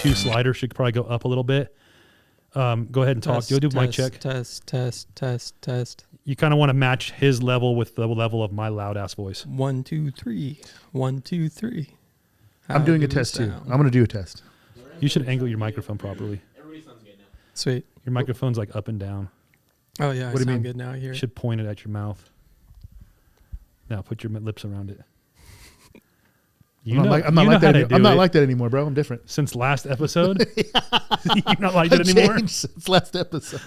2 slider should probably go up a little bit. Go ahead and talk. Go do mic check. Test. You kind of want to match his level with the level of my loud ass voice. 1, 2, 3. 1, 2, 3. I'm doing a test too. I'm going to do a test. You should angle your microphone properly. Everybody sounds good now. Sweet. Your microphone's like up and down. Oh yeah, What do you mean? good now here. You should point it at your mouth. Now put your lips around it. I'm not like that anymore, bro. I'm different. Since last episode? You're not like it anymore? Changed since last episode.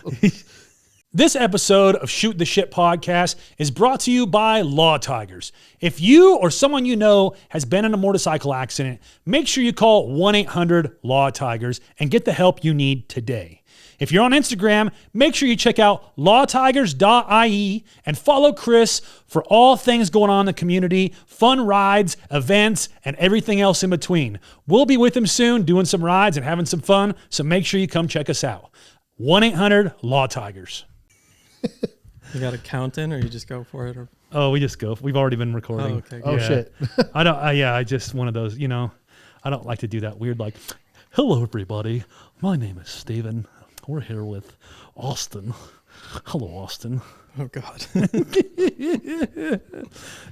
This episode of Shoot the Shit podcast is brought to you by Law Tigers. If you or someone you know has been in a motorcycle accident, make sure you call 1-800-LAW-TIGERS and get the help you need today. If you're on Instagram, make sure you check out lawtigers.ie and follow Chris for all things going on in the community, fun rides, events, and everything else in between. We'll be with him soon doing some rides and having some fun, so make sure you come check us out. 1-800-LAW-TIGERS. You got a count in, or you just go for it? Or? Oh, we just go. We've already been recording. Oh, okay. Oh, shit. I just one of those, I don't like to do that weird, like, hello, everybody. My name is Steven. We're here with Austin. Hello, Austin. Oh, God.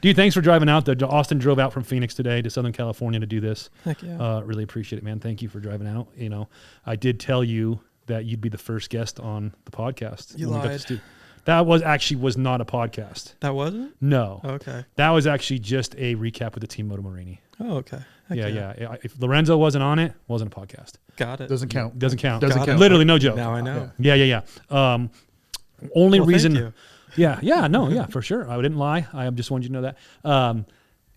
Dude, thanks for driving out. Austin drove out from Phoenix today to Southern California to do this. Heck yeah. Really appreciate it, man. Thank you for driving out. I did tell you that you'd be the first guest on the podcast. You lied. That was not a podcast. That wasn't? No. Okay. That was actually just a recap with the Team Moto Morini. Oh, okay. Heck Yeah. If Lorenzo wasn't on it, wasn't a podcast. Got it. Doesn't count. Doesn't count. Literally no joke. Now I know. Yeah. Only reason. Thank you. Yeah, for sure. I didn't lie. I just wanted you to know that.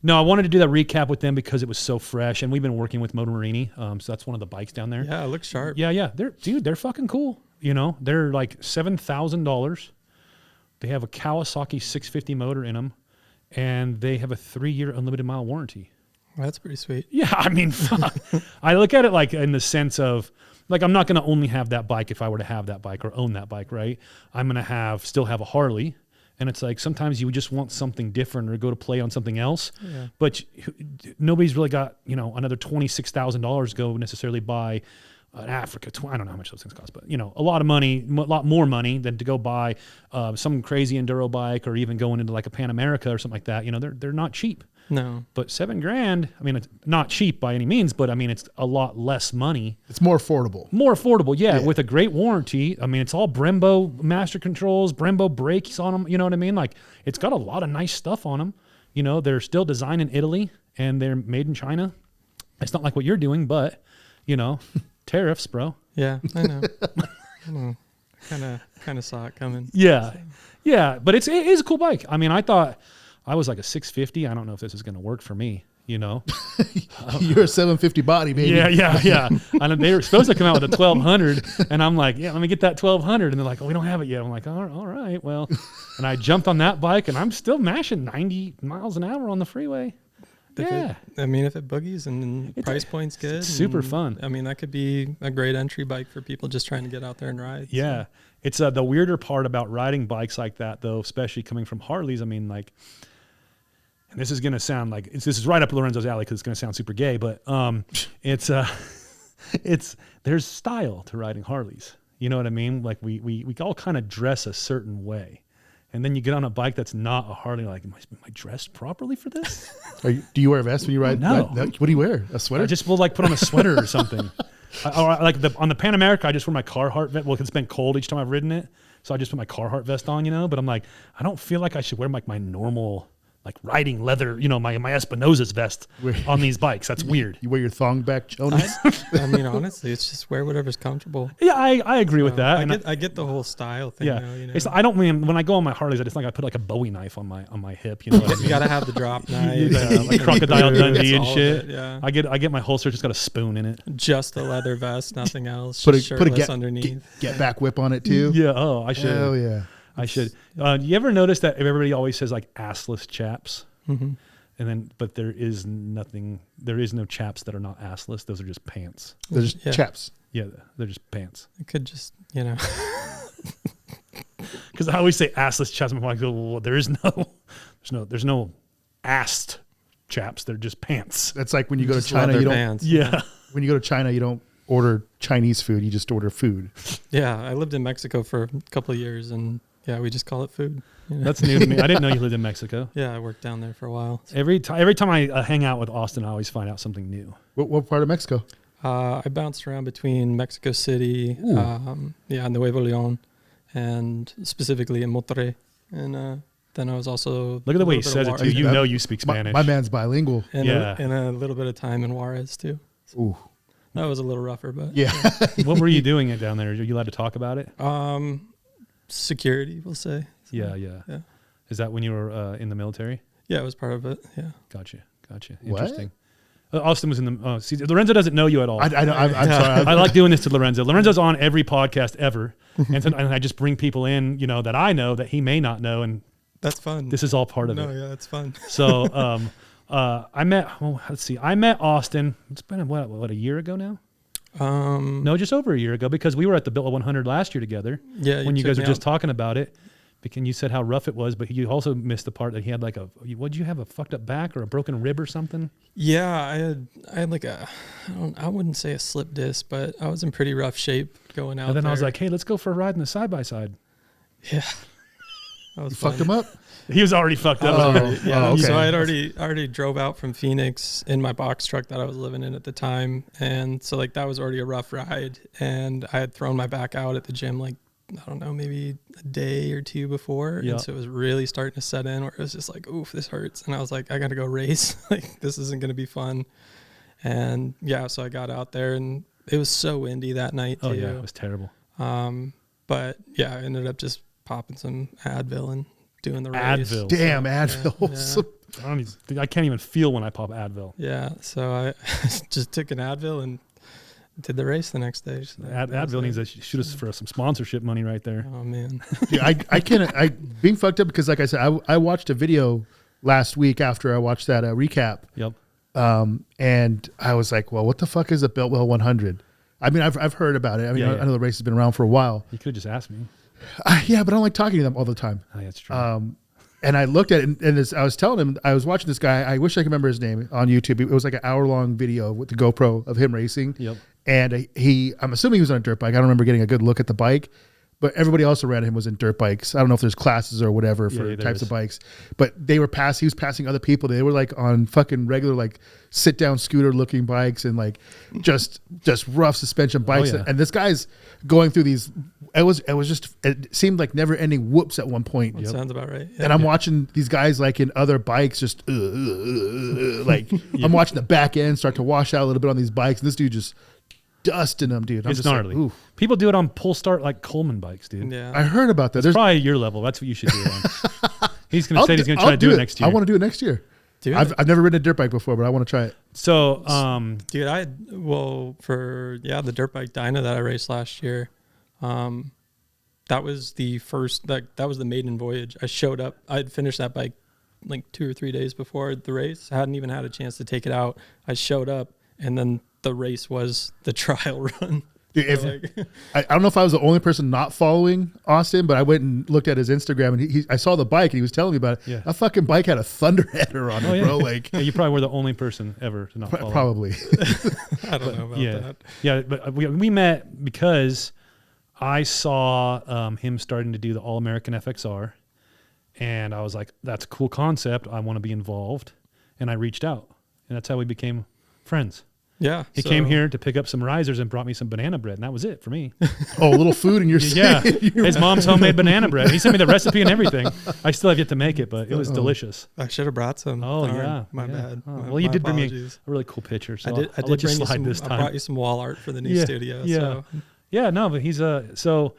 No, I wanted to do that recap with them because it was so fresh, and we've been working with Moto Morini. So that's one of the bikes down there. Yeah, it looks sharp. Yeah. They're fucking cool. They're like $7,000. They have a Kawasaki 650 motor in them, and they have a 3-year unlimited mile warranty. Well, that's pretty sweet. Yeah, I mean, fuck. I look at it like in the sense of, like, I'm not going to only have that bike if I were to have that bike or own that bike, right? I'm going to still have a Harley. And it's like sometimes you just want something different or go to play on something else. Yeah. But nobody's really got, another $26,000 go necessarily buy an Africa. I don't know how much those things cost, but, a lot of money, a lot more money than to go buy some crazy enduro bike or even going into like a Pan America or something like that. They're not cheap. No. But $7,000, I mean, it's not cheap by any means, but I mean, it's a lot less money. It's more affordable. Yeah, with a great warranty. I mean, it's all Brembo master controls, Brembo brakes on them. You know what I mean? Like, it's got a lot of nice stuff on them. They're still designed in Italy and they're made in China. It's not like what you're doing, but, tariffs, bro. Yeah, I know. Kind of saw it coming. Yeah. Yeah, but it is a cool bike. I mean, I thought I was like a 650. I don't know if this is going to work for me, You're a 750 body, baby. Yeah. And they were supposed to come out with a 1200, and I'm like, yeah, let me get that 1200. And they're like, oh, we don't have it yet. I'm like, all right, well. And I jumped on that bike, and I'm still mashing 90 miles an hour on the freeway. If it boogies and the price point's good. It's super fun. I mean, that could be a great entry bike for people just trying to get out there and ride. Yeah. So. It's the weirder part about riding bikes like that, though, especially coming from Harleys. I mean, like, and this is going to sound like, this is right up Lorenzo's alley because it's going to sound super gay, but there's style to riding Harleys. You know what I mean? Like, we all kind of dress a certain way. And then you get on a bike that's not a Harley, like, am I dressed properly for this? Do you wear a vest when you ride? No. What do you wear? A sweater? I just will put on a sweater or something. On the Pan America, I just wear my Carhartt vest. Well, it's been cold each time I've ridden it. So I just put my Carhartt vest on, But I'm like, I don't feel like I should wear my normal, like, riding leather, my Espinosa's vest on these bikes. That's weird. You wear your thong back, Jonas? I mean, honestly, it's just wear whatever's comfortable. Yeah, I agree with that. I get the whole style thing. Yeah, though, I don't mean when I go on my Harleys, I just think I put like a Bowie knife on my hip. You know what I mean? You gotta have the drop knife, like Crocodile Dundee and shit. Yeah, I get my holster, just got a spoon in it. Just a leather vest, nothing else. Put shirtless underneath. Get back whip on it too. Yeah. Oh, I should. Oh yeah. I should. You ever notice that everybody always says like assless chaps? Mm-hmm. But there is no chaps that are not assless. Those are just pants. They're just chaps. Yeah, they're just pants. It could just, Because I always say assless chaps. I'm like, well, there's no assed chaps. They're just pants. That's like when you go to China, you don't. Pants. Yeah. When you go to China, you don't order Chinese food. You just order food. Yeah, I lived in Mexico for a couple of years, and yeah, we just call it food. You know? That's new to me. I didn't know you lived in Mexico. Yeah, I worked down there for a while. Every time I hang out with Austin, I always find out something new. What part of Mexico? I bounced around between Mexico City, Nuevo León, and specifically in Monterrey. And then I was also... Look at the way he says it, too. You know you speak Spanish. My man's bilingual. And a little bit of time in Juarez, too. Ooh. That was a little rougher, but... Yeah. What were you doing down there? Are you allowed to talk about it? Security, we'll say. So, yeah. Is that when you were in the military? Yeah, it was part of it, yeah. Gotcha. Interesting. Austin was in the... see, Lorenzo doesn't know you at all. I'm sorry. I like doing this to Lorenzo. Lorenzo's on every podcast ever. And I just bring people in, that I know that he may not know. And that's fun. This is all part of it. No, yeah, that's fun. So I met Austin. It's been, what, a year ago now? No, just over a year ago, because we were at the Bill 100 last year together. Yeah. When you guys were just talking about it. And you said how rough it was, but you also missed the part that he had like what'd you have, a fucked up back or a broken rib or something? Yeah, I had like I wouldn't say a slip disc, but I was in pretty rough shape going out. And then there. I was like, hey, let's go for a ride in the side-by-side. Yeah. That was fucked him up? He was already fucked up. Okay. So I had already drove out from Phoenix in my box truck that I was living in at the time. And so like that was already a rough ride. And I had thrown my back out at the gym like, I don't know, maybe a day or two before. Yep. And so it was really starting to set in where it was just like, oof, this hurts. And I was like, I got to go race. Like, this isn't going to be fun. And yeah, so I got out there and it was so windy that night too. Oh yeah, it was terrible. But yeah, I ended up just popping some Advil and doing the race. Advil. Damn, Advil. Yeah. I can't even feel when I pop Advil. Yeah, so I just took an Advil and did the race the next day. So Advil needs to shoot us for some sponsorship money right there. Oh man. Yeah, I can't. Being fucked up because, like I said, I watched a video last week after I watched that recap. Yep. And I was like, well, what the fuck is a Biltwell 100? I mean, I've heard about it. I mean, I know the race has been around for a while. You could have just asked me. Yeah, but I don't like talking to them all the time. Oh, that's true. And I looked at it, and I was telling him, I was watching this guy. I wish I could remember his name on YouTube. It was like an hour-long video with the GoPro of him racing. Yep. And I'm assuming he was on a dirt bike. I don't remember getting a good look at the bike, but everybody else around him was in dirt bikes. I don't know if there's classes or whatever for types of bikes, but he was passing other people. They were like on fucking regular, like sit down scooter looking bikes and like just rough suspension bikes. Oh, yeah. And this guy's going through these, it seemed like never ending whoops at one point. That sounds about right. Yeah. And I'm watching these guys like in other bikes, just like I'm watching the back end start to wash out a little bit on these bikes. And this dude just dusting them, dude. It's gnarly. Like, people do it on pull start like Coleman bikes, dude. Yeah. I heard about that. There's probably your level. That's what you should do it on. He's going to say he's going to try to do it next year. I want to do it next year. I've never ridden a dirt bike before, but I want to try it. So, dude, for the dirt bike dyno that I raced last year, that was the first, that was the maiden voyage. I showed up, I'd finished that bike like 2 or 3 days before the race. I hadn't even had a chance to take it out. I showed up and then the race was the trial run. Dude, I don't know if I was the only person not following Austin, but I went and looked at his Instagram and I saw the bike and he was telling me about it. Yeah. That fucking bike had a Thunderheader on it, bro. Like, you probably were the only person ever to not follow. Probably. I don't know about that. Yeah, but we met because I saw him starting to do the All-American FXR, and I was like, that's a cool concept. I want to be involved. And I reached out, and that's how we became friends. Yeah. He came here to pick up some risers and brought me some banana bread, and that was it for me. Oh, a little food in your Yeah. His mom's homemade banana bread. He sent me the recipe and everything. I still have yet to make it, but it was delicious. I should have brought some. Oh, yeah. My bad. Oh, well, you did bring me a really cool picture, so I'll let you slide this time. I brought you some wall art for the new studio. Yeah. So. Yeah, no, but he's so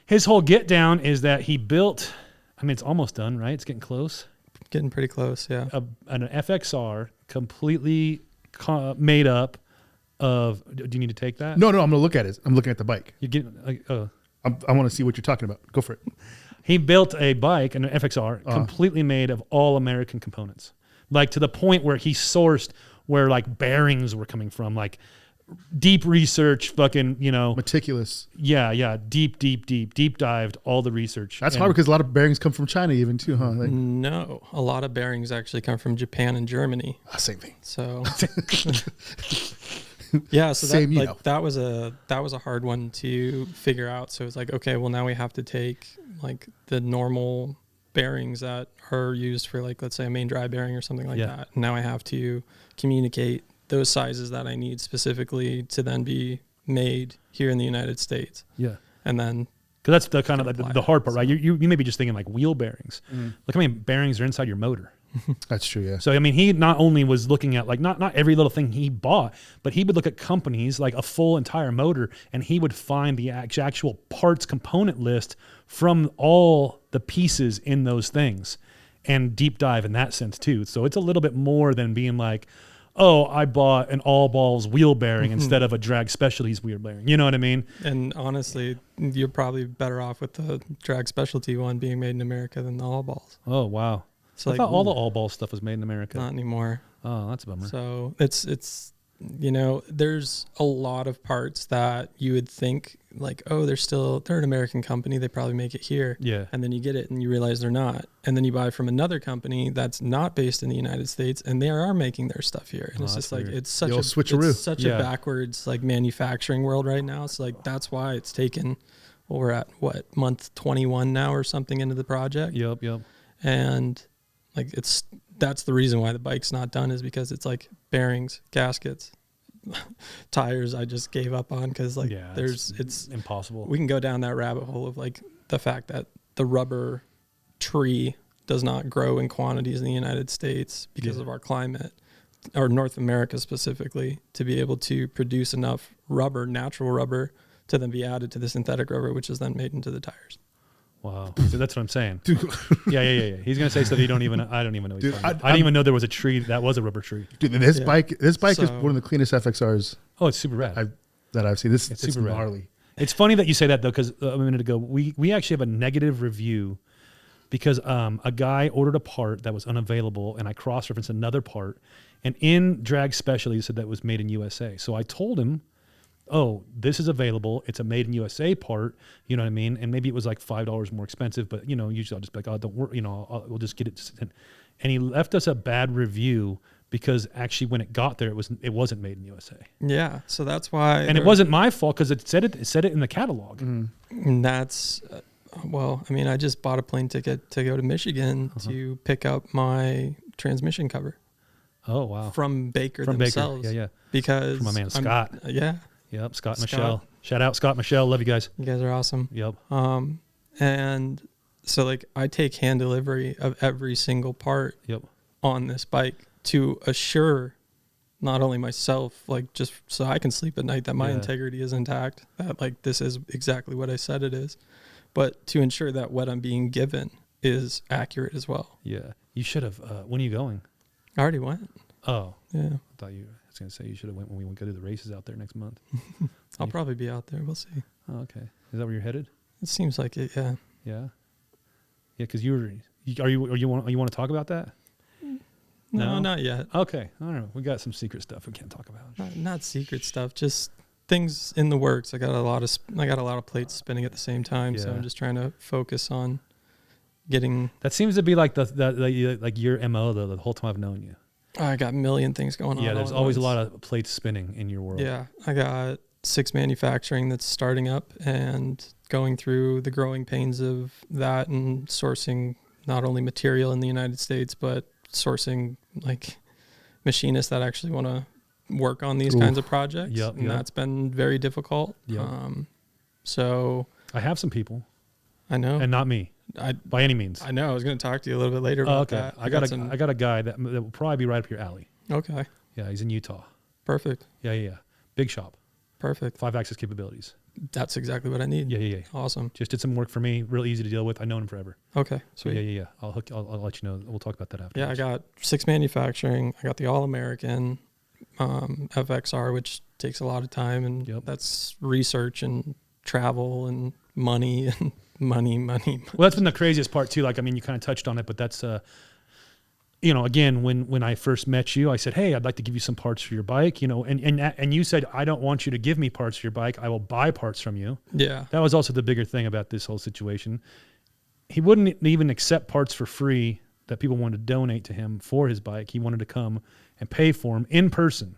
his whole get down is that he built, I mean, it's almost done, right? It's getting close. Getting pretty close, yeah. An FXR completely made up of, do you need to take that? No, I'm going to look at it. I'm looking at the bike. You get, I want to see what you're talking about. Go for it. He built a bike, an FXR, completely made of all American components. Like to the point where he sourced where like bearings were coming from, like deep research, fucking, meticulous. Yeah. Deep dived all the research. That's hard because a lot of bearings come from China even too, huh? Like, no, a lot of bearings actually come from Japan and Germany. same thing. So Yeah, so Same, you that, know. like, that was a hard one to figure out. So it's like, okay, well now we have to take like the normal bearings that are used for, like, let's say a main drive bearing or something like Yeah. that. Now I have to communicate those sizes that I need specifically to then be made here in the United States. Yeah. And then Because that's the kind of like Apply the hard part, that, right? You may be just thinking like wheel bearings. Look how many bearings are inside your motor. That's true. Yeah. So I mean, he not only was looking at like not every little thing he bought, but he would look at companies like a full entire motor, and he would find the actual parts component list from all the pieces in those things, and deep dive in that sense too. So it's a little bit more than being like, oh, I bought an all balls wheel bearing instead of a Drag Specialties wheel bearing. You know what I mean? And honestly, you're probably better off with the Drag Specialty one being made in America than the all balls. Oh wow. So I thought all the all ball stuff was made in America. not anymore. Oh, that's a bummer. So it's you know, there's a lot of parts that you would think like, oh, they're an American company, they probably make it here. Yeah. And then you get it and you realize they're not. And then you buy from another company that's not based in the United States and they are making their stuff here. And Oh, it's that's just like weird. it's such The a old switcheroo. it's such Yeah. a backwards like manufacturing world right now. So like that's why it's taken, well, we're at what, month 21 now or something into the project. Yep. And like that's the reason why the bike's not done, is because it's like bearings, gaskets, tires I just gave up on, because like Yeah, it's impossible. we can go down that rabbit hole of like the fact that the rubber tree does not grow in quantities in the United States because Yeah. of our climate, or North America specifically, to be able to produce enough rubber, natural rubber, to then be added to the synthetic rubber, which is then made into the tires. Wow. So that's what I'm saying. Yeah. He's gonna say stuff I don't even know. What he's Dude, talking about. I I'm- didn't even know there was a tree that was a rubber tree. Dude, this Yeah. bike is So- one of the cleanest FXRs Oh, it's super rad. that I've seen. It's super rad. gnarly. It's funny that you say that though, because a minute ago we actually have a negative review because a guy ordered a part that was unavailable, and I cross-referenced another part, and in Drag Specialty said that was made in USA. So I told him, oh, this is available. It's a made in USA part. You know what I mean? And maybe it was like $5 more expensive, but you know, usually I'll just be like, oh, don't worry, you know, we'll just get it sent. And he left us a bad review because actually when it got there, it wasn't made in USA. Yeah, so that's why. And it wasn't my fault because it said it in the catalog. And that's, well, I mean, I just bought a plane ticket to go to Michigan to pick up my transmission cover Oh wow. from Baker From themselves. Baker. Yeah. Because From my man I'm- Scott. Yeah, Yep. Scott and Scott. Michelle. Shout out Scott and Michelle. Love you guys. you guys are awesome. Yep. And so like I take hand delivery of every single part Yep. on this bike to assure not only myself, like just so I can sleep at night, that my Yeah. integrity is intact, that like this is exactly what I said it is, but to ensure that what I'm being given is accurate as well. Yeah. You should have. When are you going? I already went. Oh, Yeah. I thought you. I was gonna say you should have went when we go to the races out there next month. I'll probably be out there. We'll see. Oh, okay. Is that where you're headed? It seems like it. Yeah. Yeah. Yeah, because you want to talk about that? No, No? not yet. Okay. I don't know. We got some secret stuff we can't talk about. Not secret stuff. Just things in the works. I got a lot of plates spinning at the same time. So Yeah. I'm just trying to focus on getting. That seems to be like the like your MO the whole time I've known you. I got a million things going on. Yeah, all there's at always a once. lot of plates spinning in your world. Yeah, I got 6 manufacturing that's starting up and going through the growing pains of that and sourcing not only material in the United States, but sourcing like machinists that actually want to work on these kinds of projects. Yep, And yep. that's been very difficult. Yep. So I have some people, I know. and not me I by any means. I know. I was going to talk to you a little bit later Oh, about okay. that. I got a guy that will probably be right up your alley. Okay. Yeah, he's in Utah. Perfect. Yeah. Big shop, Perfect. 5-axis capabilities. That's exactly what I need. Yeah. Awesome. Just did some work for me, real easy to deal with. I've known him forever. Okay. So Sweet. yeah. I'll let you know. We'll talk about that after. Yeah, I got 6 manufacturing. I got the All American FXR, which takes a lot of time, and Yep. that's research and travel and money and money. Well, that's been the craziest part too. Like, I mean, you kind of touched on it, but that's, again, when I first met you, I said, hey, I'd like to give you some parts for your bike, and you said, I don't want you to give me parts for your bike. I will buy parts from you. Yeah. That was also the bigger thing about this whole situation. He wouldn't even accept parts for free that people wanted to donate to him for his bike. He wanted to come and pay for them in person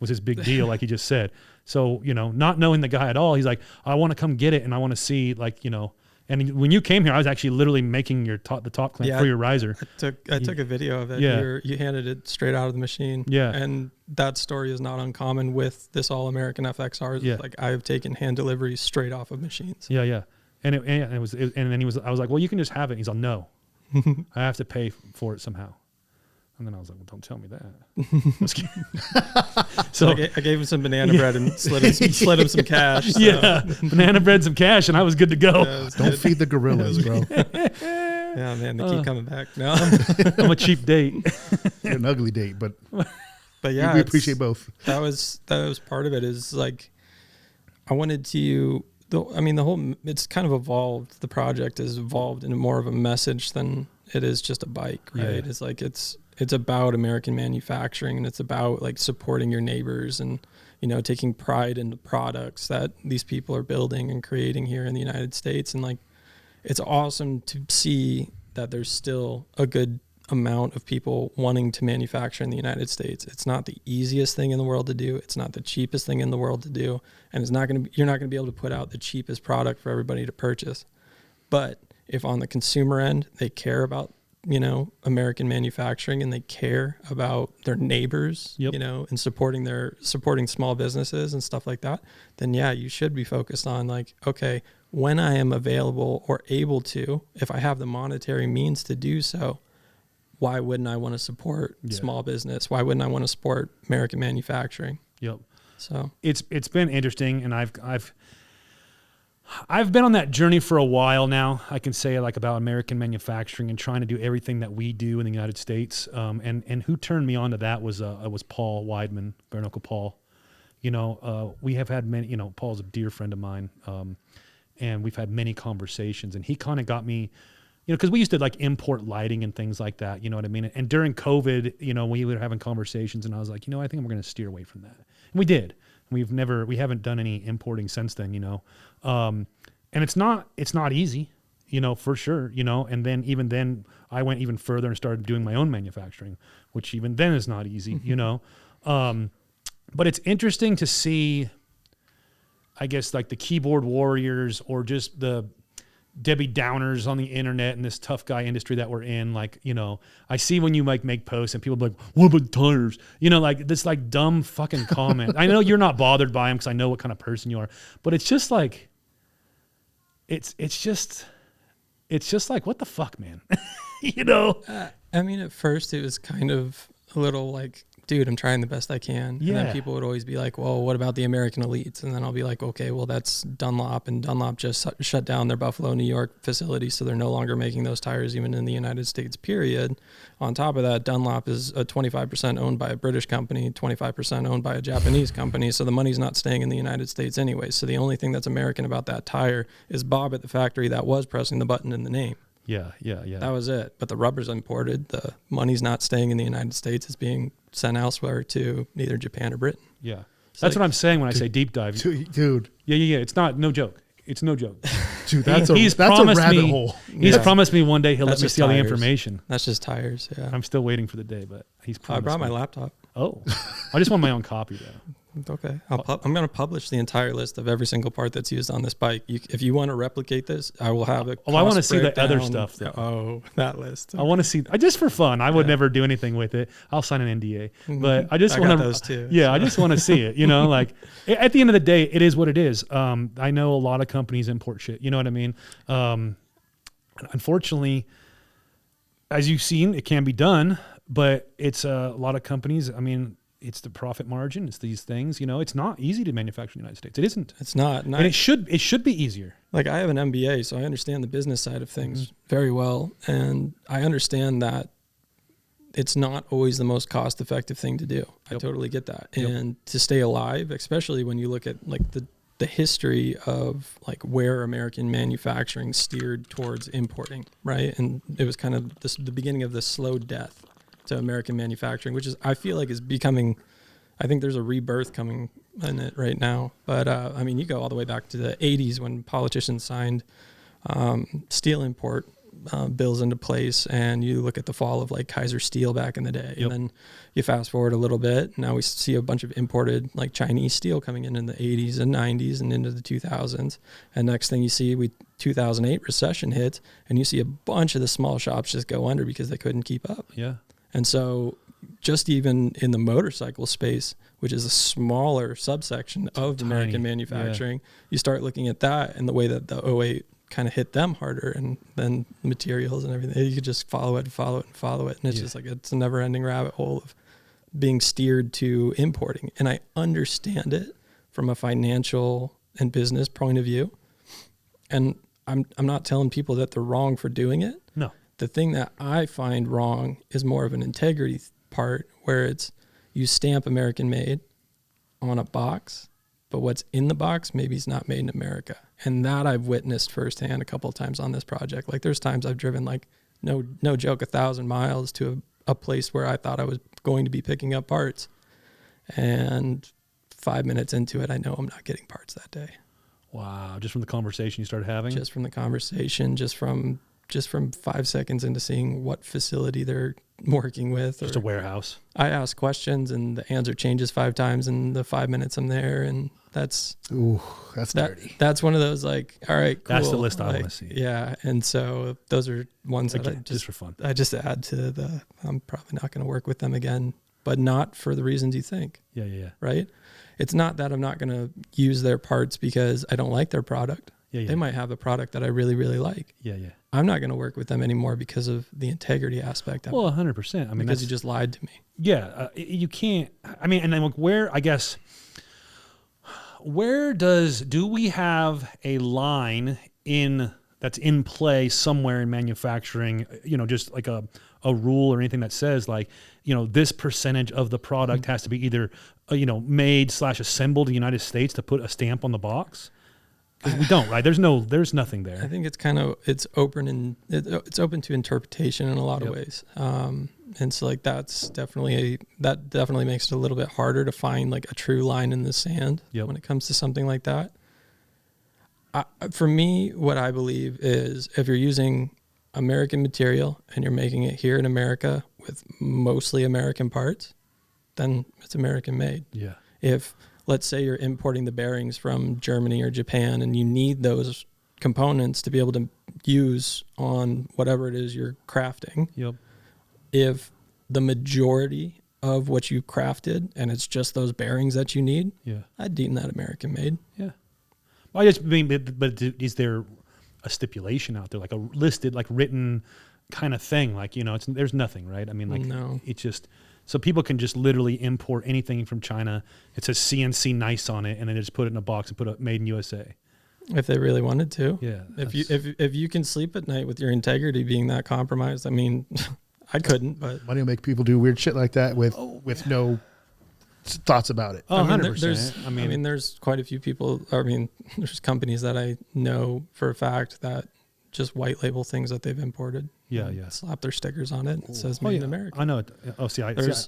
was his big deal, like he just said. So, you know, not knowing the guy at all, he's like, I want to come get it, and I want to see, like, you know. And when you came here, I was actually literally making the top clamp for your riser. I took a video of it. Yeah. You handed it straight out of the machine. Yeah. And that story is not uncommon with this All American FXR. Yeah. Like, I have taken hand deliveries straight off of machines. Yeah, yeah. And then I was like, well, you can just have it. He's like, no, I have to pay for it somehow. And then I was like, well, don't tell me that. So I gave him some banana bread and slid him some cash. So. Yeah, banana bread, some cash, and I was good to go. Yeah, Don't feed the gorillas, bro. Yeah, man, they keep coming back now. I'm a cheap date. You're an ugly date, but yeah, we appreciate both. That was part of it. Is like, I wanted to. The whole, it's kind of evolved. The project has evolved into more of a message than it is just a bike, right? Yeah. It's like it's about American manufacturing, and it's about like supporting your neighbors and, you know, taking pride in the products that these people are building and creating here in the United States. And like, it's awesome to see that there's still a good amount of people wanting to manufacture in the United States. It's not the easiest thing in the world to do. It's not the cheapest thing in the world to do. And you're not going to be able to put out the cheapest product for everybody to purchase. But if on the consumer end, they care about, you know, American manufacturing, and they care about their neighbors, Yep. you know, and supporting small businesses and stuff like that, then yeah, you should be focused on like, okay, when I am available or able to, if I have the monetary means to do so, why wouldn't I want to support small business? Why wouldn't I want to support American manufacturing? Yep. So It's been interesting, and I've been on that journey for a while now. I can say, like, about American manufacturing and trying to do everything that we do in the United States. And who turned me on to that was Paul Weidman, Bare Knuckle Paul. You know, we have had many. You know, Paul's a dear friend of mine, and we've had many conversations. And he kind of got me, you know, because we used to like import lighting and things like that. You know what I mean? And during COVID, you know, we were having conversations, and I was like, you know, I think we're going to steer away from that. And we did. We haven't done any importing since then, you know. And it's not easy, you know, for sure, you know. And then even then I went even further and started doing my own manufacturing, which even then is not easy, you know. But it's interesting to see, I guess, like the keyboard warriors or just the Debbie Downers on the internet and this tough guy industry that we're in. Like, you know, I see when you like make posts and people be like, what about the tires? You know, like this like dumb fucking comment. I know you're not bothered by them because I know what kind of person you are, but it's just like, it's just like, what the fuck, man? You know? I mean, at first it was kind of a little like, dude, I'm trying the best I can. Yeah. And then people would always be like, well, what about the American elites? And then I'll be like, okay, well, that's Dunlop, and Dunlop just shut down their Buffalo, New York facility, so they're no longer making those tires even in the United States, period. On top of that, Dunlop is a 25% owned by a British company, 25% owned by a Japanese company, so the money's not staying in the United States anyway. So the only thing that's American about that tire is Bob at the factory that was pressing the button in the name. Yeah. That was it. But the rubber's imported. The money's not staying in the United States. It's being sent elsewhere to either Japan or Britain. Yeah. That's what I'm saying when I say deep dive. Dude. Yeah. It's not, no joke. It's no joke. Dude, that's a promised rabbit me, hole. He's promised me one day he'll let me just see all the tires. information. That's just tires, yeah. I'm still waiting for the day, but he's I promised brought my me. laptop. Oh, I just want my own copy though. Okay. I'm going to publish the entire list of every single part that's used on this bike. If you want to replicate this, I will have it. Oh, I want to see the other stuff though. Oh, that list. I want to see, just for fun. I would never do anything with it. I'll sign an NDA, but I just I want got to. those too. Yeah, I just want to see it. You know, like at the end of the day, it is what it is. I know a lot of companies import shit. You know what I mean? Unfortunately, as you've seen, it can be done, but it's a lot of companies. I mean, it's the profit margin. It's these things. You know, it's not easy to manufacture in the United States. It isn't. It's not. And it should be easier. Like, I have an MBA, so I understand the business side of things very well. And I understand that it's not always the most cost-effective thing to do. Yep. I totally get that. And to stay alive, especially when you look at like the history of like where American manufacturing steered towards importing, right? And it was kind of the beginning of the slow death to American manufacturing, which is, I feel like, is becoming, I think there's a rebirth coming in it right now. But I mean, you go all the way back to the 80s when politicians signed steel import bills into place, and you look at the fall of like Kaiser Steel back in the day, Yep. and then you fast forward a little bit. Now we see a bunch of imported like Chinese steel coming in the 80s and 90s and into the 2000s. And next thing you see, 2008 recession hits, and you see a bunch of the small shops just go under because they couldn't keep up. Yeah. And so just even in the motorcycle space, which is a smaller subsection of tiny, American manufacturing, you start looking at that and the way that the '08 kind of hit them harder, and then materials and everything. You could just follow it and follow it and follow it. And it's just like, it's a never ending rabbit hole of being steered to importing. And I understand it from a financial and business point of view. And I'm not telling people that they're wrong for doing it. No. The thing that I find wrong is more of an integrity part, where it's you stamp American made on a box, but what's in the box maybe is not made in America. And that I've witnessed firsthand a couple of times on this project. Like there's times I've driven like no joke 1,000 miles to a place where I thought I was going to be picking up parts, and 5 minutes into it I know I'm not getting parts that day. Wow. Just from the conversation you started having? Just from the conversation, just from 5 seconds into seeing what facility they're working with. Just a warehouse. I ask questions and the answer changes 5 times in the 5 minutes I'm there. And that's dirty. That's one of those like, all right, cool. That's the list like, I want to see. Yeah. And so those are ones that Again, just for fun. I just add to I'm probably not going to work with them again, but not for the reasons you think. Yeah. Right. It's not that I'm not going to use their parts because I don't like their product. Yeah. They might have a product that I really, really like. Yeah. I'm not going to work with them anymore because of the integrity aspect of it. Well, 100%. I mean, because you just lied to me. Yeah, you can't. I mean, and then do we have a line that's in play somewhere in manufacturing? Just like a rule or anything that says like, this percentage of the product has to be either made/assembled in the United States to put a stamp on the box. Because we don't, right? There's nothing there. I think it's open to interpretation in a lot of ways. And so like that definitely makes it a little bit harder to find like a true line in the sand when it comes to something like that. For me, what I believe is if you're using American material and you're making it here in America with mostly American parts, then it's American made. Yeah. If let's say you're importing the bearings from Germany or Japan and you need those components to be able to use on whatever it is you're crafting. Yep. If the majority of what you crafted and it's just those bearings that you need, I'd deem that American made. Yeah. Well, I just mean, but is there a stipulation out there, like a listed, like written kind of thing? Like, there's nothing, right? I mean, like, no. It's just... So people can just literally import anything from China. It says CNC nice on it, and then they just put it in a box and put it made in USA. If they really wanted to. Yeah. If you can sleep at night with your integrity being that compromised, I mean, I couldn't, but money will make people do weird shit like that with no thoughts about it. Oh, 100%. I mean, there's quite a few people. I mean, there's companies that I know for a fact that just white label things that they've imported. Yeah. Slap their stickers on it. It says made in America. I know it.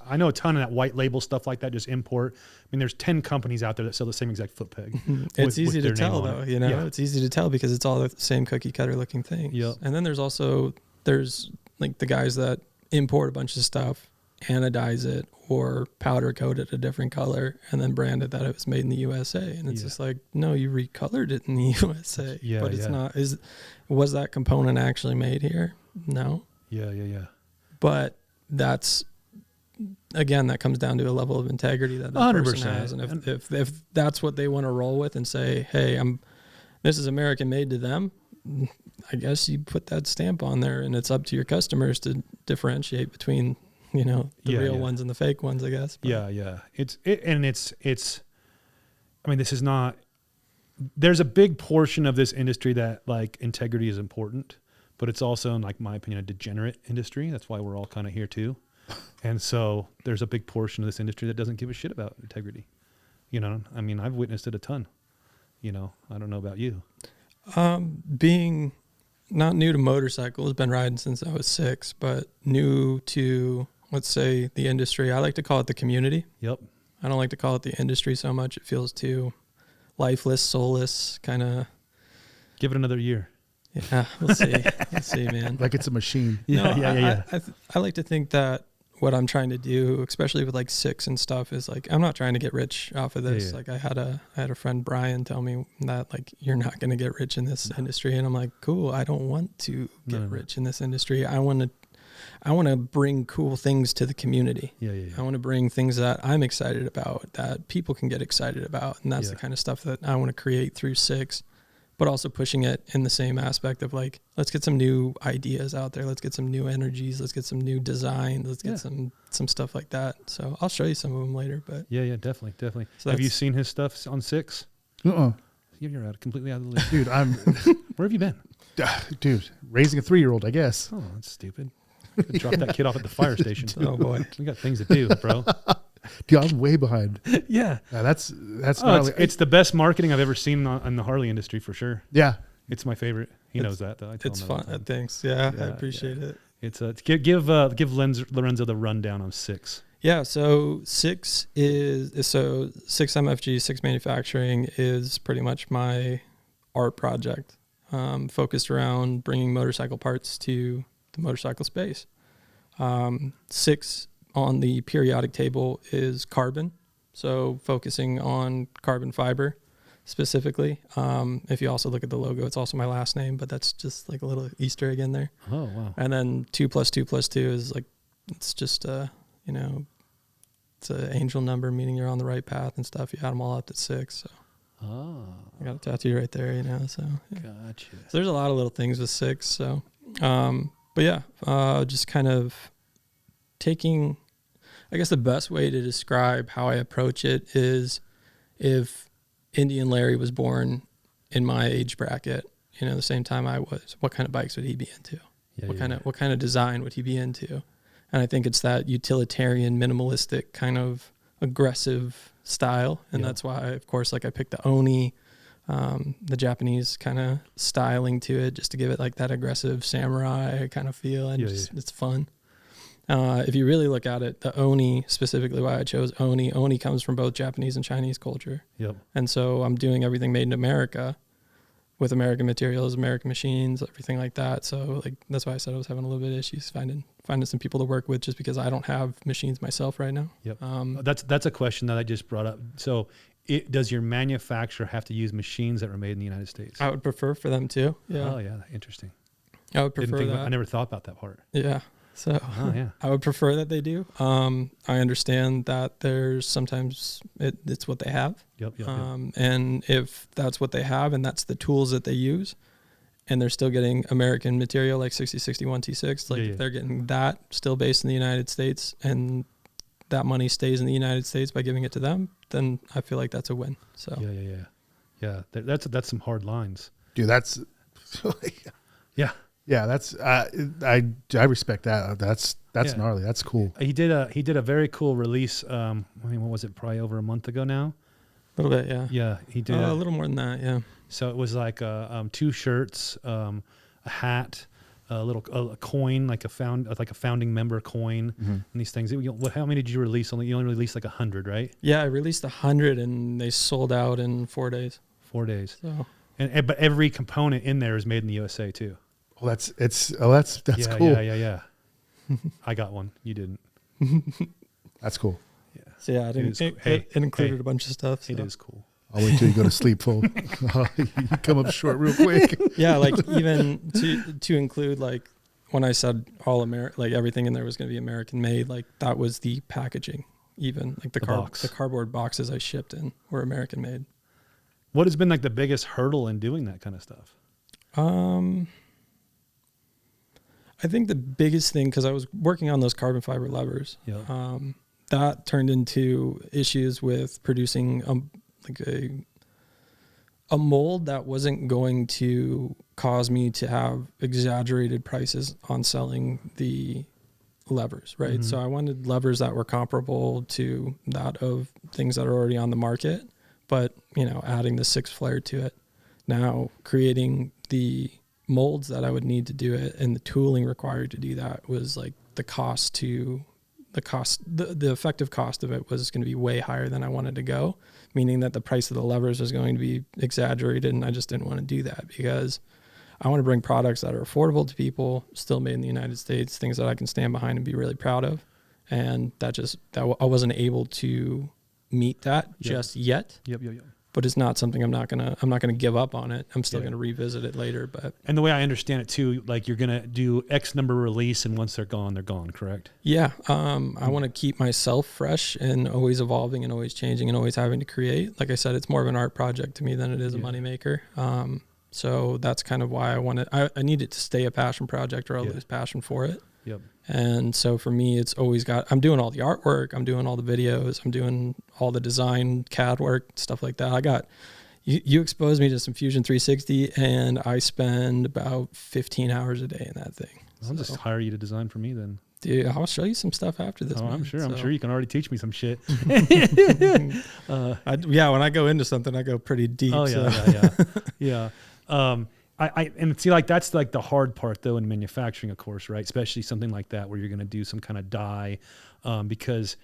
I know a ton of that white label stuff like that, just import. I mean, there's 10 companies out there that sell the same exact foot peg. It's easy to tell though, it's easy to tell because it's all the same cookie cutter looking things. Yep. And then there's like the guys that import a bunch of stuff, anodize it or powder coat it a different color and then brand it that it was made in the USA. And it's just like, no, you recolored it in the USA, but it's not. Was that component actually made here? No. Yeah. But that's, again, that comes down to a level of integrity that 100%. Person has. And if that's what they want to roll with and say, hey, this is American made to them, I guess you put that stamp on there and it's up to your customers to differentiate between, the real ones and the fake ones, I guess. But. Yeah. It's I mean, this is not, there's a big portion of this industry that like integrity is important, but it's also, in like my opinion, a degenerate industry. That's why we're all kind of here too. And so there's a big portion of this industry that doesn't give a shit about integrity. I mean, I've witnessed it a ton. I don't know about you. Being not new to motorcycles, been riding since I was 6, but new to, let's say, the industry. I like to call it the community. Yep. I don't like to call it the industry so much. It feels too lifeless, soulless, kind of. Give it another year. Yeah, we'll see. We'll see, man. Like it's a machine. I like to think that what I'm trying to do, especially with like Six and stuff, is like I'm not trying to get rich off of this. Like I had a friend, Brian, tell me that like you're not going to get rich in this industry, and I'm like, cool. I don't want to get rich in this industry. I want to bring cool things to the community. I want to bring things that I'm excited about, that people can get excited about, and that's the kind of stuff that I want to create through Six. But also pushing it in the same aspect of like, let's get some new ideas out there. Let's get some new energies. Let's get some new designs. Let's get some stuff like that. So I'll show you some of them later. But definitely. So have you seen his stuff on Six? You're completely out of the loop, dude. Where have you been, dude? Raising a 3-year-old, I guess. Oh, that's stupid. Drop that kid off at the fire station. Oh boy, we got things to do, bro. Dude, I'm way behind. That's it's the best marketing I've ever seen in the Harley industry for sure. Yeah, it's my favorite. He knows that though. It's fun. Thanks. I appreciate it. It's give Lorenzo the rundown on Six. Yeah, so Six MFG, Six Manufacturing is pretty much my art project, focused around bringing motorcycle parts to the motorcycle space. Six on the periodic table is carbon, so focusing on carbon fiber specifically. If you also look at the logo, it's also my last name, but that's just like a little Easter egg in there. Oh wow! And then 2 + 2 + 2 is like, it's just it's an angel number, meaning you're on the right path and stuff. You add them all up to 6. So I got a tattoo right there, So gotcha. So there's a lot of little things with 6. So, but yeah, just kind of taking. I guess the best way to describe how I approach it is if Indian Larry was born in my age bracket, the same time I was, what kind of bikes would he be into? What kind of design would he be into? And I think it's that utilitarian, minimalistic kind of aggressive style. And that's why, of course, like I picked the Oni, the Japanese kind of styling to it, just to give it like that aggressive samurai kind of feel. And it's fun. If you really look at it, the Oni, specifically why I chose Oni comes from both Japanese and Chinese culture. Yep. And so I'm doing everything made in America with American materials, American machines, everything like that. So like, that's why I said I was having a little bit of issues finding some people to work with, just because I don't have machines myself right now. Yep. That's a question that I just brought up. So does your manufacturer have to use machines that were made in the United States? I would prefer for them to. Yeah. Oh yeah. Interesting. I would prefer that. I never thought about that part. Yeah. So I would prefer that they do. I understand that there's sometimes it's what they have. Yep. And if that's what they have and that's the tools that they use, and they're still getting American material like 6061 T6, like if they're getting that still based in the United States and that money stays in the United States by giving it to them, then I feel like that's a win. So yeah. That's some hard lines, dude. That's Yeah, that's I respect that. That's gnarly. That's cool. He did a very cool release. What was it? Probably over a month ago now. A little bit, yeah. Yeah, he did a little more than that, yeah. So it was like 2 shirts, a hat, a coin, like a founding member coin, and these things. How many did you release? You only released like 100, right? Yeah, I released 100, and they sold out in 4 days. 4 days. So, but every component in there is made in the USA too. Oh, that's cool. Yeah. I got one. You didn't. That's cool. Yeah. So yeah, it included a bunch of stuff. So. It is cool. I'll wait till you go to sleep, full. You come up short real quick. Yeah, like even to include, like when I said all American, like everything in there was going to be American made. Like that was the packaging. Even like the cardboard boxes I shipped in were American made. What has been like the biggest hurdle in doing that kind of stuff? I think the biggest thing, because I was working on those carbon fiber levers, that turned into issues with producing a mold that wasn't going to cause me to have exaggerated prices on selling the levers, right? Mm-hmm. So I wanted levers that were comparable to that of things that are already on the market, but adding the 6 flare to it. Now creating the molds that I would need to do it and the tooling required to do that was like the effective cost of it was going to be way higher than I wanted to go, meaning that the price of the levers was going to be exaggerated, and I just didn't want to do that because I want to bring products that are affordable to people, still made in the United States, things that I can stand behind and be really proud of. And I wasn't able to meet that just yet. Yep. But it's not something I'm not gonna give up on it. I'm still gonna revisit it later. But and the way I understand it too, like you're gonna do X number release, and once they're gone, correct? Yeah. I want to keep myself fresh and always evolving and always changing and always having to create. Like I said, it's more of an art project to me than it is a moneymaker. So that's kind of why I need it to stay a passion project, or I'll lose passion for it. Yep. And so for me, it's always I'm doing all the artwork, I'm doing all the videos, I'm doing all the design, CAD work, stuff like that. You exposed me to some Fusion 360, and I spend about 15 hours a day in that thing. I'll just hire you to design for me then. Dude, I'll show you some stuff after this. Oh, man. I'm sure you can already teach me some shit. When I go into something, I go pretty deep. Oh yeah. And see, like that's like the hard part though in manufacturing, of course, right? Especially something like that where you're going to do some kind of die, because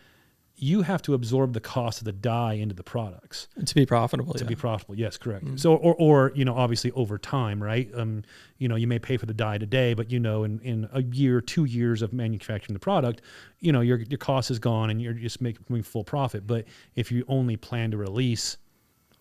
you have to absorb the cost of the die into the products to be profitable. To be profitable, yes, correct. Mm-hmm. So, or obviously over time, right? You may pay for the die today, but in a year, 2 years of manufacturing the product, your cost is gone and you're just making full profit. But if you only plan to release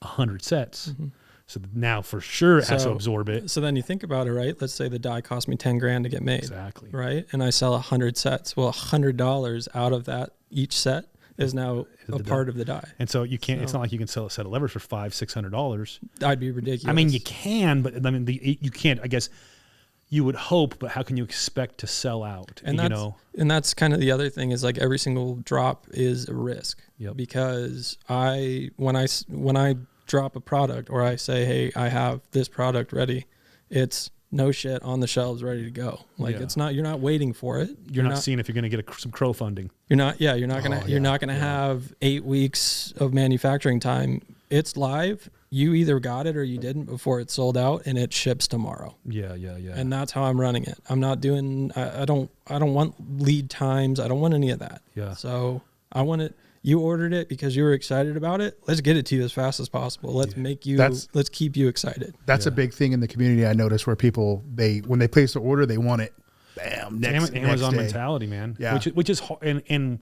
100 sets. Mm-hmm. So now for sure it has to absorb it. So then you think about it, right? Let's say the die cost me $10,000 to get made. Exactly. Right? And I sell 100 sets. Well, $100 out of that, each set is now a part of the die. And so you can't, it's not like you can sell a set of levers for $500-$600. That'd be ridiculous. I mean, you can, but I mean, you can't, I guess you would hope, but how can you expect to sell out? And that's kind of the other thing is like every single drop is a risk. Yep. Because when I drop a product or I say, hey, I have this product ready, it's no shit on the shelves ready to go. Like it's not, you're not waiting for it. You're not seeing if you're going to get some crow funding. You're not going to have 8 weeks of manufacturing time. It's live. You either got it or you didn't before it sold out, and it ships tomorrow. Yeah. And that's how I'm running it. I'm not doing, I don't want lead times. I don't want any of that. Yeah. So I want it. You ordered it because you were excited about it. Let's get it to you as fast as possible. Let's let's keep you excited. That's a big thing in the community. I notice where people, when they place the order, they want it. Bam. Amazon next mentality, man. Yeah. Which is, and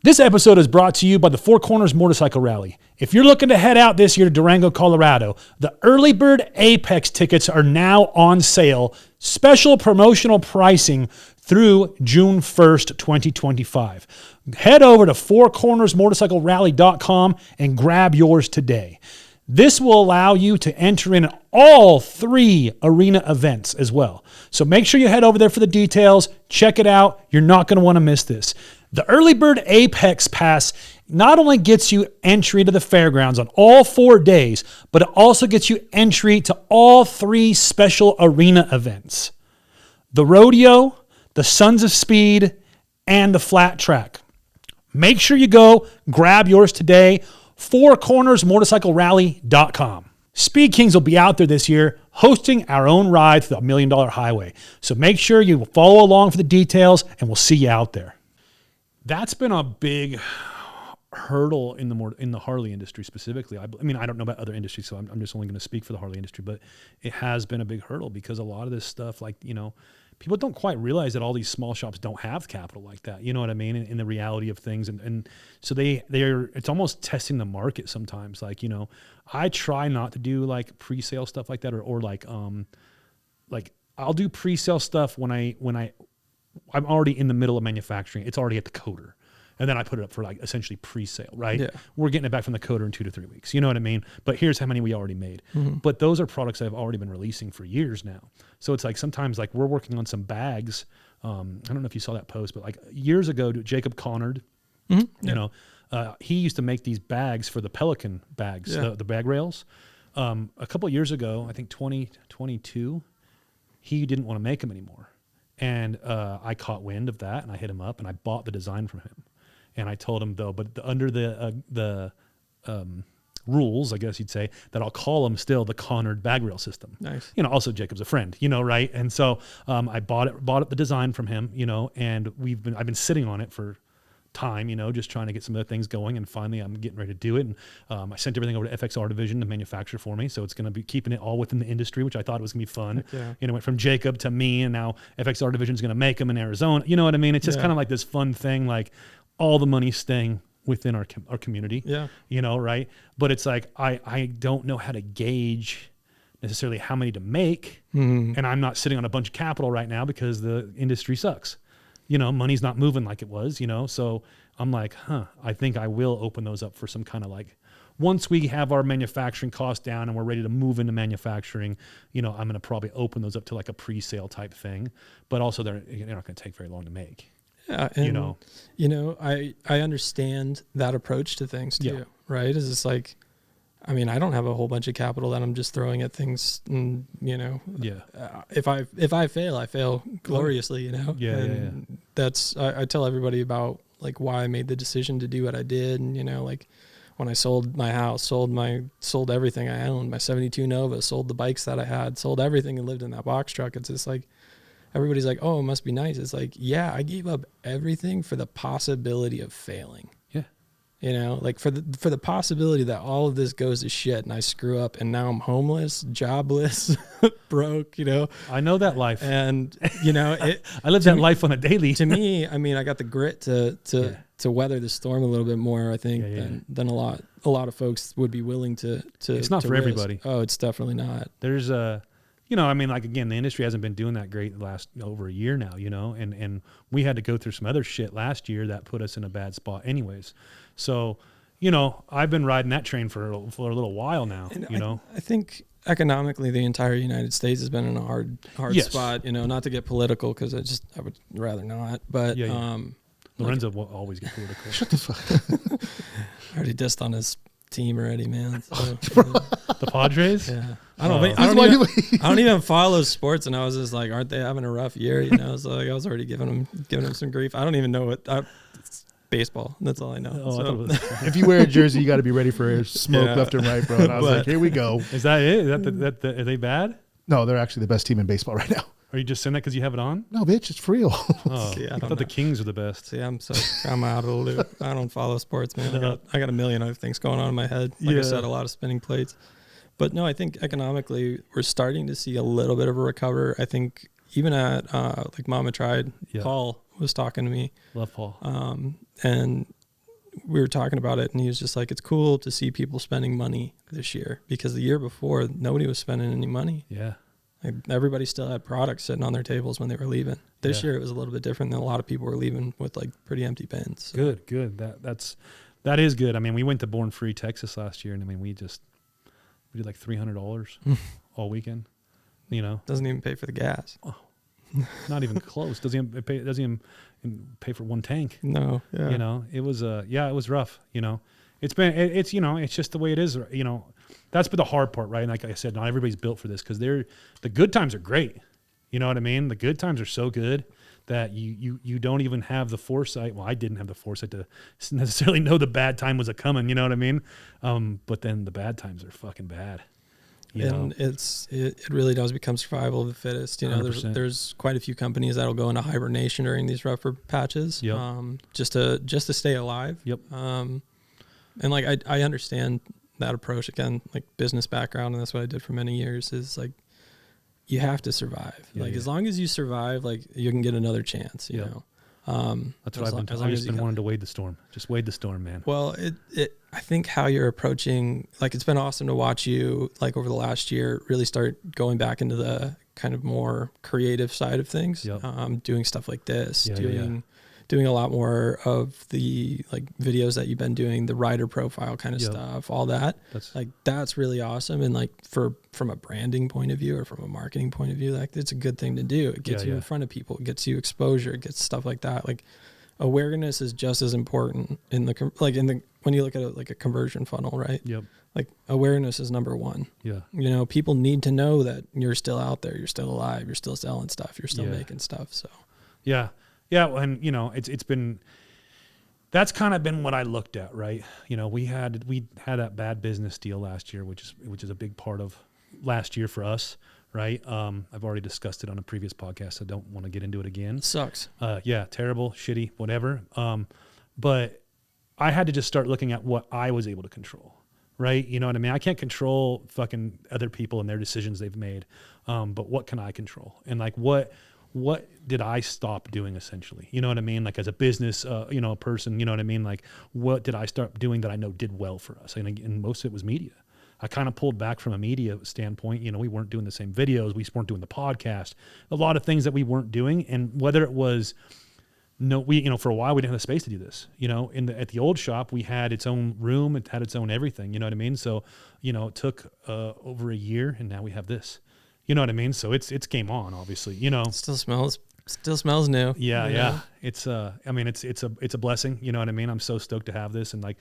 this episode is brought to you by the Four Corners Motorcycle Rally. If you're looking to head out this year to Durango, Colorado, the Early Bird Apex tickets are now on sale. Special promotional pricing through June 1st, 2025. Head over to fourcornersmotorcyclerally.com and grab yours today. This will allow you to enter in all 3 arena events as well. So make sure you head over there for the details. Check it out. You're not going to want to miss this. The Early Bird Apex Pass not only gets you entry to the fairgrounds on all 4 days, but it also gets you entry to all 3 special arena events: the rodeo, the Sons of Speed, and the flat track. Make sure you go grab yours today. fourcornersmotorcyclerally.com. Speed Kings will be out there this year hosting our own ride through the $1 Million Highway. So make sure you follow along for the details, and we'll see you out there. That's been a big hurdle in the Harley industry specifically. I mean, I don't know about other industries, so I'm just only going to speak for the Harley industry, but it has been a big hurdle because a lot of this stuff, like, people don't quite realize that all these small shops don't have capital like that. You know what I mean? In the reality of things. And so it's almost testing the market sometimes. Like, I try not to do like pre-sale stuff like that or like I'll do pre-sale stuff when I'm already in the middle of manufacturing. It's already at the coder. And then I put it up for like essentially pre-sale, right? Yeah. We're getting it back from the coder in 2 to 3 weeks. You know what I mean? But here's how many we already made. Mm-hmm. But those are products I've already been releasing for years now. So it's like sometimes like we're working on some bags. I don't know if you saw that post, but like years ago, Jacob Connard, he used to make these bags for the Pelican bags, the bag rails. A couple of years ago, I think 2022, he didn't want to make them anymore. And I caught wind of that, and I hit him up, and I bought the design from him. And I told him, though, but under the rules, I guess you'd say, that I'll call him still the Connard bag rail system. Nice. Also Jacob's a friend, right? And so I bought the design from him, and I've been sitting on it for time, just trying to get some other things going. And finally, I'm getting ready to do it. And I sent everything over to FXR Division to manufacture for me. So it's going to be keeping it all within the industry, which I thought it was going to be fun. Yeah. It went from Jacob to me, and now FXR Division is going to make them in Arizona. You know what I mean? It's just kind of like this fun thing, like all the money staying within our community. Yeah. Right? But it's like I don't know how to gauge necessarily how many to make, and I'm not sitting on a bunch of capital right now because the industry sucks. Money's not moving like it was, so I'm like, I think I will open those up for some kind of like, once we have our manufacturing costs down and we're ready to move into manufacturing, I'm going to probably open those up to like a pre-sale type thing, but also they're not going to take very long to make. Yeah. And, I understand that approach to things too, right? Is it's like, I don't have a whole bunch of capital that I'm just throwing at things, and if I fail, I fail gloriously, That's I tell everybody about like why I made the decision to do what I did, and like when I sold my house, sold everything I owned, my 72 Nova, sold the bikes that I had, sold everything, and lived in that box truck. It's just like everybody's like, oh, it must be nice. It's like, yeah, I gave up everything for the possibility of failing. Like for the possibility that all of this goes to shit and I screw up and now I'm homeless, jobless, broke, I know that life. And, I live that life on a daily. To me, I got the grit to weather the storm a little bit more, I think, than a lot of folks would be willing to It's not for risk. everybody. Oh, it's definitely not. There's again, the industry hasn't been doing that great the last over a year now, and we had to go through some other shit last year that put us in a bad spot anyways. So, I've been riding that train for a little while now, I think economically the entire United States has been in a hard spot, not to get political because I would rather not, but, Lorenzo will always get political. Shut the fuck. I already dissed on his team already, man. So, the Padres? Yeah. I don't even follow sports, and I was just like, aren't they having a rough year? So like I was already giving them some grief. I don't even know it's baseball. That's all I know. If you wear a jersey, you got to be ready for smoke left and right, bro. And I was like, here we go. Is that it? Is are they bad? No, they're actually the best team in baseball right now. Are you just saying that because you have it on? No, bitch, it's for real. See, I thought the Kings are the best. See, I'm out of the loop. I don't follow sports, man. I got a million other things going on in my head. Like I said, a lot of spinning plates. But no, I think economically we're starting to see a little bit of a recover. I think even at like Mama Tried, Paul was talking to me. Love Paul. And we were talking about it, and he was just like, it's cool to see people spending money this year because the year before nobody was spending any money. Yeah. Like everybody still had products sitting on their tables when they were leaving. This year it was a little bit different, than a lot of people were leaving with like pretty empty bins. So. Good. That is good. We went to Born Free, Texas last year, and we did like $300 all weekend. Doesn't even pay for the gas. Oh, not even close. Doesn't even pay for one tank. No. Yeah. It was it was rough. It's just the way it is. That's been the hard part, right? And like I said, not everybody's built for this because the good times are great. You know what I mean? The good times are so good that you don't even have the foresight. Well, I didn't have the foresight to necessarily know the bad time was coming. You know what I mean? But then the bad times are fucking bad. And it really does become survival of the fittest. There's quite a few companies that'll go into hibernation during these rougher patches. Yep. Just to stay alive. Yep. And like I understand that approach, again, like business background, and that's what I did for many years, is like you have to survive. As long as you survive, like you can get another chance, you know. That's what I've just been wanting to wade the storm. Just wade the storm, man. Well, I think how you're approaching, like it's been awesome to watch you like over the last year really start going back into the kind of more creative side of things. Yep. Doing stuff like this, doing a lot more of the like videos that you've been doing, the rider profile kind of stuff, all that. That's really awesome. And like from a branding point of view or from a marketing point of view, like it's a good thing to do. It gets you in front of people, it gets you exposure, it gets stuff like that. Like awareness is just as important when you look at like a conversion funnel, right? Yep. Like awareness is number one. Yeah. People need to know that you're still out there, you're still alive, you're still selling stuff, you're still making stuff. So yeah. Yeah, and it's been, that's kind of been what I looked at, right? We had that bad business deal last year, which is a big part of last year for us, right? I've already discussed it on a previous podcast. So I don't want to get into it again. Sucks. Yeah, terrible, shitty, whatever. but I had to just start looking at what I was able to control. Right. You know what I mean? I can't control fucking other people and their decisions they've made. But what can I control? And like, what did I stop doing essentially? You know what I mean? Like as a business, person, you know what I mean? Like what did I start doing that I know did well for us? And most of it was media. I kind of pulled back from a media standpoint. You know, we weren't doing the same videos. We weren't doing the podcast, a lot of things that we weren't doing. And whether it was, for a while we didn't have the space to do this. You know, at the old shop, we had its own room. It had its own everything. You know what I mean? So, it took over a year, and now we have this. You know what I mean? So it's game on, obviously. You know, it still smells new. Yeah, yeah. It's it's a blessing. You know what I mean? I'm so stoked to have this, and like,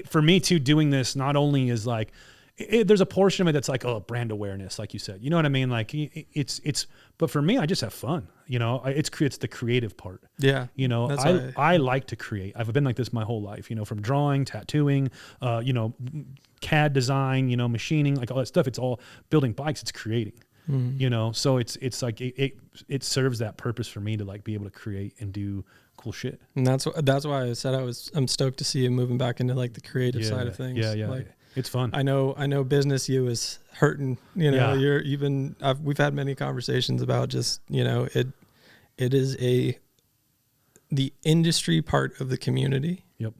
for me too, doing this not only is like. There's a portion of it that's like, brand awareness, like you said. You know what I mean? Like but for me, I just have fun. You know, it's the creative part. Yeah. You know, I like to create. I've been like this my whole life. You know, from drawing, tattooing, CAD design, machining, like all that stuff. It's all building bikes. It's creating. Mm. You know, so it's like it serves that purpose for me to like be able to create and do cool shit. And that's why I said I'm stoked to see you moving back into like the creative side of things. Yeah, yeah. Like, it's fun. I know business you is hurting, we've had many conversations about just, it is the industry part of the community. Yep.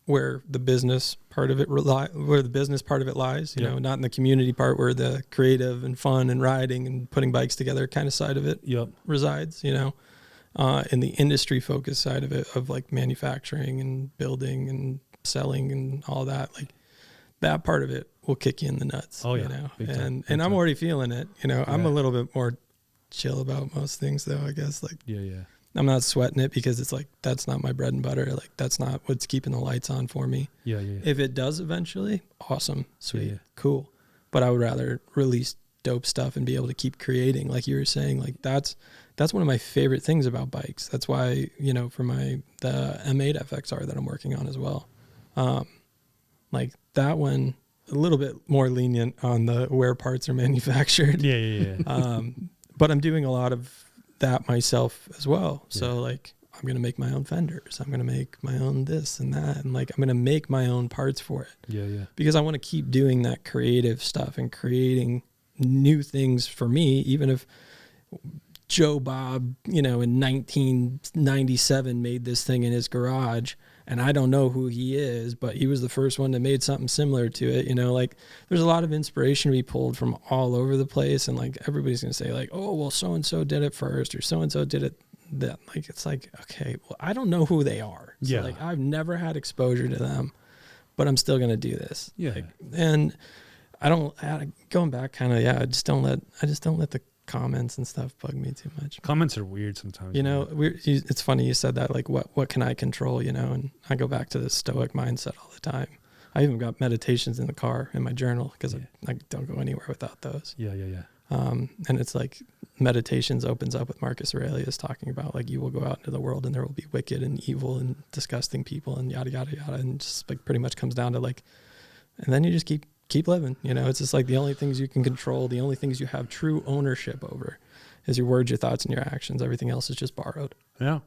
Where the business part of it lies, not in the community part where the creative and fun and riding and putting bikes together kind of side of it resides, in the industry focused side of it, of like manufacturing and building and selling and all that, like, that part of it will kick you in the nuts. Oh yeah. And I'm already feeling it. I'm a little bit more chill about most things though, I guess. Like I'm not sweating it because it's like that's not my bread and butter. Like that's not what's keeping the lights on for me. Yeah. If it does eventually, awesome, sweet, cool. But I would rather release dope stuff and be able to keep creating, like you were saying. Like that's one of my favorite things about bikes. That's why, for the M8 FXR that I'm working on as well. Like that one, a little bit more lenient on the where parts are manufactured. Yeah. But I'm doing a lot of that myself as well. So like, I'm going to make my own fenders. I'm going to make my own this and that. And like, I'm going to make my own parts for it. Yeah. Because I want to keep doing that creative stuff and creating new things for me, even if Joe Bob, in 1997 made this thing in his garage. And I don't know who he is, but he was the first one that made something similar to it. Like there's a lot of inspiration to be pulled from all over the place. And like, everybody's going to say like, oh, well, so-and-so did it first or so-and-so did it. That like, it's like, okay, well, I don't know who they are. So like, I've never had exposure to them, but I'm still going to do this. Yeah. Like, and going back kind of, I just don't let the comments and stuff bug me too much. Comments are weird sometimes. It's funny you said that, like what can I control, and I go back to the stoic mindset all the time. I even got meditations in the car in my journal because I don't go anywhere without those. Yeah. And it's like meditations opens up with Marcus Aurelius talking about like you will go out into the world and there will be wicked and evil and disgusting people and yada yada yada, and just like pretty much comes down to like, and then you just keep living. It's just like the only things you can control, the only things you have true ownership over is your words, your thoughts, and your actions. Everything else is just borrowed. Yeah.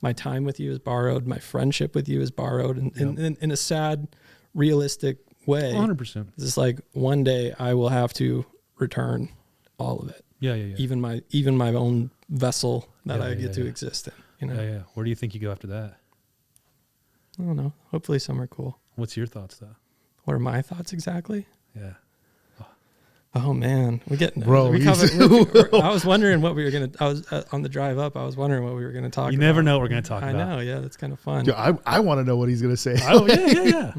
My time with you is borrowed. My friendship with you is borrowed. And in a sad, realistic way. 100%. It's just like one day I will have to return all of it. Yeah. Even my own vessel that I get to exist in. Yeah. Where do you think you go after that? I don't know. Hopefully somewhere cool. What's your thoughts though? What are my thoughts exactly? Yeah. Oh man, bro. I was wondering what we were gonna. I was on the drive up. I was wondering what we were gonna talk about. You never know what we're gonna talk about. I know. Yeah, that's kind of fun. Dude, I want to know what he's gonna say. Oh yeah.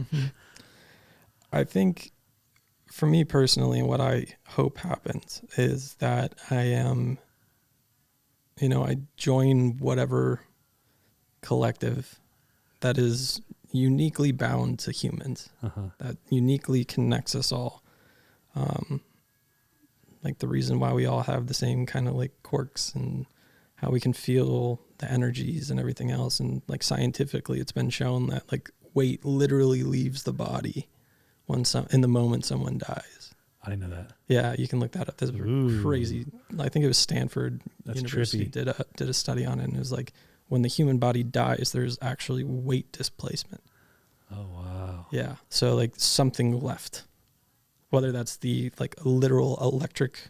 I think, for me personally, what I hope happens is that I am. I join whatever collective that is uniquely bound to humans, that uniquely connects us all. Like the reason why we all have the same kind of like quirks and how we can feel the energies and everything else. And like scientifically, it's been shown that like weight literally leaves the body in the moment someone dies. I didn't know that. Yeah, you can look that up. This is crazy. I think it was Stanford University trippy. did a study on it, and it was like when the human body dies, there's actually weight displacement. Oh, wow. Yeah. So like something left, whether that's the like literal electric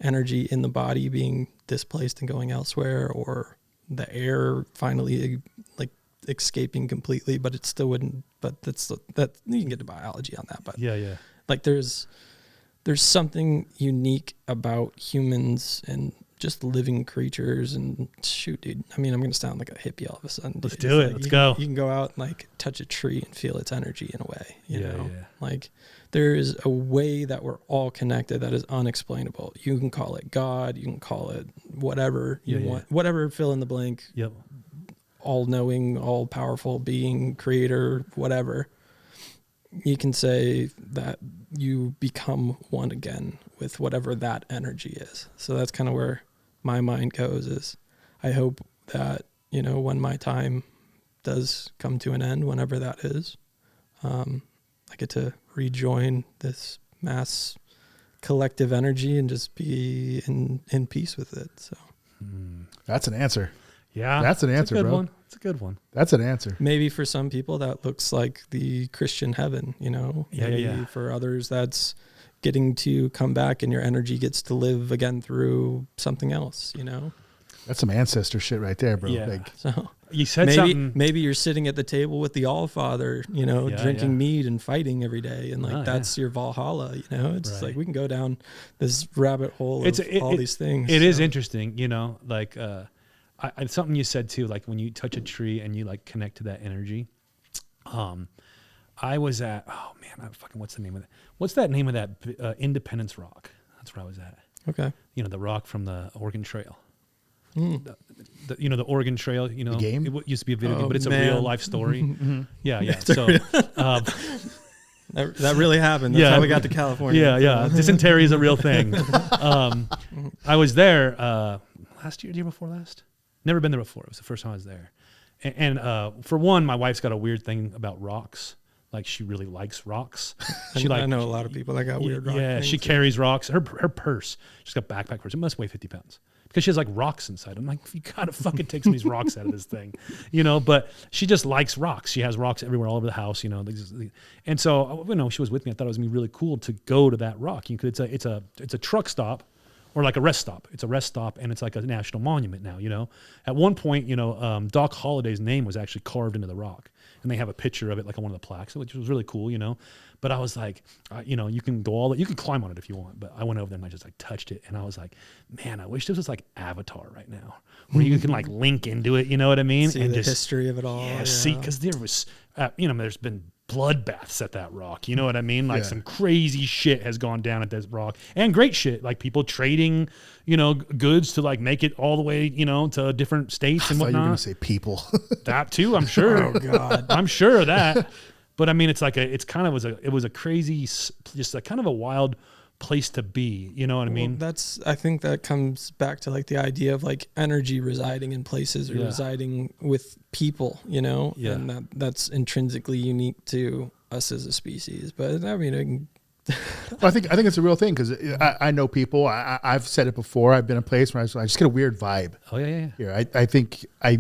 energy in the body being displaced and going elsewhere, or the air finally like escaping completely, but it still wouldn't, but that you can get to biology on that. But Yeah. like there's something unique about humans and just living creatures. And shoot, dude, I mean, I'm going to sound like a hippie all of a sudden. Let's dude. do it. Like Let's go. You can go out and like touch a tree and feel its energy in a way, you know? Yeah. Like there is a way that we're all connected that is unexplainable. You can call it God, you can call it whatever you want, whatever, fill in the blank. Yep. All knowing, all powerful being, creator, whatever. You can say that you become one again with whatever that energy is. So that's kind of where my mind goes, is I hope that, you know, when my time does come to an end, whenever that is, I get to rejoin this mass collective energy and just be in peace with it. So That's an answer. Yeah. That's an answer, a good bro. one. It's a good one. That's an answer. maybe for some people that looks like the Christian heaven, you know, maybe Yeah. for others that's getting to come back and your energy gets to live again through something else, you know? That's some ancestor shit right there, bro. Yeah. Like, So You said something. maybe you're sitting at the table with the All-Father, you know, Yeah, drinking yeah. mead and fighting every day. And like, Oh, that's your Valhalla, you know, it's Right. like, we can go down this rabbit hole of all these things. It is interesting, you know, like something you said too, like when you touch a tree and you like connect to that energy. I was at, oh man, what's the name of that? What's that name of that Independence Rock? That's where I was at. Okay. You know, the rock from the Oregon Trail. Mm. You know, the Oregon Trail, you know, The game? it used to be a video game, Oh, but it's a man. real life story. Yeah. So, That really happened. That's how we got to California. Yeah. Dysentery is a real thing. I was there last year, the year before last. Never been there before. It was the first time I was there. And for one, my wife's got a weird thing about rocks. Like she really likes rocks. I know a lot of people that got weird rock Yeah, things. she carries rocks. Her purse, she's got a backpack purse. It must weigh 50 pounds because she has like rocks inside. I'm like, you gotta fucking take some of these rocks out of this thing, you know. But she just likes rocks. She has rocks everywhere, all over the house, you know. And so, you know, she was with me. I thought it was gonna be really cool to go to that rock. It's a truck stop. Or like a rest stop. It's a rest stop, and it's like a national monument now, you know. At one point, you know, Doc Holliday's name was actually carved into the rock, and they have a picture of it like on one of the plaques, which was really cool, you know. But I was like, you know, you can you can climb on it if you want, but I went over there and I just like touched it, and I was like, man, I wish this was like Avatar right now, where you can like link into it, you know what I mean? See and the just history of it all. yeah, see, because there was, you know, there's been bloodbaths at that rock. You know what I mean? Like some crazy shit has gone down at this rock, and great shit, like people trading, you know, goods to like make it all the way, you know, to different states and I thought you were whatnot. going to say people. That too, I'm sure. Oh God. I'm sure of that. But I mean, it was a crazy, just a kind of a wild place to be. You know what I mean? I think that comes back to like the idea of like energy residing in places or residing with people, you know, and that's intrinsically unique to us as a species. But I mean, I think it's a real thing because I know people. I've said it before. I've been in a place where I just get a weird vibe. Oh yeah. Here, I think I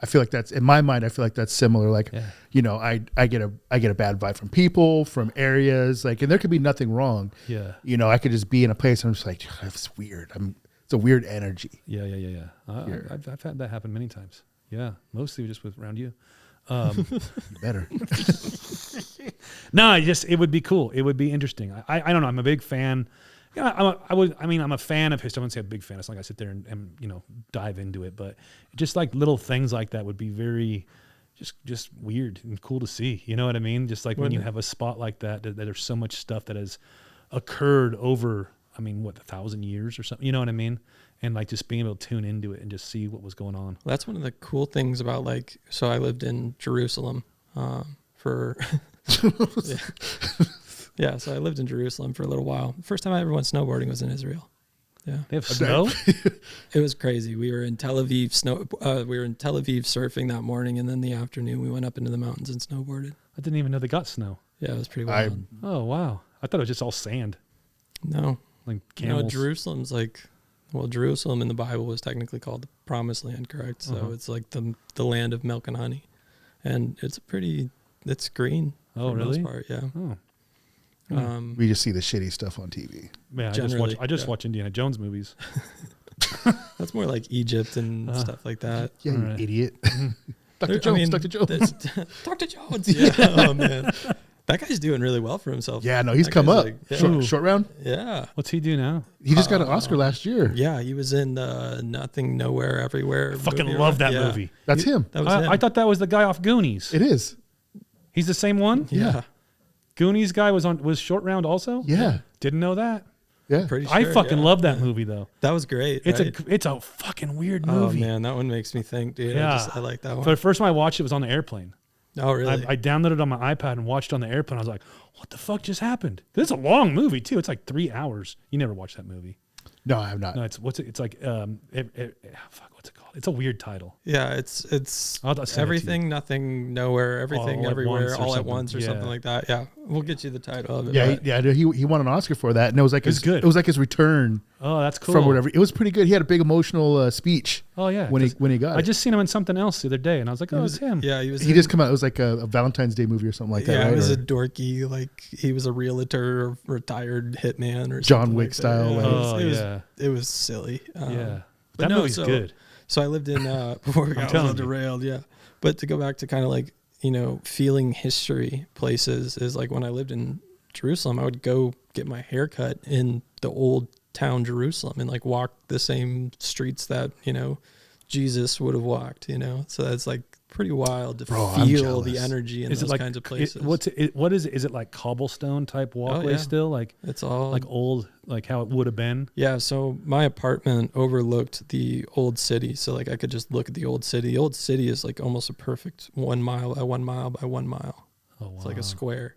feel like that's in my mind. I feel like that's similar. Like, you know, I get a bad vibe from people, from areas. Like, and there could be nothing wrong. Yeah. You know, I could just be in a place and I'm just like, it's weird. It's a weird energy. Yeah. I've had that happen many times. Yeah, mostly just around you. You better. No, it would be cool. It would be interesting. I don't know. I'm a big fan. Yeah, I'm a fan of history. I wouldn't say a big fan. It's not like I sit there and you know dive into it, but just like little things like that would be very just weird and cool to see. You know what I mean? Just like when you have a spot like that there's so much stuff that has occurred over, I mean, what, 1,000 years or something. You know what I mean? And like just being able to tune into it and just see what was going on. that's one of the cool things about like. So I lived in Jerusalem for. Yeah, so I lived in Jerusalem for a little while. The first time I ever went snowboarding was in Israel. Yeah, They have snow? it was crazy. We were in Tel Aviv surfing that morning, and then the afternoon we went up into the mountains and snowboarded. I didn't even know they got snow. Yeah, it was pretty wild. Oh wow! I thought it was just all sand, No, like camels. Jerusalem's like Well, Jerusalem in the Bible was technically called the Promised Land, correct? So it's like the land of milk and honey, and it's green. Oh, for the really? most part, yeah. Oh. We just see the shitty stuff on TV. Yeah, Generally, I just watch Indiana Jones movies. That's more like Egypt and stuff like that. Yeah, you Alright. idiot. There- Dr. Jones, Dr. Jones. Dr. Jones. Yeah. Oh man, that guy's doing really well for himself. Yeah, no, he's That come guy's up. like- yeah. Short round. Yeah. What's he do now? He just got an Oscar last year. Yeah, he was in Nothing, Nowhere, Everywhere. Fucking movie, love right? that Yeah. movie. That's him. That was him. I thought that was the guy off Goonies. It is. He's the same one? yeah. Goonies guy was Short Round also? Yeah. Didn't know that. Yeah. Pretty sure. I fucking yeah. love that movie though. That was great. It's right? it's a fucking weird Oh movie. man, that one makes me think, dude. Yeah. I like that one. For the first time I watched it was on the airplane. Oh really? I downloaded it on my iPad and watched it on the airplane. I was like, what the fuck just happened? It's a long movie too. It's like 3 hours. You never watched that movie. No, I have not. No, it's like fuck, what's it called? It's a weird title. Yeah, it's I'll send it to you. Everything, Nothing, Nowhere, Everything, All at Everywhere, Once or All at something. Once or Yeah. something like that. Yeah, we'll get you the title of it. Yeah, but- he won an Oscar for that, and it was like It was his, good. It was like his return Oh, that's cool. from whatever. It was pretty good. He had a big emotional speech. Oh yeah. when he got I it. just seen him in something else the other day, and I was like, oh, it's him. Yeah, he was. He just come out. It was like a Valentine's Day movie or something like that. Yeah, right? it was Or a dorky, like he was a realtor, or retired hitman, or John something Wick like style, That. like- Oh, it was, yeah. it was silly. Yeah. but That no, movie's so- good. So I lived in before we got telling all you. derailed. Yeah, but to go back to kind of like feeling history places is like when I lived in Jerusalem, I would go get my hair cut in the old town Jerusalem and like walk the same streets that Jesus would have walked. So that's like pretty wild to Bro, I'm feel the jealous. energy in Is those it like kinds of places. what is it? Is it like cobblestone type walkway yeah. still? Like It's all like old, like how it would have been? Yeah, so my apartment overlooked the old city. So like I could just look at the old city. The old city is like almost a perfect 1 mile by 1 mile by 1 mile. Oh wow. It's like a square.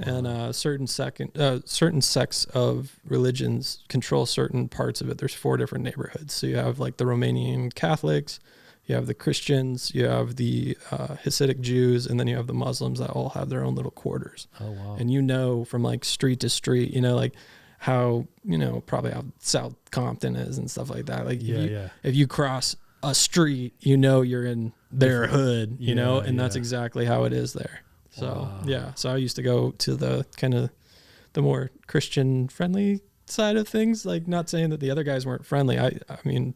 And certain sects of religions control certain parts of it. There's 4 different neighborhoods. So you have like the Romanian Catholics, you have the Christians, you have the Hasidic Jews, and then you have the Muslims that all have their own little quarters. Oh wow. And from like street to street, like how, probably how South Compton is and stuff like that. Like if you cross a street, you're in their hood, Yeah, and that's yeah. exactly how it is there. So, Wow. yeah. So I used to go to the kind of the more Christian friendly side of things. Like not saying that the other guys weren't friendly. I mean,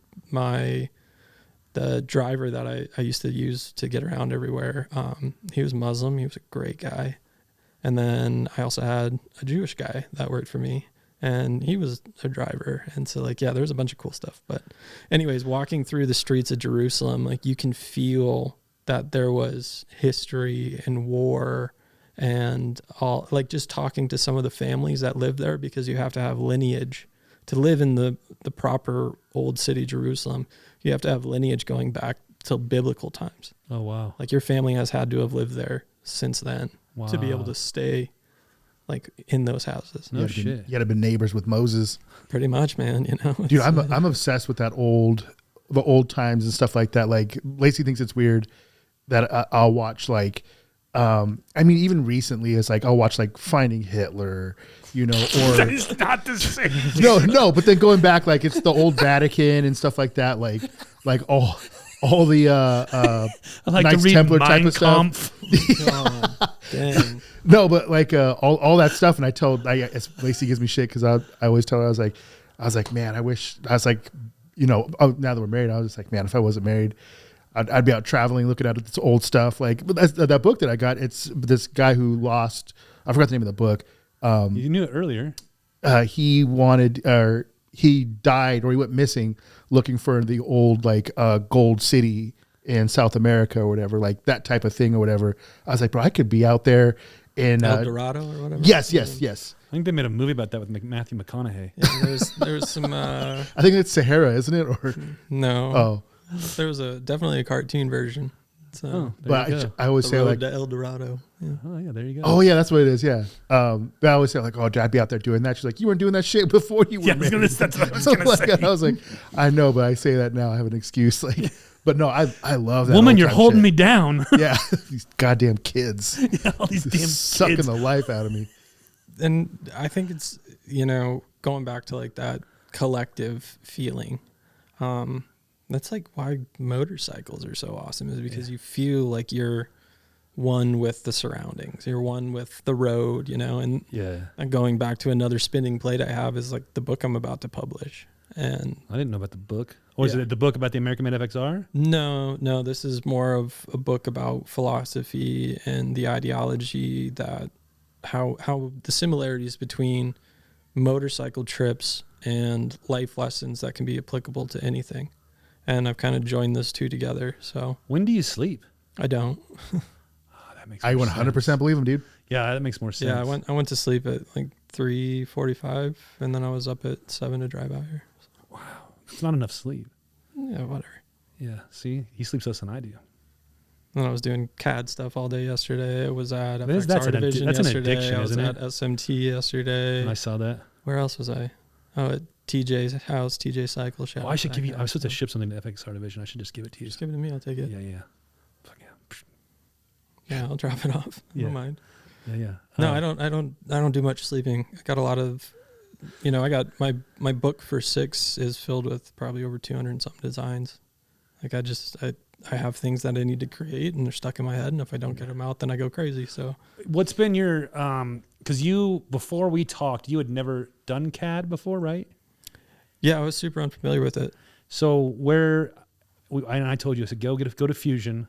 the driver that I used to use to get around everywhere, he was Muslim. He was a great guy. And then I also had a Jewish guy that worked for me, and he was a driver. And so like, yeah, there was a bunch of cool stuff. But anyways, walking through the streets of Jerusalem, like you can feel that there was history and war and all, like just talking to some of the families that live there, because you have to have lineage to live in the proper old city, Jerusalem. You have to have lineage going back till biblical times. Oh wow. Like your family has had to have lived there since then to be able Wow. to stay like in those houses. No you shit. had to have been neighbors with Moses. Pretty much, man. Dude, I'm obsessed with the old times and stuff like that. Like Lacey thinks it's weird that I'll watch like, even recently it's like I'll watch like Finding Hitler, or It's not the same. no, but then going back like it's the old Vatican and stuff like that, like all the I like Knights to read Templar Mein type of stuff. Kampf. Oh, dang. No, but like all that stuff, and Lacey gives me shit because I always tell her I was like, man, I wish I was like, now that we're married, I was just like, man, if I wasn't married, I'd be out traveling, looking at this old stuff. Like, but that book that I got, it's this guy who lost. I forgot the name of the book. You knew it earlier. He died or he went missing looking for the old like gold city in South America or whatever, like that type of thing or whatever. I was like, bro, I could be out there in El Dorado or whatever. Yes. I think they made a movie about that with Matthew McConaughey. Yeah, there was some I think it's Sahara, isn't it? Or no. oh, There was definitely a cartoon version. So Oh, there but you go. I always the say road like, to El Dorado. Yeah. Oh yeah, there you go. oh yeah, that's what it is. Yeah. But I always say like, oh, I'd be out there doing that. She's like, you weren't doing that shit before you were yeah, married. that's what I was gonna say. I was like, I know, but I say that now. I have an excuse. Like, but no, I love that. Woman, old you're time holding shit. me down. Yeah, these goddamn kids. Yeah, all these damn sucking kids. the life out of me. And I think it's, going back to like that collective feeling. That's like why motorcycles are so awesome, is because you feel like you're one with the surroundings. You're one with the road, you know, and going back to another spinning plate I have is like the book I'm about to publish. And I didn't know about the book. Or is it the book about the American Made FXR? No, this is more of a book about philosophy and the ideology, that how the similarities between motorcycle trips and life lessons that can be applicable to anything. And I've kind of joined those two together. So when do you sleep? I don't. That makes I 100% believe him, dude. Yeah, that makes more sense. Yeah, I went to sleep at like 3:45, and then I was up at 7 to drive out here. Wow, it's not enough sleep. Yeah, whatever. Yeah, see, he sleeps less than I do. And I was doing CAD stuff all day yesterday. I was at FXR That's Division an yesterday. addiction, I was isn't at it? SMT yesterday. And I saw that. Where else was I? Oh, at TJ's house, TJ Cycle Shop. Well, I should give you. I was supposed to ship something to FXR Division. I should just give it to you. Just give it to me. I'll take it. Yeah. Fuck yeah. Yeah, I'll drop it off. Yeah. Don't mind. Yeah. No, I don't do much sleeping. I got a lot of, I got my book for 6 is filled with probably over 200 and something designs. Like I have things that I need to create, and they're stuck in my head. And if I don't get them out, then I go crazy. So what's been your, cause before we talked, you had never done CAD before, right? Yeah, I was super unfamiliar with it. So I told you, I said, go to Fusion.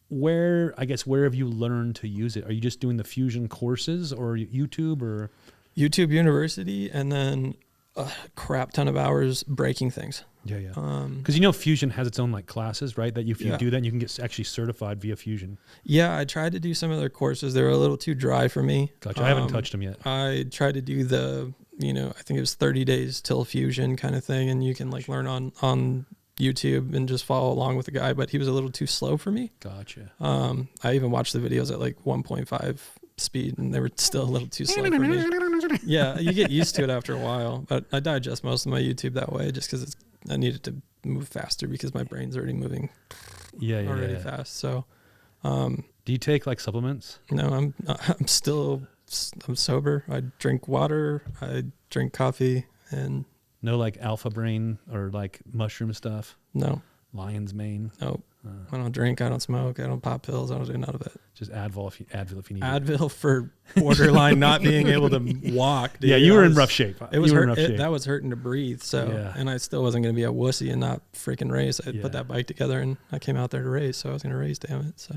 Where have you learned to use it? Are you just doing the Fusion courses or YouTube or? YouTube University, and then a crap ton of hours breaking things. Yeah. Because Fusion has its own like classes, right? That if you do that, you can get actually certified via Fusion. Yeah, I tried to do some of their courses. They were a little too dry for me. Gotcha. I haven't touched them yet. I tried to do the, I think it was 30 days till Fusion kind of thing, and you can like learn on YouTube and just follow along with the guy, but he was a little too slow for me. Gotcha. I even watched the videos at like 1.5 speed, and they were still a little too slow for me. Yeah, you get used to it after a while, but I digest most of my YouTube that way just because I needed to move faster because my brain's already moving already fast. So, do you take like supplements? No, I'm sober. I drink water, I drink coffee, and no like Alpha Brain or like mushroom stuff? No. Lion's Mane? Nope. I don't drink, I don't smoke, I don't pop pills, I don't do none of it. Just Advil if you need Advil it. For borderline not being able to walk. Dude. Yeah, you were in rough shape. That was hurting to breathe. So, and I still wasn't going to be a wussy and not freaking race. I put that bike together and I came out there to race. So I was going to race, damn it. So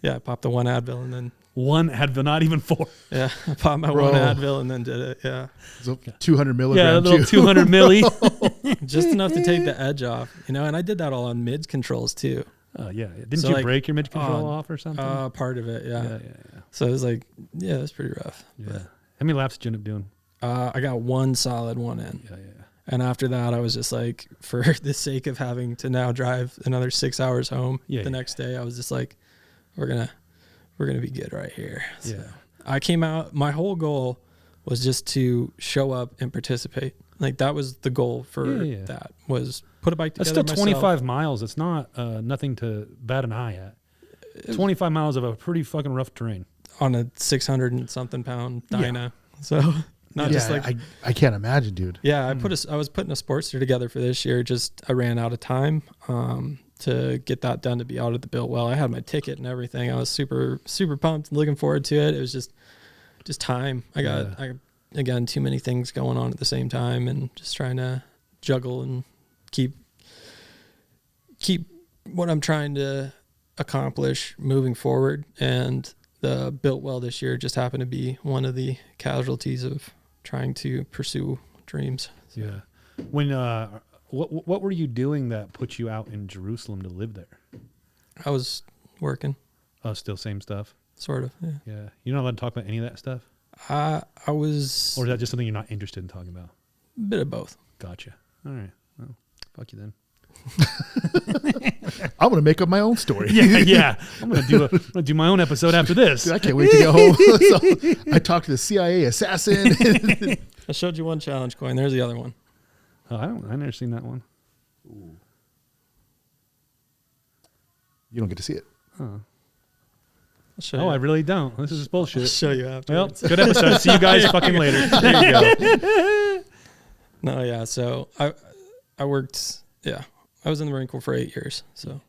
yeah, I popped the one Advil and then. One Advil, not even 4. Yeah, I popped my one Advil and then did it. Yeah. So 200 milligrams. Yeah, a little 200 milli. Just enough to take the edge off, and I did that all on mids controls too. Oh yeah. Didn't you break your mid control off or something? Part of it, yeah. So it was like, it was pretty rough. Yeah. But, how many laps did you end up doing? I got one solid one in. Yeah. And after that, I was just like, for the sake of having to now drive another 6 hours home the next day, I was just like, we're gonna be good right here. So I came out. My whole goal was just to show up and participate. Like that was the goal for that, was put a bike together. That's still 25 miles. It's not nothing to bat an eye at. 25 miles of a pretty fucking rough terrain on a 600 and something pound dyno. So not just like I can't imagine, dude. Yeah, I was putting a Sportster together for this year. Just I ran out of time to get that done, to be out at the built well. I had my ticket and everything. I was super super pumped and looking forward to it. It was just time. I got again too many things going on at the same time, and just trying to juggle and keep what I'm trying to accomplish moving forward. And the built well this year just happened to be one of the casualties of trying to pursue dreams. So. Yeah. When what were you doing that put you out in Jerusalem to live there? I was working. Oh, still same stuff? Sort of, yeah. Yeah. You're not allowed to talk about any of that stuff? I was... Or is that just something you're not interested in talking about? A bit of both. Gotcha. All right. Well, fuck you then. I'm going to make up my own story. Yeah. I'm going to do my own episode after this. Dude, I can't wait to get home. So I talked to the CIA assassin. I showed you one challenge coin. There's the other one. Oh, I've never seen that one. Ooh. You don't get to see it. Oh. Oh, I really don't. This is bullshit. I'll show you after. Well, good episode. See you guys fucking later. There you go. No, yeah. So I worked. Yeah, I was in the Marine Corps for 8 years. So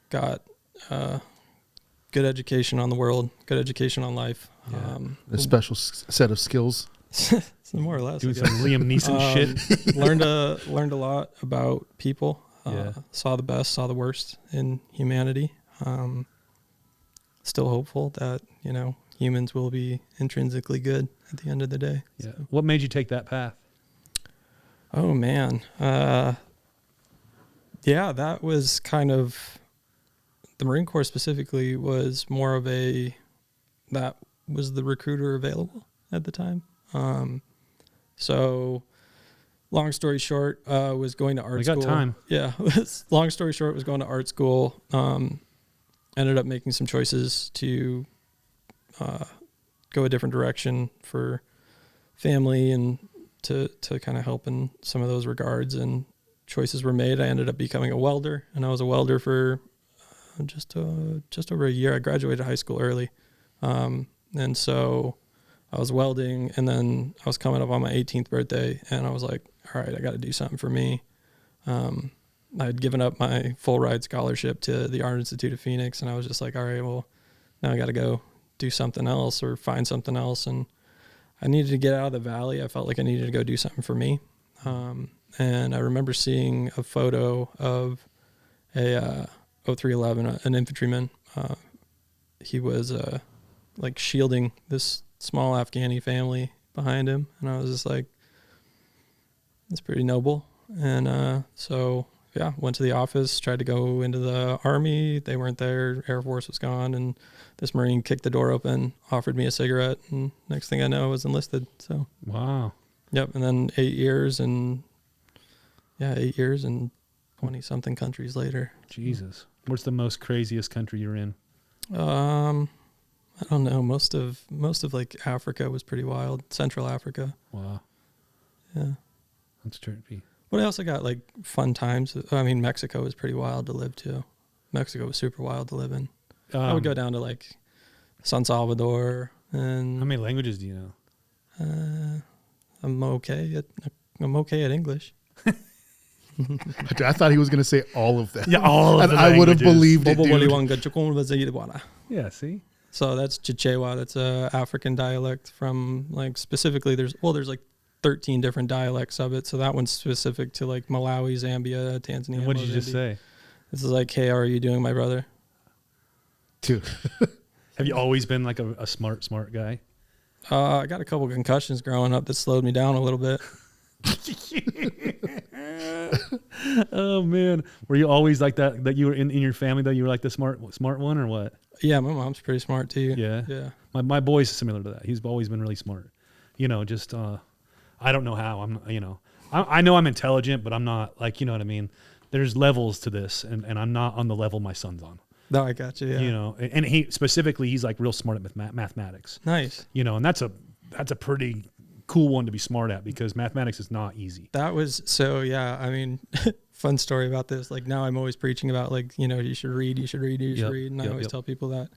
got good education on the world, good education on life. Yeah. A special set of skills. More or less. Doing some Liam Neeson shit. learned a lot about people. Yeah. Saw the best, saw the worst in humanity. Still hopeful that, humans will be intrinsically good at the end of the day. Yeah. So. What made you take that path? Oh man. Yeah, that was kind of, the Marine Corps specifically was more of that was the recruiter available at the time. So long story short, was going to art school. We got time. Yeah. Long story short, was going to art school. Ended up making some choices to go a different direction for family and to kind of help in some of those regards. And choices were made. I ended up becoming a welder, and I was a welder for just over a year. I graduated high school early. And so I was welding, and then I was coming up on my 18th birthday, and I was like, all right, I got to do something for me. I had given up my full ride scholarship to the Art Institute of Phoenix, and I was just like, all right, well, now I got to go do something else or find something else. And I needed to get out of the valley. I felt like I needed to go do something for me. And I remember seeing a photo of a 0311, an infantryman. He was like shielding this small Afghani family behind him, and I was just like, that's pretty noble. And so yeah, went to the office, tried to go into the Army. They weren't there. Air Force was gone, and this Marine kicked the door open, offered me a cigarette, and next thing I know, I was enlisted. So Wow. Yep, and then 8 years, and 8 years and 20 something countries later. Jesus. What's the most craziest country you're in? I don't know. Most of like Africa was pretty wild. Central Africa. Wow. Yeah. That's trippy. But I also got like fun times. I mean, Mexico was pretty wild to live too. Mexico was super wild to live in. I would go down to like San Salvador, and How many languages do you know? I'm okay at English. I thought he was going to say all of that. Yeah, all of and the I would have languages. believed it, dude. Yeah, see? So that's Chichewa. That's a African dialect from like specifically there's like 13 different dialects of it. So that one's specific to like Malawi, Zambia, Tanzania. And what did you just say? This is like, hey, how are you doing, my brother? Dude. Have you always been like a smart guy? I got a couple concussions growing up that slowed me down a little bit. Oh man, were you always like that? That you were in your family though? You were like the smart one, or what? Yeah, my mom's pretty smart too. Yeah. My boy's similar to that. He's always been really smart. Just I don't know how. I know I'm intelligent, but I'm not like, you know what I mean. There's levels to this, and I'm not on the level my son's on. No, I got you. Yeah. And he's like real smart at mathematics. Nice. And that's a pretty cool one to be smart at, because mathematics is not easy. That was yeah. I mean, fun story about this. Like now I'm always preaching about like, you should read. And I always tell people that.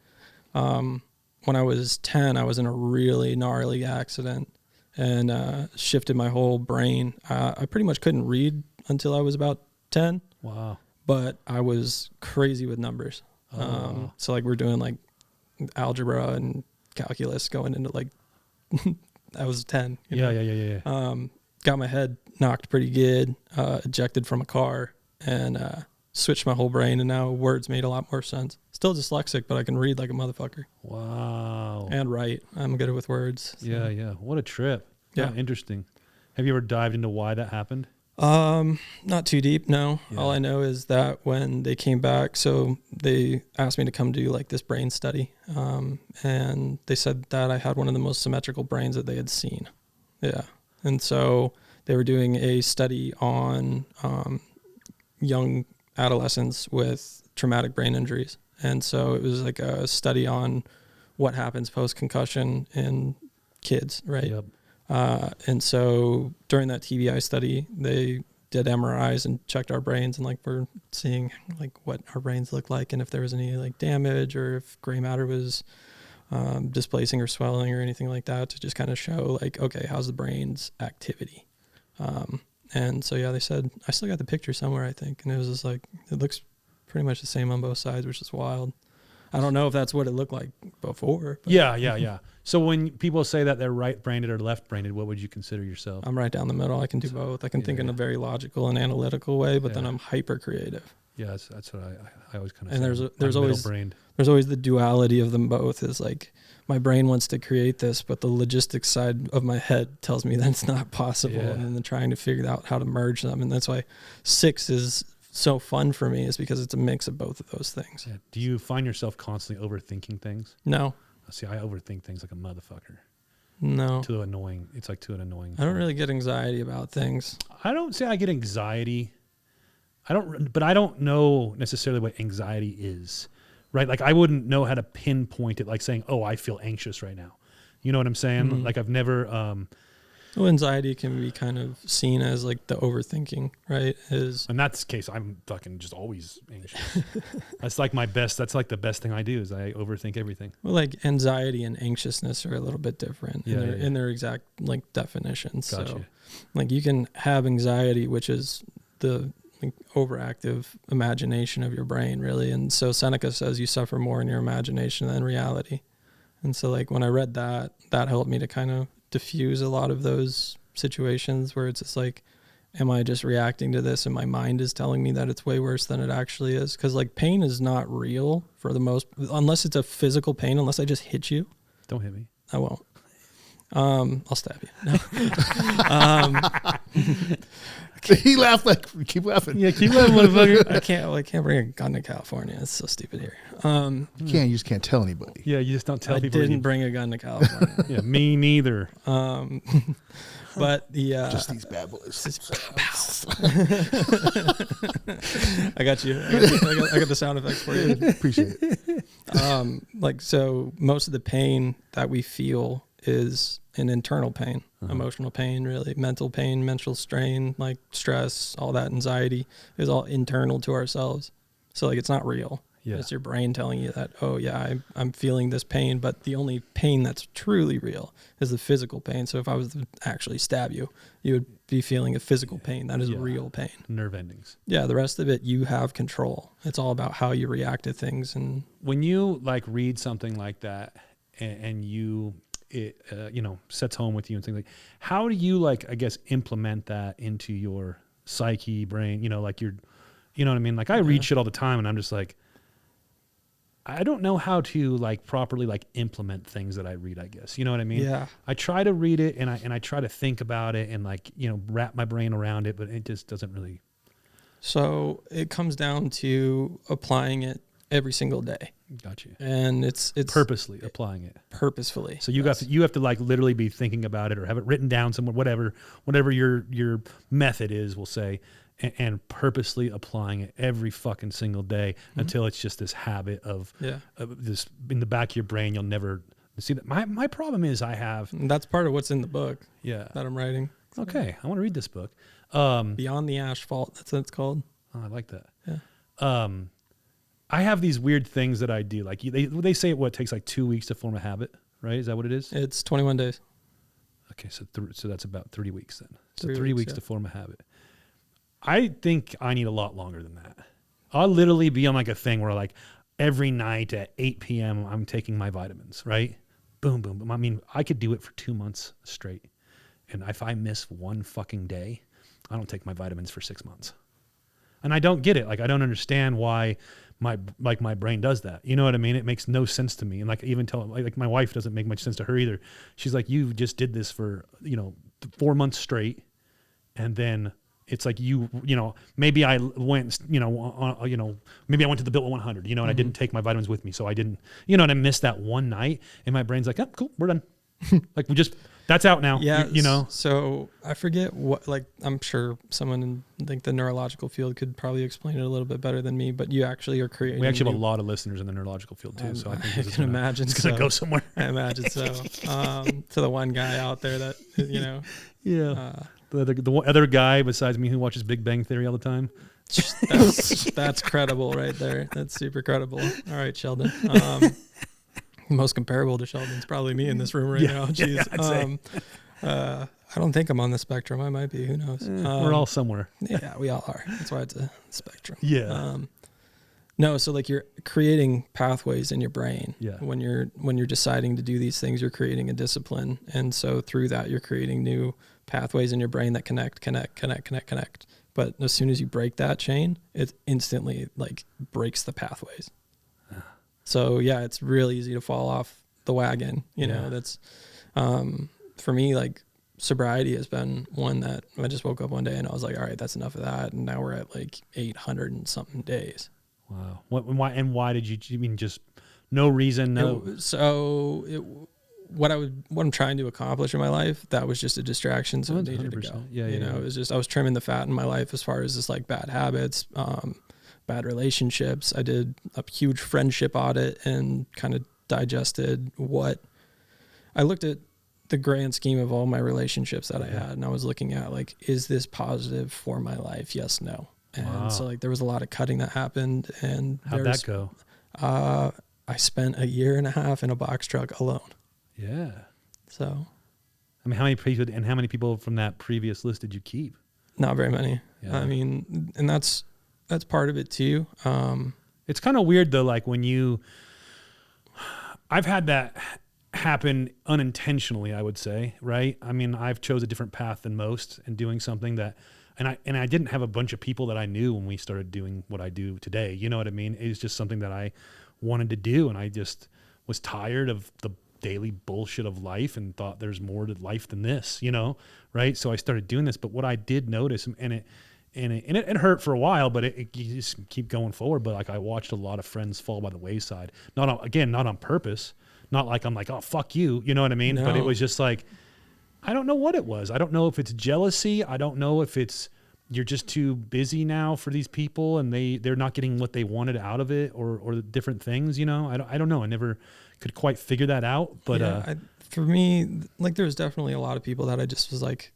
When I was 10, I was in a really gnarly accident and shifted my whole brain. I pretty much couldn't read until I was about 10. Wow. But I was crazy with numbers. So like we're doing like algebra and calculus going into like, I was 10. Yeah. Got my head knocked pretty good, ejected from a car, and switched my whole brain, and now words made a lot more sense. Still dyslexic, but I can read like a motherfucker. Wow. And write. I'm good with words. So. Yeah. What a trip. Yeah. Interesting. Have you ever dived into why that happened? Not too deep, no. Yeah. All I know is that when they came back, so they asked me to come do like this brain study. And they said that I had one of the most symmetrical brains that they had seen. Yeah. And so they were doing a study on, young adolescents with traumatic brain injuries. And so it was like a study on what happens post-concussion in kids, right? Yep. And so during that TBI study, they did MRIs and checked our brains, and like we're seeing like what our brains look like and if there was any like damage or if gray matter was displacing or swelling or anything like that, to just kind of show like, okay, how's the brain's activity? And so, yeah, they said, I still got the picture somewhere, I think. And it was just like, it looks pretty much the same on both sides, which is wild. I don't know if that's what it looked like before. But Yeah. So when people say that they're right-brained or left-brained, what would you consider yourself? I'm right down the middle. I can do both. I can think in a very logical and analytical way, but then I'm hyper creative. Yeah, that's what I always kind of. And there's always the duality of them both. Is like my brain wants to create this, but the logistics side of my head tells me that's not possible, and then trying to figure out how to merge them. And that's why 6 is so fun for me, is because it's a mix of both of those things. Yeah. Do you find yourself constantly overthinking things? No. See, I overthink things like a motherfucker. No. Too annoying. It's like too annoying. I don't really get anxiety about things. I don't say I get anxiety. But I don't know necessarily what anxiety is, right? Like I wouldn't know how to pinpoint it, like saying, "Oh, I feel anxious right now." You know what I'm saying? Mm-hmm. Like I've never. Well, anxiety can be kind of seen as like the overthinking, right? In that case, I'm fucking just always anxious. That's like that's like the best thing I do is I overthink everything. Well, like anxiety and anxiousness are a little bit different in their exact like definitions. Gotcha. So like you can have anxiety, which is the overactive imagination of your brain, really. And so Seneca says you suffer more in your imagination than reality. And so like when I read that helped me to kind of diffuse a lot of those situations where it's just like, am I just reacting to this and my mind is telling me that it's way worse than it actually is? Because like pain is not real for the most, unless it's a physical pain, unless I just hit you. Don't hit me. I won't. I'll stab you. No. He laughed like, keep laughing. Yeah, keep laughing, motherfucker. I can't bring a gun to California. It's so stupid here. You just can't tell anybody. Yeah, you just don't tell people. I didn't bring a gun to California. Yeah, me neither. But the just these bad boys. I got you. I got the sound effects for you. Appreciate it. Like so, most of the pain that we feel is an internal pain, emotional pain, really, mental pain, mental strain, like stress, all that anxiety is all internal to ourselves. So like it's not real. Yeah. It's your brain telling you that, oh yeah, I'm feeling this pain, but the only pain that's truly real is the physical pain. So if I was to actually stab you, you would be feeling a physical pain. That is real pain. Nerve endings. Yeah, the rest of it, you have control. It's all about how you react to things. And when you like read something like that and it sets home with you and things like, how do you like, I guess, implement that into your psyche, brain, like you know what I mean? Like I read shit all the time and I'm just like, I don't know how to like properly like implement things that I read, I guess. You know what I mean? Yeah. I try to read it and I try to think about it and like, wrap my brain around it, but it just doesn't really. So it comes down to applying it every single day. Gotcha. And it's purposely applying it. Purposefully. So you have to like literally be thinking about it or have it written down somewhere, whatever your method is, we'll say. And purposely applying it every fucking single day until it's just this habit of this in the back of your brain. You'll never see that. My problem is and that's part of what's in the book. Yeah, that I'm writing. Okay, I want to read this book. Beyond the Asphalt. That's what it's called. Oh, I like that. Yeah. I have these weird things that I do. Like they say it takes like 2 weeks to form a habit, right? Is that what it is? It's 21 days. Okay, so that's about 3 weeks then. So 3 weeks to form a habit. I think I need a lot longer than that. I'll literally be on like a thing where like every night at 8 p.m. I'm taking my vitamins, right? Boom, boom, boom. I mean, I could do it for 2 months straight. And if I miss one fucking day, I don't take my vitamins for 6 months. And I don't get it. Like, I don't understand why my brain does that. You know what I mean? It makes no sense to me. And like even like my wife doesn't make much sense to her either. She's like, you just did this for, 4 months straight. And then it's like maybe I went, maybe I went to the Built 100, and I didn't take my vitamins with me. So I didn't, and I missed that one night and my brain's like, oh, cool, we're done. Like that's out now. Yeah. So I forget I'm sure someone in the neurological field could probably explain it a little bit better than me, but you actually are creating. We actually have a lot of listeners in the neurological field too. So I think I can imagine it's going to go somewhere. I imagine so. To the one guy out there that, Yeah. The other guy besides me who watches Big Bang Theory all the time. That's credible right there. That's super credible. All right, Sheldon. Most comparable to Sheldon's probably me in this room right now. Jeez. I don't think I'm on the spectrum. I might be. Who knows? We're all somewhere. Yeah, we all are. That's why it's a spectrum. Yeah. No, so like you're creating pathways in your brain. Yeah. When you're deciding to do these things, you're creating a discipline, and so through that, you're creating new pathways in your brain that connect. But as soon as you break that chain, it instantly like breaks the pathways. So yeah, it's really easy to fall off the wagon. You know, that's for me, like sobriety has been one that I just woke up one day and I was like, all right, that's enough of that. And now we're at like 800 and something days. Wow. Why did you mean just no reason? No. What I'm trying to accomplish in my life, that was just a distraction. So it needed to go. Yeah. You know, it was just, I was trimming the fat in my life as far as just like bad habits, bad relationships. I did a huge friendship audit and kind of digested what I looked at the grand scheme of all my relationships that I had. And I was looking at like, is this positive for my life? Yes, no. And so like there was a lot of cutting that happened. And how'd that go? I spent 1.5 years in a box truck alone. Yeah. So, I mean, how many people from that previous list did you keep? Not very many. Yeah. I mean, and that's part of it too. It's kind of weird though, like when I've had that happen unintentionally, I would say, right? I mean, I've chose a different path than most and doing something that, and I didn't have a bunch of people that I knew when we started doing what I do today. You know what I mean? It was just something that I wanted to do. And I just was tired of the daily bullshit of life and thought there's more to life than this, you know? Right. So I started doing this, but what I did notice, and it hurt for a while, but you just keep going forward. But like I watched a lot of friends fall by the wayside, not on purpose, not like I'm like, oh, fuck you. You know what I mean? No. But it was just like, I don't know what it was. I don't know if it's jealousy. I don't know if it's, you're just too busy now for these people and they're not getting what they wanted out of it or different things, you know? I don't know. I never could quite figure that out, but for me, like there's definitely a lot of people that I just was like,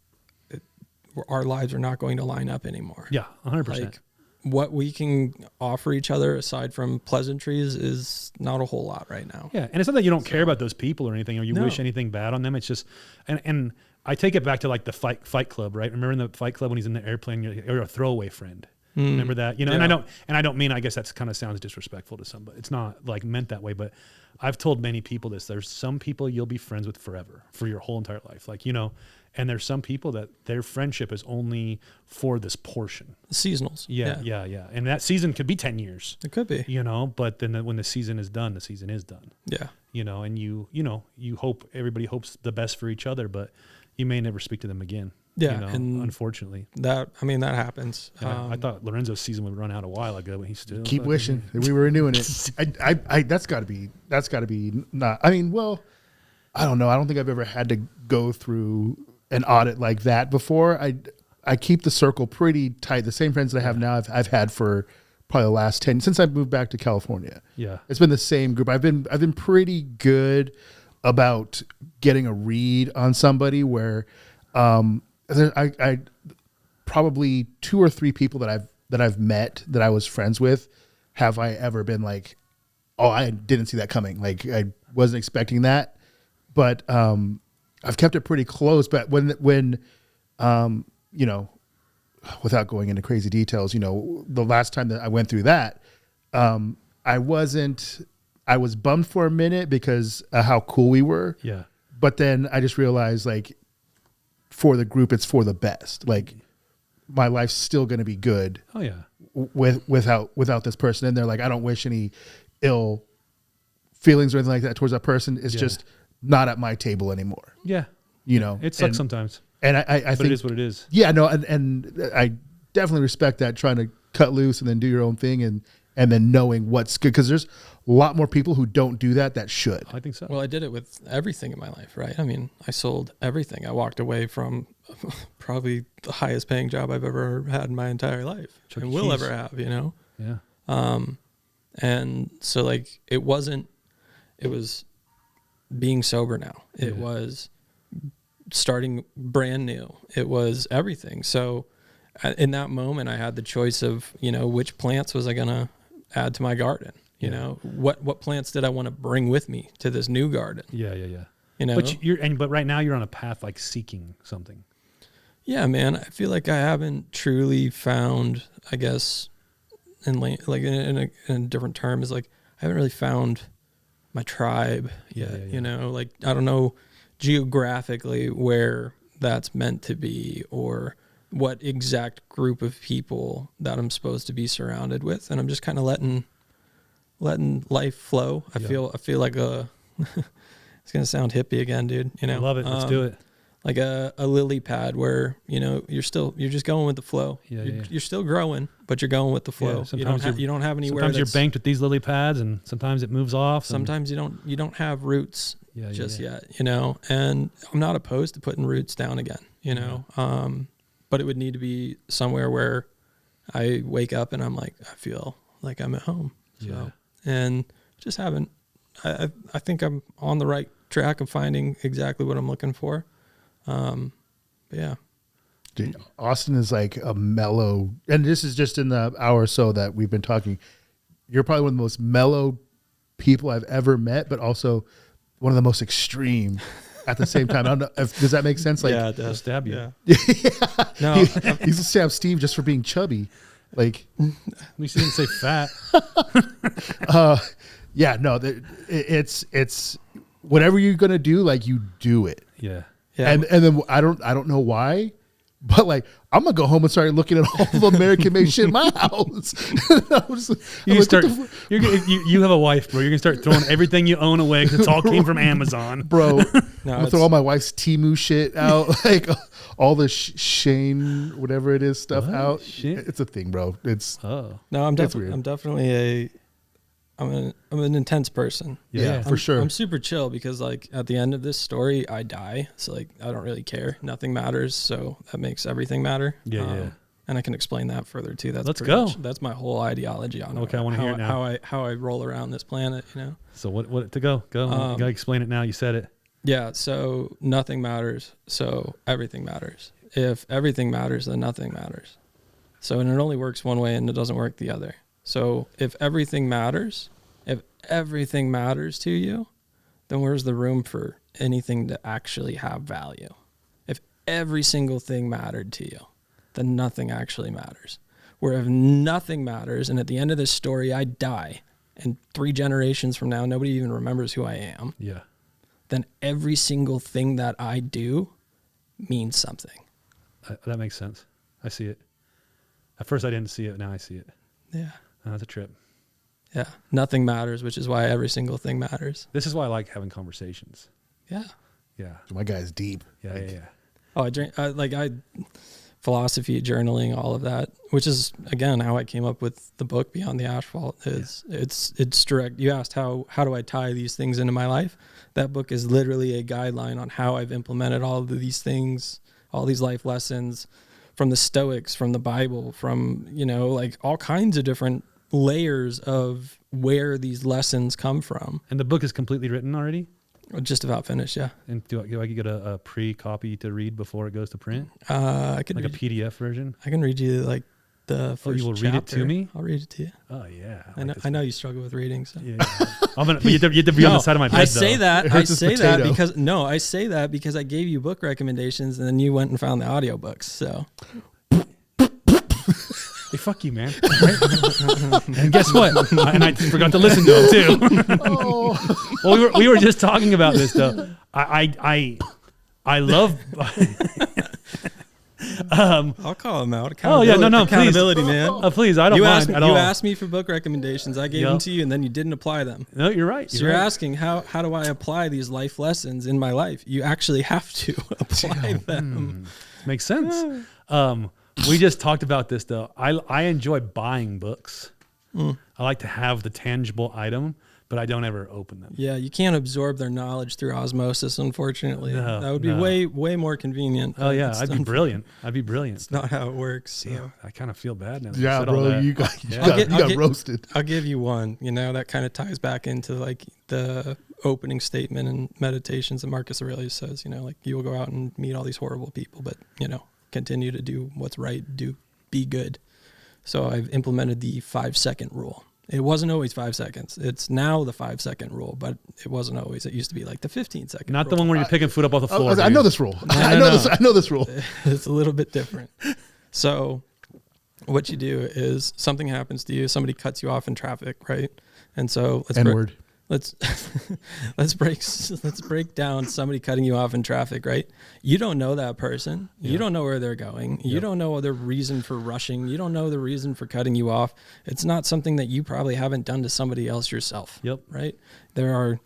our lives are not going to line up anymore. Yeah, 100%. Like what we can offer each other aside from pleasantries is not a whole lot right now. Yeah, and it's not that you don't care about those people or anything, or you wish anything bad on them. It's just, and I take it back to like the Fight Club, right? Remember in the Fight Club when he's in the airplane, you're a throwaway friend. Remember that? You know, Yeah. and I don't mean, I guess that's kind of sounds disrespectful to some, but it's not like meant that way. But I've told many people this. There's some people you'll be friends with forever, for your whole entire life. Like, you know, and there's some people that their friendship is only for this portion. Seasonals. Yeah. And that season could be 10 years. It could be. You know, but then when the season is done, the season is done. Yeah. You know, and you hope, everybody hopes the best for each other, but you may never speak to them again. Yeah. You know, and unfortunately. that happens. Yeah, I thought Lorenzo's season would run out a while ago, but he's still Keep wishing that we were renewing it. I that's got to be not. I mean, well, I don't know. I don't think I've ever had to go through an audit like that before. I keep the circle pretty tight. The same friends that I have now, I've had for probably the last 10 since I moved back to California. Yeah, it's been the same group. I've been pretty good about getting a read on somebody where, I probably 2 or 3 people that I've met that I was friends with, have I ever been like, oh, I didn't see that coming. Like I wasn't expecting that, but I've kept it pretty close. But when you know, without going into crazy details, you know, the last time that I went through that, I was bummed for a minute because of how cool we were. Yeah. But then I just realized, like, for the group, it's for the best. Like, my life's still going to be good. Oh yeah. Without this person in there. Like, I don't wish any ill feelings or anything like that towards that person. It's just not at my table anymore. Yeah. You know, it sucks sometimes. And I but think it is what it is. Yeah, no, and I definitely respect that, trying to cut loose and then do your own thing and then knowing what's good, because there's a lot more people who don't do that should. I think so. Well, I did it with everything in my life, right? I mean, I sold everything. I walked away from probably the highest paying job I've ever had in my entire life and will ever have, you know? Yeah. And so like, it was being sober now. It was starting brand new. It was everything. So in that moment, I had the choice of, you know, which plants was I going to add to my garden? You know, what plants did I want to bring with me to this new garden? Yeah. You know, but right now you're on a path like seeking something. Yeah, man. I feel like I haven't truly found, I guess, in a different term, is like I haven't really found my tribe yet. You know, like I don't know geographically where that's meant to be or what exact group of people that I'm supposed to be surrounded with, and I'm just kind of letting life flow. I feel like it's gonna sound hippie again, dude. You know, I love it. Let's do it. Like a lily pad where, you know, you're just going with the flow. You're still growing, but you're going with the flow. You don't have anywhere. Sometimes you're banked with these lily pads, and sometimes it moves off. Sometimes you don't have roots yet, you know. And I'm not opposed to putting roots down again, you know. But it would need to be somewhere where I wake up and I'm like, I feel like I'm at home. So, and just haven't. I think I'm on the right track of finding exactly what I'm looking for. But yeah. Dude, Austin is like a mellow, and this is just in the hour or so that we've been talking. You're probably one of the most mellow people I've ever met, but also one of the most extreme at the same time. I don't know does that make sense? Like, yeah, it does. Stab you. Yeah. No, He's a stab Steve just for being chubby. Like, at least he didn't say fat. yeah, no, it's whatever you're gonna do, like you do it. Yeah. yeah. And then I don't know why, but like I'm gonna go home and start looking at all the American made shit in my house. You have a wife, bro. You're gonna start throwing everything you own away because it's all came from Amazon, bro. I'm gonna throw all my wife's Temu shit out, like all the Shane whatever it is stuff out. Shit. It's a thing, bro. It's no, I'm definitely I'm an intense person. Yeah, for sure. I'm super chill because like at the end of this story, I die. So like I don't really care. Nothing matters. So that makes everything matter. Yeah. And I can explain that further too. Let's go. That's my whole ideology on okay, I want to hear it now. How I roll around this planet. You know. So what to go? You gotta explain it now. You said it. Yeah. So nothing matters. So everything matters. If everything matters, then nothing matters. So and it only works one way, and it doesn't work the other. So if everything matters to you, then where's the room for anything to actually have value? If every single thing mattered to you, then nothing actually matters. Where if nothing matters, and at the end of this story, I die, and 3 generations from now, nobody even remembers who I am, then every single thing that I do means something. That makes sense. I see it. At first I didn't see it. Now I see it. Yeah. That's a trip. Yeah. Nothing matters, which is why every single thing matters. This is why I like having conversations. Yeah. Yeah. My guy's deep. Yeah. Oh, philosophy, journaling, all of that, which is again how I came up with the book Beyond the Asphalt. It's direct. You asked how do I tie these things into my life? That book is literally a guideline on how I've implemented all of these things, all these life lessons from the Stoics, from the Bible, from, you know, like all kinds of different layers of where these lessons come from. And the book is completely written already? Just about finished, yeah. And do I get a pre-copy to read before it goes to print? I could like a PDF version? I can read you like the first you will chapter. Read it to me? I'll read it to you. Oh yeah. I know you struggle with reading, so. Yeah. But you have to be on the side of my bed. I say that because I gave you book recommendations and then you went and found the audiobooks. So hey, fuck you, man. And guess what? I forgot to listen to him too. Well, we were just talking about this though. I love. I'll call him out. Accountability, please. Man. Please, I don't mind at all. You asked me for book recommendations. I gave them to you, and then you didn't apply them. No, you're right. You're asking how do I apply these life lessons in my life? You actually have to apply them. Makes sense. We just talked about this though. I enjoy buying books. I like to have the tangible item, but I don't ever open them. Yeah, you can't absorb their knowledge through osmosis, unfortunately. No, that would be way more convenient. Oh yeah, I'd be brilliant. It's not how it works. So. Yeah, I kind of feel bad now. Yeah, bro, you got roasted. I'll give you one. You know, that kind of ties back into like the opening statement and meditations that Marcus Aurelius says. You know, like you will go out and meet all these horrible people, but you know, continue to do what's right. Be good. So I've implemented the 5-second rule. It wasn't always 5 seconds. It's now the 5 second rule, but it wasn't always. It used to be like the 15-second Not rule. the one where you're picking food up off the floor. I know this rule. I know this rule. It's a little bit different. So what you do is something happens to you. Somebody cuts you off in traffic, right? And so N-word. let's break down somebody cutting you off in traffic, right? You don't know that person. You don't know where they're going. You don't know their reason for rushing. You don't know the reason for cutting you off. It's not something that you probably haven't done to somebody else yourself. Yep. Right? There are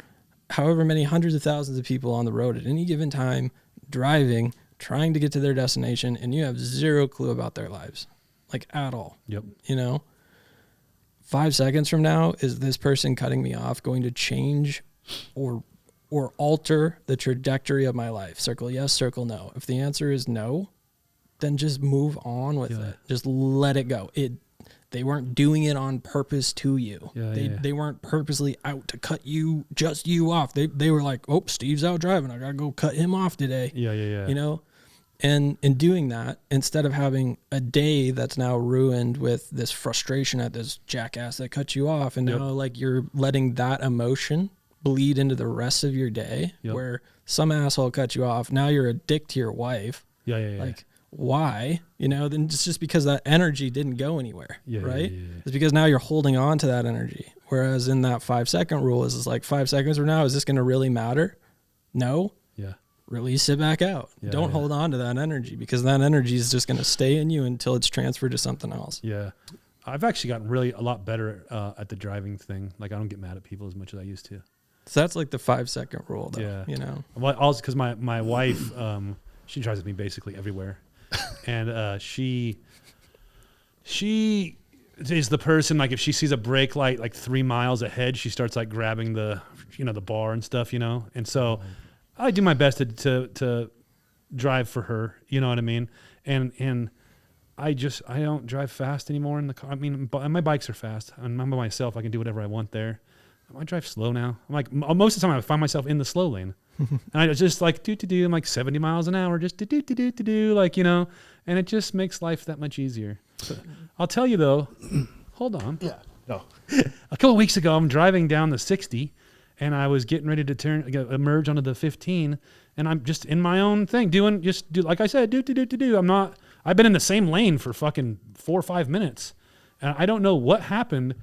however many hundreds of thousands of people on the road at any given time driving, trying to get to their destination, and you have zero clue about their lives, like at all. Yep. 5 seconds from now, is this person cutting me off going to change or alter the trajectory of my life? Circle yes, circle no. If the answer is no, then just move on with it. Just let it go. They weren't doing it on purpose to you. They weren't purposely out to cut you off. They were like, oh, Steve's out driving. I got to go cut him off today. Yeah. And in doing that, instead of having a day that's now ruined with this frustration at this jackass that cut you off, and now like you're letting that emotion bleed into the rest of your day, where some asshole cut you off. Now you're a dick to your wife. Like, why? Then it's just because that energy didn't go anywhere, right? It's because now you're holding on to that energy. Whereas in that 5 second rule is like 5 seconds from now, is this going to really matter? No. Release it back out. Don't hold on to that energy, because that energy is just going to stay in you until it's transferred to something else. Yeah. I've actually gotten really a lot better at the driving thing. Like, I don't get mad at people as much as I used to. So that's like the 5 second rule, though. Well, also because my wife, she drives with me basically everywhere. And she is the person, like, if she sees a brake light like 3 miles ahead, she starts like grabbing the bar and stuff, and so I do my best to drive for her, you know what I mean? And I don't drive fast anymore in the car. I mean, my bikes are fast. I'm by myself. I can do whatever I want there. I drive slow now. I'm like, most of the time I find myself in the slow lane. And I just like do. I'm like 70 miles an hour, just do, like, and it just makes life that much easier. So, I'll tell you though, hold on. Yeah. No. A couple of weeks ago, I'm driving down the 60, and I was getting ready to emerge onto the 15, and I'm just in my own thing, like I said, do. I've been in the same lane for fucking 4 or 5 minutes, and I don't know what happened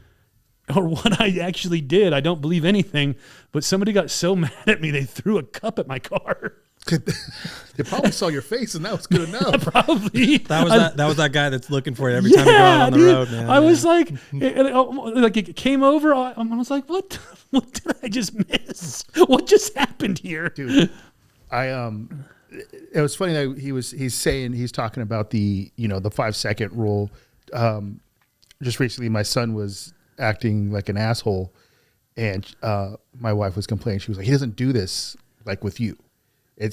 or what I actually did. I don't believe anything, but somebody got so mad at me, they threw a cup at my car. They probably saw your face, and that was good enough. Probably. That was that guy that's looking for you every time you go out on the road, man. I was like it came over. I was like, what did I just miss? What just happened here? Dude, it was funny that he's talking about the 5 second rule. Just recently, my son was acting like an asshole, and my wife was complaining. She was like, he doesn't do this like with you.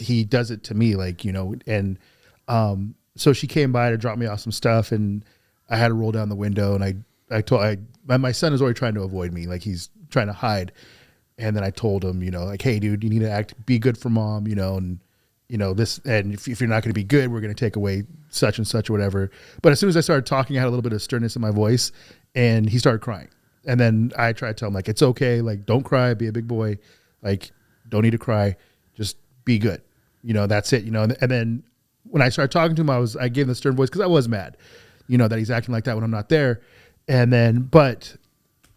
He does it to me, like, and so she came by to drop me off some stuff, and I had to roll down the window, and my son is already trying to avoid me, like he's trying to hide. And then I told him, like, hey dude, you need to be good for mom, and this, and if you're not going to be good, we're going to take away such and such or whatever. But as soon as I started talking, I had a little bit of sternness in my voice, and he started crying. And then I tried to tell him, like, it's okay, like, don't cry, be a big boy, like, don't need to cry, just be good, that's it, and then when I started talking to him, I gave him the stern voice because I was mad, that he's acting like that when I'm not there. And then, but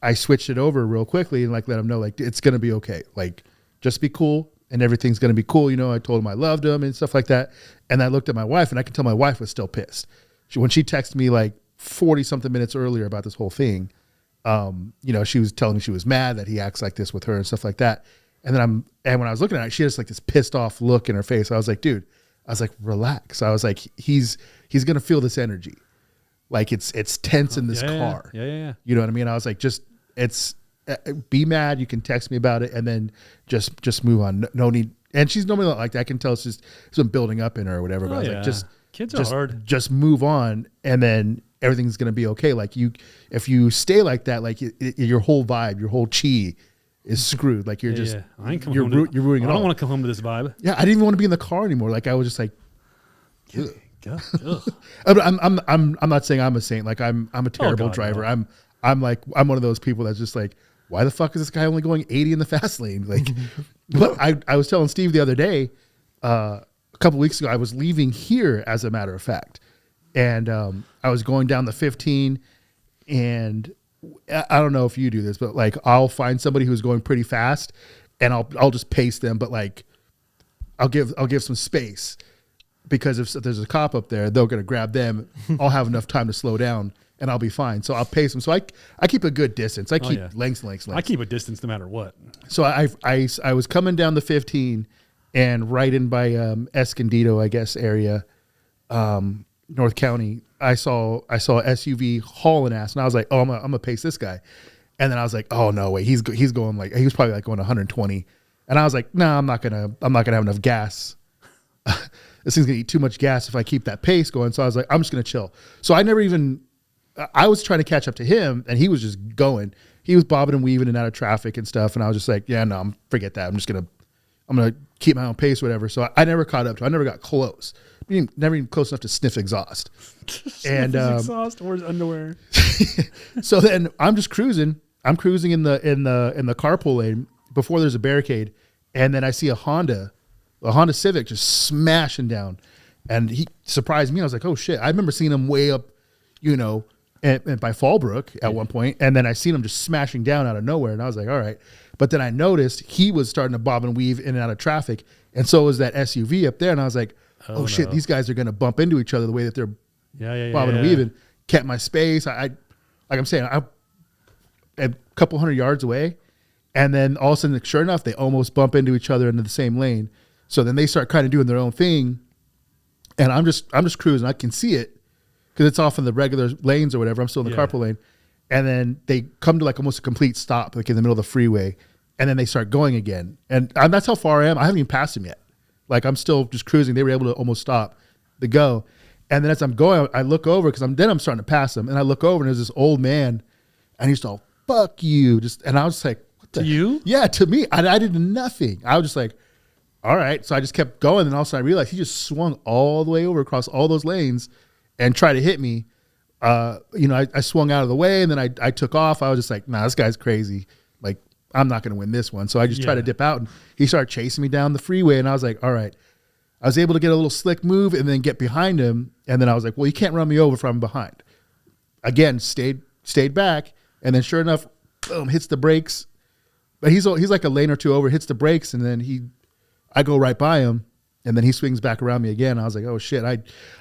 I switched it over real quickly and like let him know, like, it's gonna be okay, like, just be cool and everything's gonna be cool. I told him I loved him and stuff like that. And I looked at my wife, and I could tell my wife was still pissed. When she texted me like 40 something minutes earlier about this whole thing, she was telling me she was mad that he acts like this with her and stuff like that. And when I was looking at it, she has like this pissed off look in her face. I was like, dude, relax. I was like, he's going to feel this energy. Like it's tense in this car. Yeah. You know what I mean? I was like, be mad. You can text me about it, and then just move on. No need. And she's normally not like that. I can tell it's been building up in her or whatever. But I was like, kids are hard. Just move on, and then everything's going to be okay. Like if you stay like that, like your whole vibe, your whole chi is screwed. Like you're just, you're ruining it all. I don't want to come home to this vibe. Yeah. I didn't even want to be in the car anymore. Like I was just like, I'm not saying I'm a saint. Like I'm a terrible driver. No. I'm one of those people that's just like, why the fuck is this guy only going 80 in the fast lane? Like, but I was telling Steve the other day, a couple weeks ago, I was leaving here, as a matter of fact, and I was going down the 15, and I don't know if you do this, but like I'll find somebody who's going pretty fast, and I'll just pace them, but like I'll give some space, because if there's a cop up there, they're gonna grab them. I'll have enough time to slow down, and I'll be fine. So I'll pace them. So I keep a good distance. I keep lengths. I keep a distance no matter what. So I was coming down the 15, and right in by Escondido, I guess, area, North County, I saw a SUV hauling ass, and I was like, oh, I'm gonna pace this guy. And then I was like, oh no, wait, he's going like, he was probably like going 120, and I was like, no, I'm not gonna have enough gas. This thing's gonna eat too much gas if I keep that pace going. So I was like, I'm just gonna chill. So I was trying to catch up to him, and he was just going. He was bobbing and weaving in and out of traffic and stuff, and I was just like, yeah, no, forget that. I'm gonna keep my own pace, whatever. So I never caught up to him. I never got close. Never even close enough to sniff exhaust. And exhaust or underwear. So then I'm just cruising. I'm cruising in the carpool lane before there's a barricade, and then I see a Honda Civic just smashing down, and he surprised me. I was like, oh shit! I remember seeing him way up, and by Fallbrook at one point, and then I seen him just smashing down out of nowhere, and I was like, all right. But then I noticed he was starting to bob and weave in and out of traffic, and so was that SUV up there, and I was like, oh shit, no. These guys are going to bump into each other the way that they're bobbing and weaving. Kept my space. Like I'm saying, I a couple hundred yards away, and then all of a sudden, sure enough, they almost bump into each other into the same lane. So then they start kind of doing their own thing, and I'm just cruising. I can see it because it's off in the regular lanes or whatever. I'm still in the carpool lane, and then they come to like almost a complete stop, like in the middle of the freeway, and then they start going again. And that's how far I am. I haven't even passed them yet. Like I'm still just cruising. They were able to almost stop the go. And then as I'm going, I look over because I'm starting to pass them, and I look over and there's this old man, and he's all fuck you, and I was just like, what the? To you? Yeah, to me. I did nothing. I was just like, all right. So I just kept going, and all of a sudden I realized he just swung all the way over across all those lanes and tried to hit me. I swung out of the way, and then I took off. I was just like, nah, this guy's crazy. Like, I'm not going to win this one. So I just tried to dip out, and he started chasing me down the freeway, and I was like, all right. I was able to get a little slick move and then get behind him, and then I was like, well, you can't run me over from behind. Again, stayed back, and then sure enough, boom, hits the brakes. But he's like a lane or two over, hits the brakes, and then I go right by him, and then he swings back around me again. I was like, oh shit. I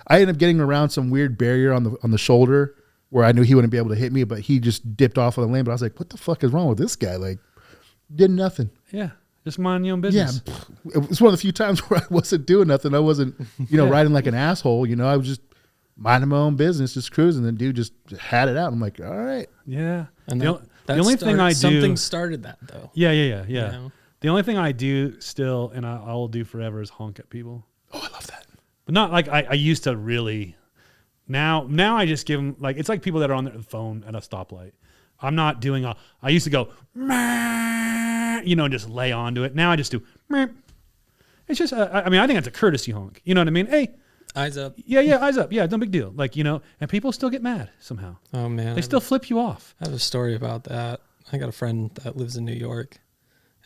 ended up getting around some weird barrier on the shoulder where I knew he wouldn't be able to hit me, but he just dipped off of the lane. But I was like, what the fuck is wrong with this guy? Like, did nothing. Yeah. Just mind your own business. Yeah. It was one of the few times where I wasn't doing nothing. I wasn't, riding like an asshole. I was just minding my own business, just cruising. And dude just had it out. I'm like, all right. Yeah. And the only thing I do. Something started that though. Yeah. The only thing I do still, and I will do forever, is honk at people. Oh, I love that. But not like I used to really. Now I just give them, like, it's like people that are on their phone at a stoplight. I'm not doing I used to go, just lay onto it. Now I just do, it's just, I think it's a courtesy honk. You know what I mean? Hey. Eyes up. Yeah, eyes up. Yeah, no big deal. Like, and people still get mad somehow. Oh, man. They still flip you off. I have a story about that. I got a friend that lives in New York.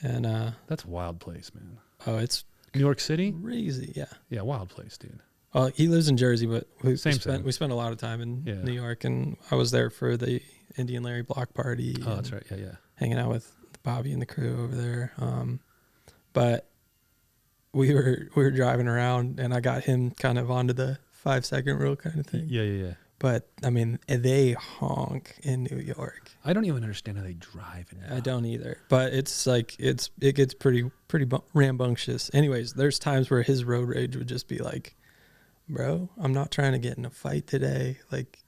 And that's a wild place, man. Oh, it's New York City? Crazy, yeah. Yeah, wild place, dude. Well, he lives in Jersey, but we spent a lot of time in New York, and I was there for the Indian Larry block party. Oh, that's right. Yeah. Hanging out with Bobby and the crew over there. But we were driving around, and I got him kind of onto the 5-second rule kind of thing. Yeah. But I mean, they honk in New York. I don't even understand how they drive in New York. I don't either. But it's like it gets pretty rambunctious. Anyways, there's times where his road rage would just be like, bro, I'm not trying to get in a fight today. Like,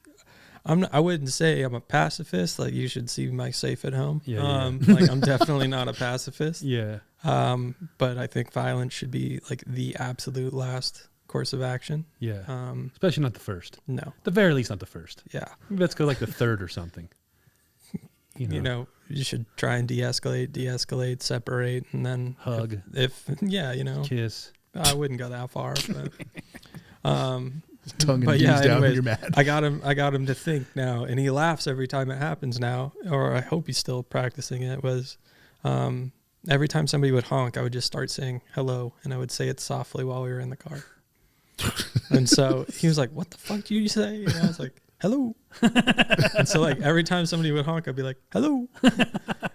I wouldn't say I'm a pacifist. Like, you should see my safe at home. Yeah. Like, I'm definitely not a pacifist. Yeah. But I think violence should be like the absolute last course of action. Yeah. Especially not the first. No. At the very least, not the first. Yeah. Maybe let's go like the third or something. You should try and de-escalate, separate, and then hug. If kiss. I wouldn't go that far, but tongue and But knees yeah, down when anyways, you're mad. I got him to think now, and he laughs every time it happens now, or I hope he's still practicing it. Was every time somebody would honk, I would just start saying hello, and I would say it softly while we were in the car. And so he was like, "What the fuck do you say?" And I was like, "Hello." And so like every time somebody would honk, I'd be like, "Hello."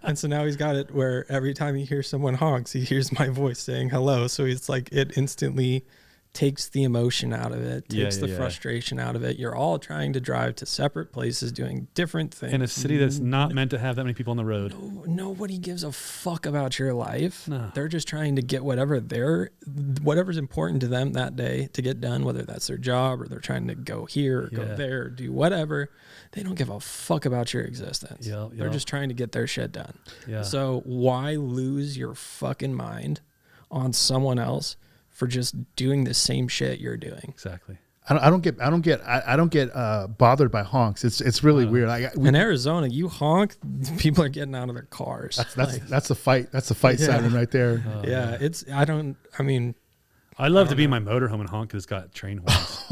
And so now he's got it where every time he hears someone honks, he hears my voice saying hello. So it's like it instantly takes the emotion out of it, takes the frustration out of it. You're all trying to drive to separate places, doing different things. In a city that's not meant to have that many people on the road. Nobody gives a fuck about your life. No. They're just trying to get whatever's important to them that day to get done, whether that's their job or they're trying to go here or go there, or do whatever. They don't give a fuck about your existence. They're just trying to get their shit done. Yeah. So why lose your fucking mind on someone else for just doing the same shit you're doing? Exactly. I don't get bothered by honks. It's really weird. In Arizona, you honk, people are getting out of their cars. That's the fight. That's the fight siren right there. I love to be in my motorhome and honk because it's got train horns.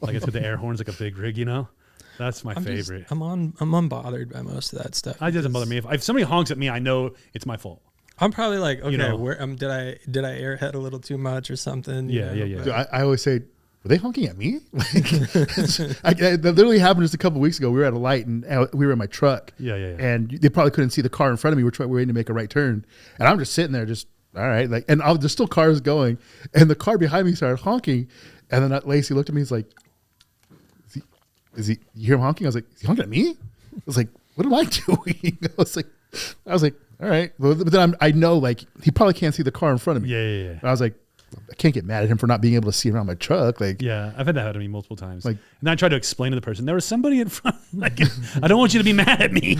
Like it's got the air horns, like a big rig, you know? That's my favorite. I'm unbothered by most of that stuff. It doesn't bother me. If somebody honks at me, I know it's my fault. I'm probably like, okay, You know. where did I airhead a little too much or something? Yeah. Dude, I always say, were they honking at me? That literally happened just a couple of weeks ago. We were at a light and we were in my truck. Yeah. And they probably couldn't see the car in front of me. We're waiting to make a right turn. And I'm just sitting there just, all right. There's still cars going. And the car behind me started honking. And then Lacey looked at me. He's like, you hear him honking? I was like, is he honking at me? I was like, what am I doing? I was like, all right. But then I know like he probably can't see the car in front of me. Yeah. And I was like, I can't get mad at him for not being able to see around my truck. Like, Yeah, I've had that happen to me multiple times. Like- and then I tried to explain to the person, there was somebody in front. Like, I don't want you to be mad at me.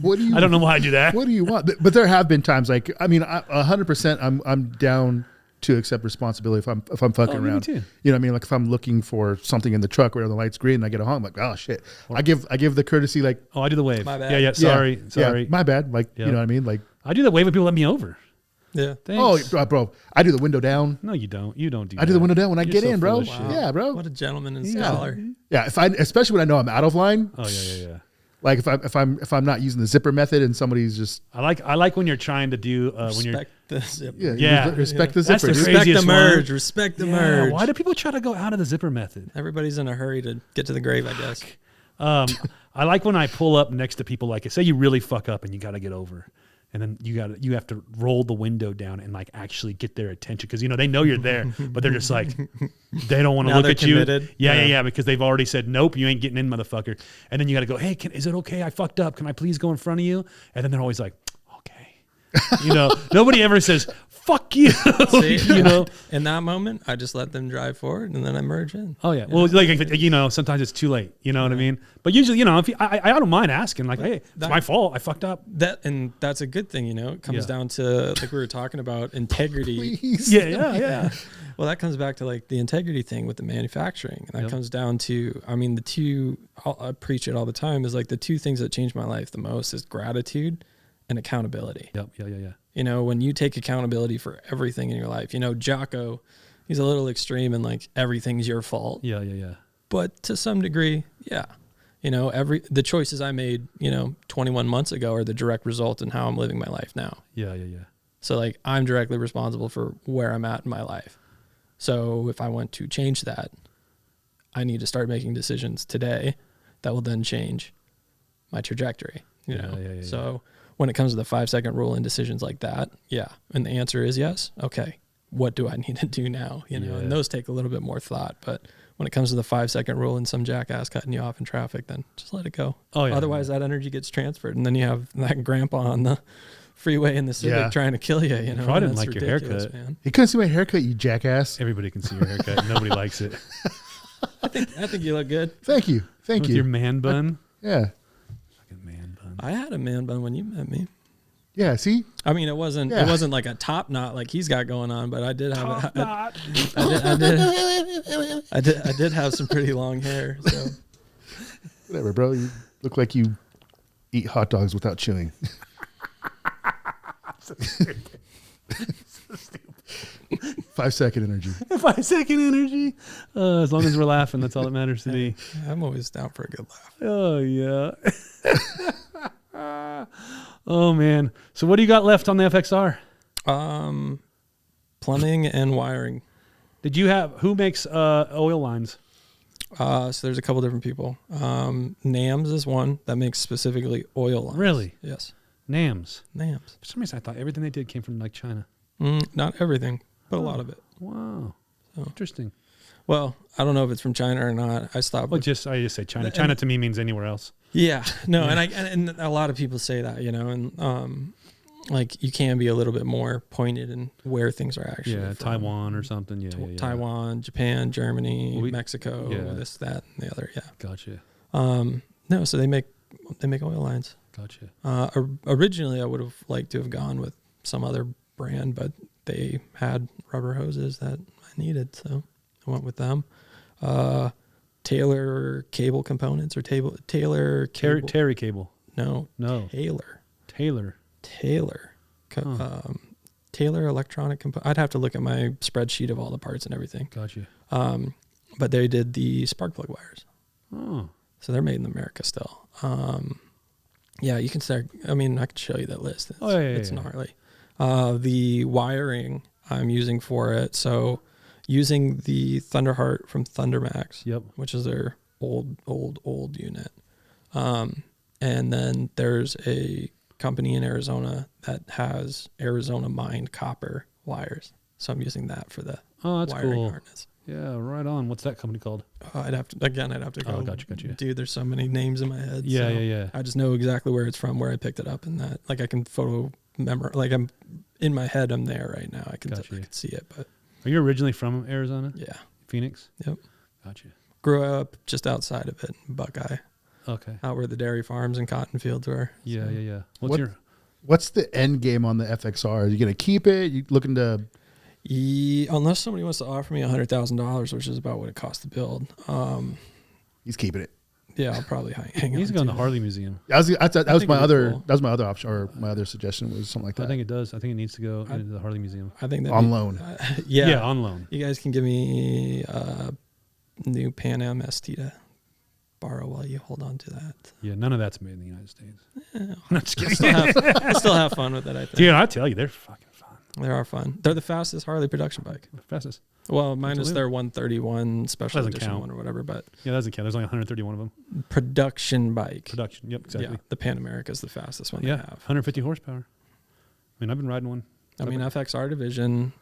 what do you? I don't know why I do that. What do you want? But there have been times like, I mean, 100%. I'm down to accept responsibility if I'm fucking me around. too. You know what I mean? Like if I'm looking for something in the truck where the light's green and I get a honk, I'm like, oh shit. I give the courtesy like, Oh, I do the wave. My bad. Yeah, sorry. yeah, my bad. Like, Yeah. you know what I mean? Like, I do the wave when people let me over. Yeah. Thanks. bro, I do the window down. No, you don't. You don't do that. I do the window down when I You're get so in, bro. full of shit. Yeah, bro. What a gentleman and Yeah. scholar. Yeah, especially when I know I'm out of line. Oh, yeah. Like if I'm not using the zipper method and somebody's just I like when you're trying to do when you're Respect the zipper. Yeah. respect the That's zipper. the dude. Respect the craziest merge. one. Respect the Yeah, merge. why do people try to go out of the zipper method? Everybody's in a hurry to get to the grave, I guess. I like when I pull up next to people. Like, say you really fuck up and you got to get over, and then you have to roll the window down and like actually get their attention because they know you're there, but they're just like they don't want to Now look they're at you. committed. Yeah, because they've already said nope, you ain't getting in, motherfucker. And then you got to go, hey, is it okay? I fucked up. Can I please go in front of you? And then they're always like, okay. Nobody ever says fuck you. See? You In that moment, I just let them drive forward and then I merge in. Oh yeah. Well, like sometimes it's too late. You know what I mean? But usually, if I don't mind asking, like, hey, it's my fault. I fucked up. That's a good thing, It comes down to like we were talking about integrity. Please. Yeah. Well, that comes back to like the integrity thing with the manufacturing. And that comes down to, the two, I preach it all the time, is like the two things that changed my life the most is gratitude and accountability. Yep. Yeah. When you take accountability for everything in your life, Jocko, he's a little extreme and like everything's your fault. Yeah. But to some degree, yeah. The choices I made, 21 months ago are the direct result in how I'm living my life now. Yeah. So like I'm directly responsible for where I'm at in my life. So if I want to change that, I need to start making decisions today that will then change my trajectory. Yeah. So when it comes to the 5-second rule and decisions like that, yeah. And the answer is yes. Okay. What do I need to do now? And those take a little bit more thought. But when it comes to the 5-second rule and some jackass cutting you off in traffic, then just let it go. Oh, yeah. Otherwise, that energy gets transferred. And then you have that grandpa on the freeway in the Civic trying to kill you. Probably didn't That's like your ridiculous, haircut. man. You couldn't see my haircut, you jackass. Everybody can see your haircut. Nobody likes it. I think you look good. Thank you. With your man bun. Yeah. Fucking man bun. I had a man bun when you met me. Yeah. See? It wasn't like a top knot like he's got going on, but I did have I did have some pretty long hair. So Whatever, bro. You look like you eat hot dogs without chewing. So stupid. 5-second energy. 5-second energy. As long as we're laughing, that's all that matters to me. I'm always down for a good laugh. Oh yeah. Oh man. So what do you got left on the FXR? Plumbing and wiring. Did you have who makes oil lines? So there's a couple different people. NAMS is one that makes specifically oil lines. Really? Yes. NAMS. NAMS. For some reason, I thought everything they did came from like China. Not everything, but a lot of it. Wow. So. Interesting. Well, I don't know if it's from China or not. I stopped. Well, I just say China. China to me means anywhere else. Yeah. No, and a lot of people say that, and like you can be a little bit more pointed in where things are actually. Yeah, from. Taiwan or something. Yeah, Taiwan, Japan, Germany, Mexico, yeah. this, that, and the other. Yeah. Gotcha. No, so they make oil lines. Gotcha. Originally, I would have liked to have gone with some other brand, but they had rubber hoses that I needed, so I went with them. Taylor cable components or Taylor cable. Terry cable. No. Taylor. Taylor electronic component. I'd have to look at my spreadsheet of all the parts and everything. Gotcha. But they did the spark plug wires. Oh. So they're made in America still. Yeah, you can start. I mean, I can show you that list. It's gnarly. The wiring I'm using for it. So using the Thunderheart from Thundermax, which is their old unit. And then there's a company in Arizona that has Arizona mined copper wires. So I'm using that for the wiring cool. harness. Yeah, right on. What's that company called? I'd have to go. Oh, gotcha. Dude, there's so many names in my head. Yeah. I just know exactly where it's from, where I picked it up, and that. Like I can like I'm in my head. I'm there right now. I can see it. But are you originally from Arizona? Yeah, Phoenix. Yep. Gotcha. Grew up just outside of it, Buckeye. Okay. Out where the dairy farms and cotton fields were. Yeah. What's the end game on the FXR? Are you gonna keep it? You looking to? Unless somebody wants to offer me $100,000, which is about what it costs to build. He's keeping it. Yeah, I'll probably hang on. He's going to the Harley Museum. That was my other option, or my other suggestion was something like that. I think it does. I think it needs to go into the Harley Museum. I think that on loan. Yeah, on loan. You guys can give me a new Pan Am ST to borrow while you hold on to that. Yeah, none of that's made in the United States. Yeah. I'm just kidding. I still have fun with it, I think. Dude, I tell you, they're fucking fun. They are fun. They're the fastest Harley production bike. Fastest. Well, mine is their 131 special edition count. one or whatever, but yeah, that doesn't count. There's only 131 of them. Production bike. Production. Yep, exactly. Yeah, the Pan America is the fastest one they have. 150 horsepower. I mean, I've been riding one. FXR division.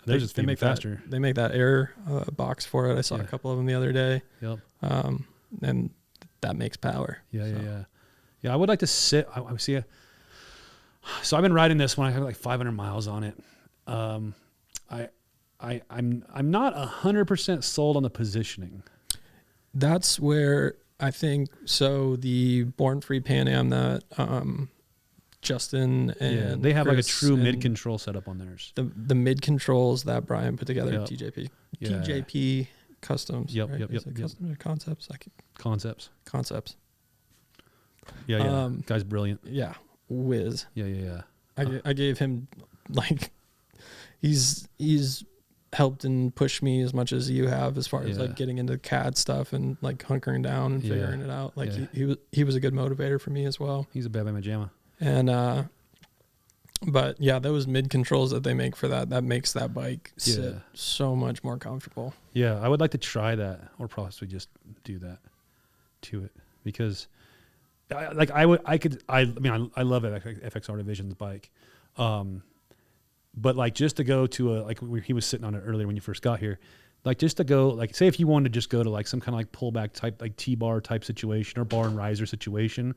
They're just feeding faster. They make that air box for it. I saw a couple of them the other day. Yep. And that makes power. Yeah. I would like to sit. I see. So I've been riding this one. I have like 500 miles on it. I'm not 100% sold on the positioning. That's where I think so. The Born Free Pan Am that Justin and they have Chris like a true mid control setup on theirs. The mid controls that Brian put together. TJP Customs. Yep. Customs or Concepts? Concepts. Yeah. Guy's brilliant. Yeah. Whiz. Yeah. I gave him like he's helped and pushed me as much as you have as far as like getting into CAD stuff and like hunkering down and figuring it out. Like he was a good motivator for me as well. He's a bad majama. And but yeah, those mid controls that they make for that makes that bike sit so much more comfortable. Yeah, I would like to try that or possibly just do that to it because I love FXR Division's bike. But like just to go to he was sitting on it earlier when you first got here, like just to go, like say if you wanted to just go to like some kind of like pullback type, like T-bar type situation or bar and riser situation,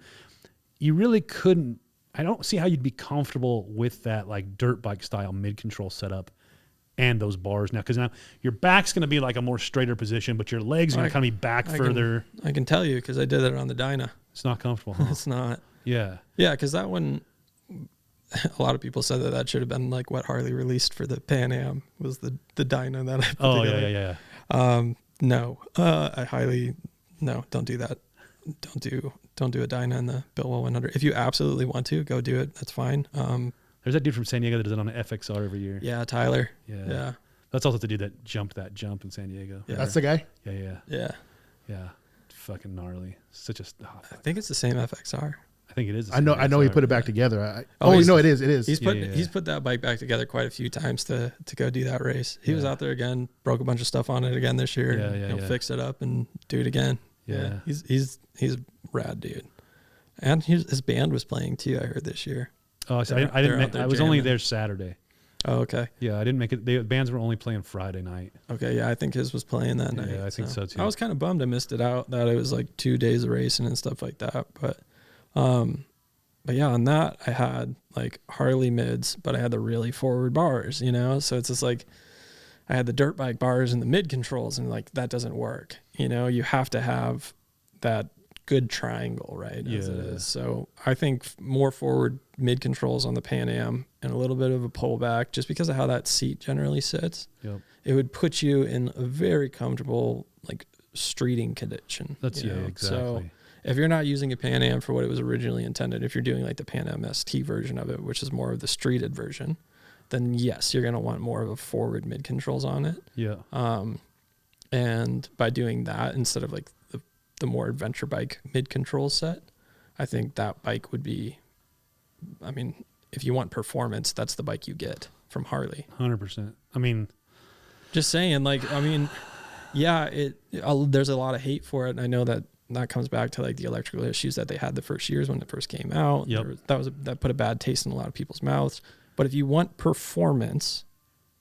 you really couldn't, I don't see how you'd be comfortable with that like dirt bike style mid-control setup and those bars now. Cause now your back's going to be like a more straighter position, but your legs are going to kind of be back further. I can tell you, cause I did it on the Dyna. It's not comfortable. Huh? It's not. Yeah. Yeah. Cause that one, a lot of people said that should have been like what Harley released for the Pan Am was the Dyna that I put together. Yeah. No, I highly, don't do that. Don't do a Dyna in the Biltwell 100. If you absolutely want to, go do it. That's fine. There's that dude from San Diego that does it on the FXR every year. Yeah, Tyler. Yeah. Yeah. That's also the dude that jumped that jump in San Diego. Yeah. That's the guy. Yeah. Fucking gnarly. Such a. I think it's the same FXR. I think it is. I know he put it back together. he's- it is. He's put that bike back together quite a few times to go do that race. He was out there again, broke a bunch of stuff on it again this year. He'll fix it up and do it again. Yeah. He's a rad dude. And his band was playing too, I heard this year. Oh, so They're I didn't. out there I was only jamming. there Saturday. Oh, okay. Yeah, I didn't make it. The bands were only playing Friday night. Okay, yeah, I think his was playing that night. Yeah, I think so too. I was kind of bummed I missed it out, that it was like 2 days of racing and stuff like that. But yeah, on that I had like Harley mids, but I had the really forward bars, you know? So it's just like I had the dirt bike bars and the mid controls, and like that doesn't work. You know, you have to have that good triangle, right? As it Yeah. is. So I think more forward mid controls on the Pan Am and a little bit of a pullback, just because of how that seat generally sits. Yep. It would put you in a very comfortable like streeting condition. That's you yeah, know? exactly. So if you're not using a Pan Am for what it was originally intended, if you're doing like the Pan Am ST version of it, which is more of the streeted version, then yes, you're going to want more of a forward mid controls on it. Yeah. And by doing that, instead of like the more adventure bike mid control set, I think that bike would be, I mean, if you want performance, that's the bike you get from Harley. 100%. I mean, Just saying, like, I mean, yeah, there's a lot of hate for it. And I know that comes back to like the electrical issues that they had the first years when it first came out. Yep. That put a bad taste in a lot of people's mouths. But if you want performance,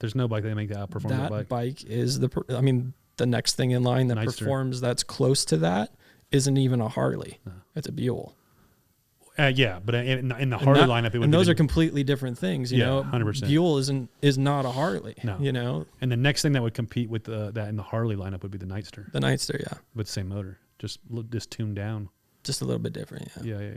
there's no bike that make that outperform that that bike. bike is the next thing in line that Nightster. performs that's close to that isn't even a Harley. No. It's a Buell. Yeah, but in the Harley lineup, it would. And those are completely different things. You know, 100%. Buell is not a Harley. No. You know, And the next thing that would compete with that in the Harley lineup would be the Nightster the Nightster, yeah, with the same motor, just tuned down. just a little bit different. Yeah. Yeah.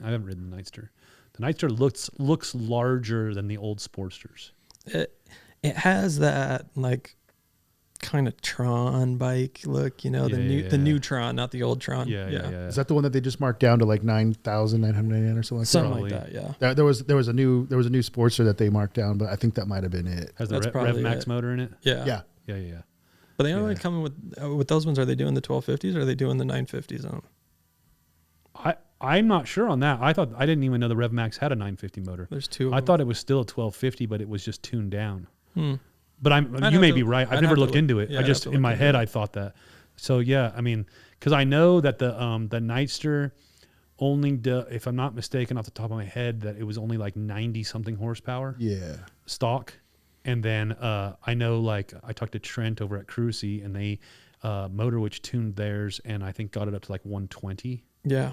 I haven't ridden the Nightster. The Nightster looks larger than the old Sportsters. It has that like kind of Tron bike look, you know, the new Tron, not the old Tron. Yeah. Is that the one that they just marked down to like 9,999 or something like Something Probably. like that, yeah. There was a new Sportster that they marked down, but I think that might have been it. Has the That's Rev probably Max it. motor in it? Yeah. Yeah. But they only come with those ones. Are they doing the 1250s or are they doing the 950s on them? I'm not sure on that. I didn't even know the Rev Max had a 950 motor. There's two of I them. thought it was still a 1250, but it was just tuned down. Hmm. But you may be right. I've never looked into it. yeah, I I'd just have to in my look head into I thought that. So yeah, I mean, because I know that the Nightster only, if I'm not mistaken, off the top of my head, that it was only like 90 something horsepower Yeah. stock, and then I know like I talked to Trent over at Cruisy, and they Motor Witch tuned theirs, and I think got it up to like 120. Yeah.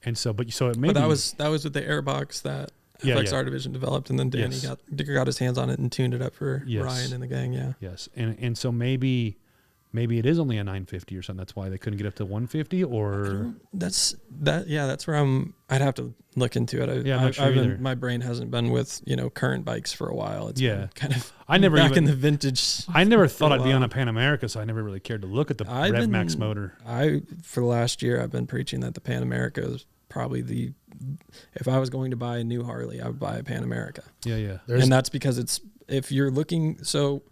And so, but it may But be, that was with the airbox that Yeah, FXR yeah. division developed, and then Danny Yes. got his hands on it and tuned it up for Yes. Ryan and the gang. Yeah. yes, and so maybe it is only a 950 or something. That's why they couldn't get up to 150, or That's where I'd have to look into it. Yeah, I'm not sure either. My brain hasn't been with, current bikes for a while. It's Yeah. been kind of I never back even- in the vintage. I never thought for a I'd be on while. a Pan America, so I never really cared to look at the Rev Max motor. For the last year, I've been preaching that the Pan America is probably if I was going to buy a new Harley, I would buy a Pan America. Yeah. And that's because if you're looking, so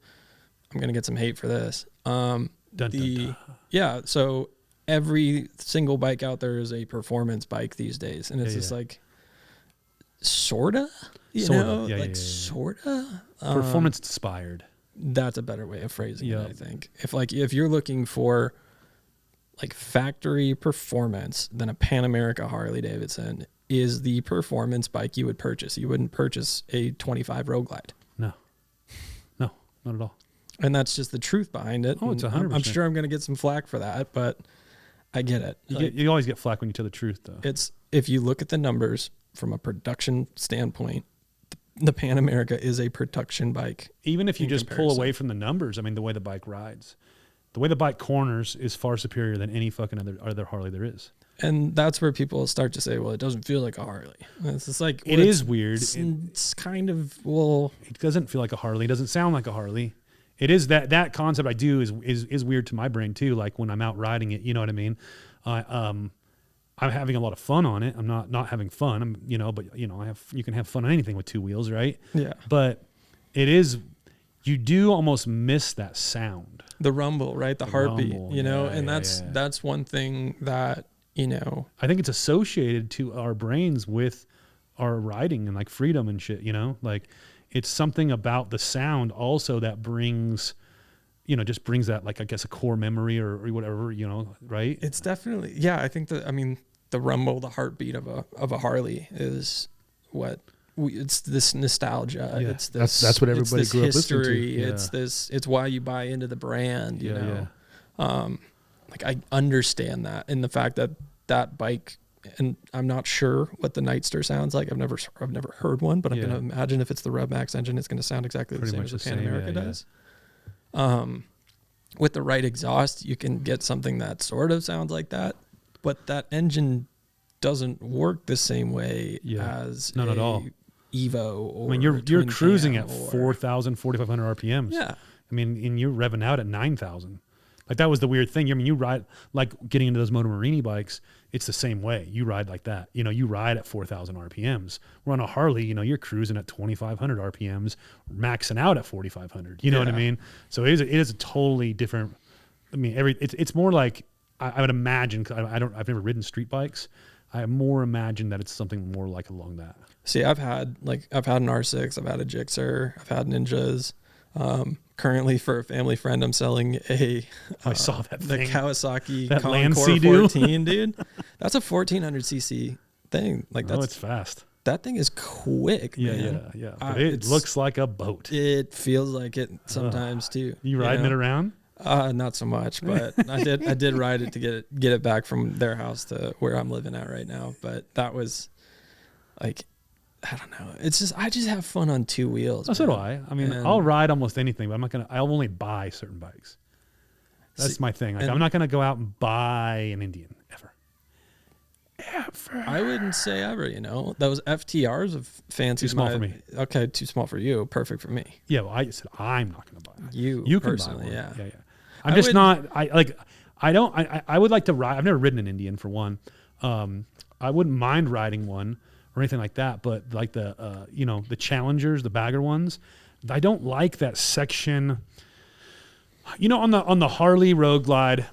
I'm going to get some hate for this. Dun, dun, dun. Yeah. So every single bike out there is a performance bike these days. And it's just like, sorta, Sorta. Yeah, yeah. sorta. Performance inspired. That's a better way of phrasing Yeah. it, I think. If you're looking for like factory performance, then a Pan America Harley Davidson is the performance bike you would purchase. You wouldn't purchase a 25 Road Glide. No, not at all. And that's just the truth behind it. Oh, it's And 100%. I'm sure I'm going to get some flack for that, but I get it. You always get flack when you tell the truth, though. It's if you look at the numbers from a production standpoint, the Pan America is a production bike. Even if you in just pull comparison. away from the numbers, I mean, the way the bike rides, the way the bike corners is far superior than any fucking other Harley there is. And that's where people start to say, well, it doesn't feel like a Harley. And it's just like, It is weird. It's kind of, well, It doesn't feel like a Harley. It doesn't sound like a Harley. It is that concept I do is weird to my brain too. Like when I'm out riding it, you know what I mean? I I'm having a lot of fun on it. I'm not having fun. But you can have fun on anything with two wheels, right? Yeah. But it is, you do almost miss that sound. The rumble, right? The heartbeat, rumble, and that's one thing that, I think it's associated to our brains with our riding and like freedom and shit, like it's something about the sound also that brings, just brings that, like, I guess a core memory or whatever, right? It's definitely, I think the rumble, the heartbeat of a Harley is what it's this nostalgia. Yeah. It's this, that's what everybody grew up listening to. Yeah. It's why you buy into the brand, you know? Like I understand that, and the fact that bike, and I'm not sure what the Nightster sounds like. I've never heard one, but I'm going to imagine if it's the RevMax engine, it's going to sound exactly the same as the Pan America does. With the right exhaust, you can get something that sort of sounds like that, but that engine doesn't work the same way as not at all. Evo. Or I mean, you're cruising at 4,000, 4,500 RPMs. Yeah. I mean, and you're revving out at 9,000. Like that was the weird thing. I mean, you ride, like getting into those Moto Morini bikes, it's the same way. You ride like that. You ride at 4,000 RPMs. We're on a Harley, you're cruising at 2,500 RPMs, maxing out at 4,500. You know what I mean? So it is a totally different. I mean, it's more like I would imagine. Cause I've never ridden street bikes. I more imagine that it's something more like along that. See, I've had an R6, I've had a Gixxer, I've had Ninjas. Currently, for a family friend, I'm selling I saw that the thing. Kawasaki That Concord Sea-Doo. 14, dude. That's a 1400cc thing. Like It's fast. That thing is quick, man. Yeah. But it looks like a boat. It feels like it sometimes too. You riding it around? Not so much, but I did ride it to get it back from their house to where I'm living at right now. But that was like, I don't know. It's just, I just have fun on two wheels. So do I. I mean, I'll ride almost anything, but I'll only buy certain bikes. That's my thing. Like, I'm not going to go out and buy an Indian ever. I wouldn't say ever, Those FTRs of fancy. Too small for me. Okay, too small for you. Perfect for me. Yeah, well, I said I'm not going to buy it. You can buy one. Yeah. I'm just not. I would like to ride. I've never ridden an Indian for one. I wouldn't mind riding one or anything like that. But like the the Challengers, the bagger ones, I don't like that section. On the Harley Road Glide,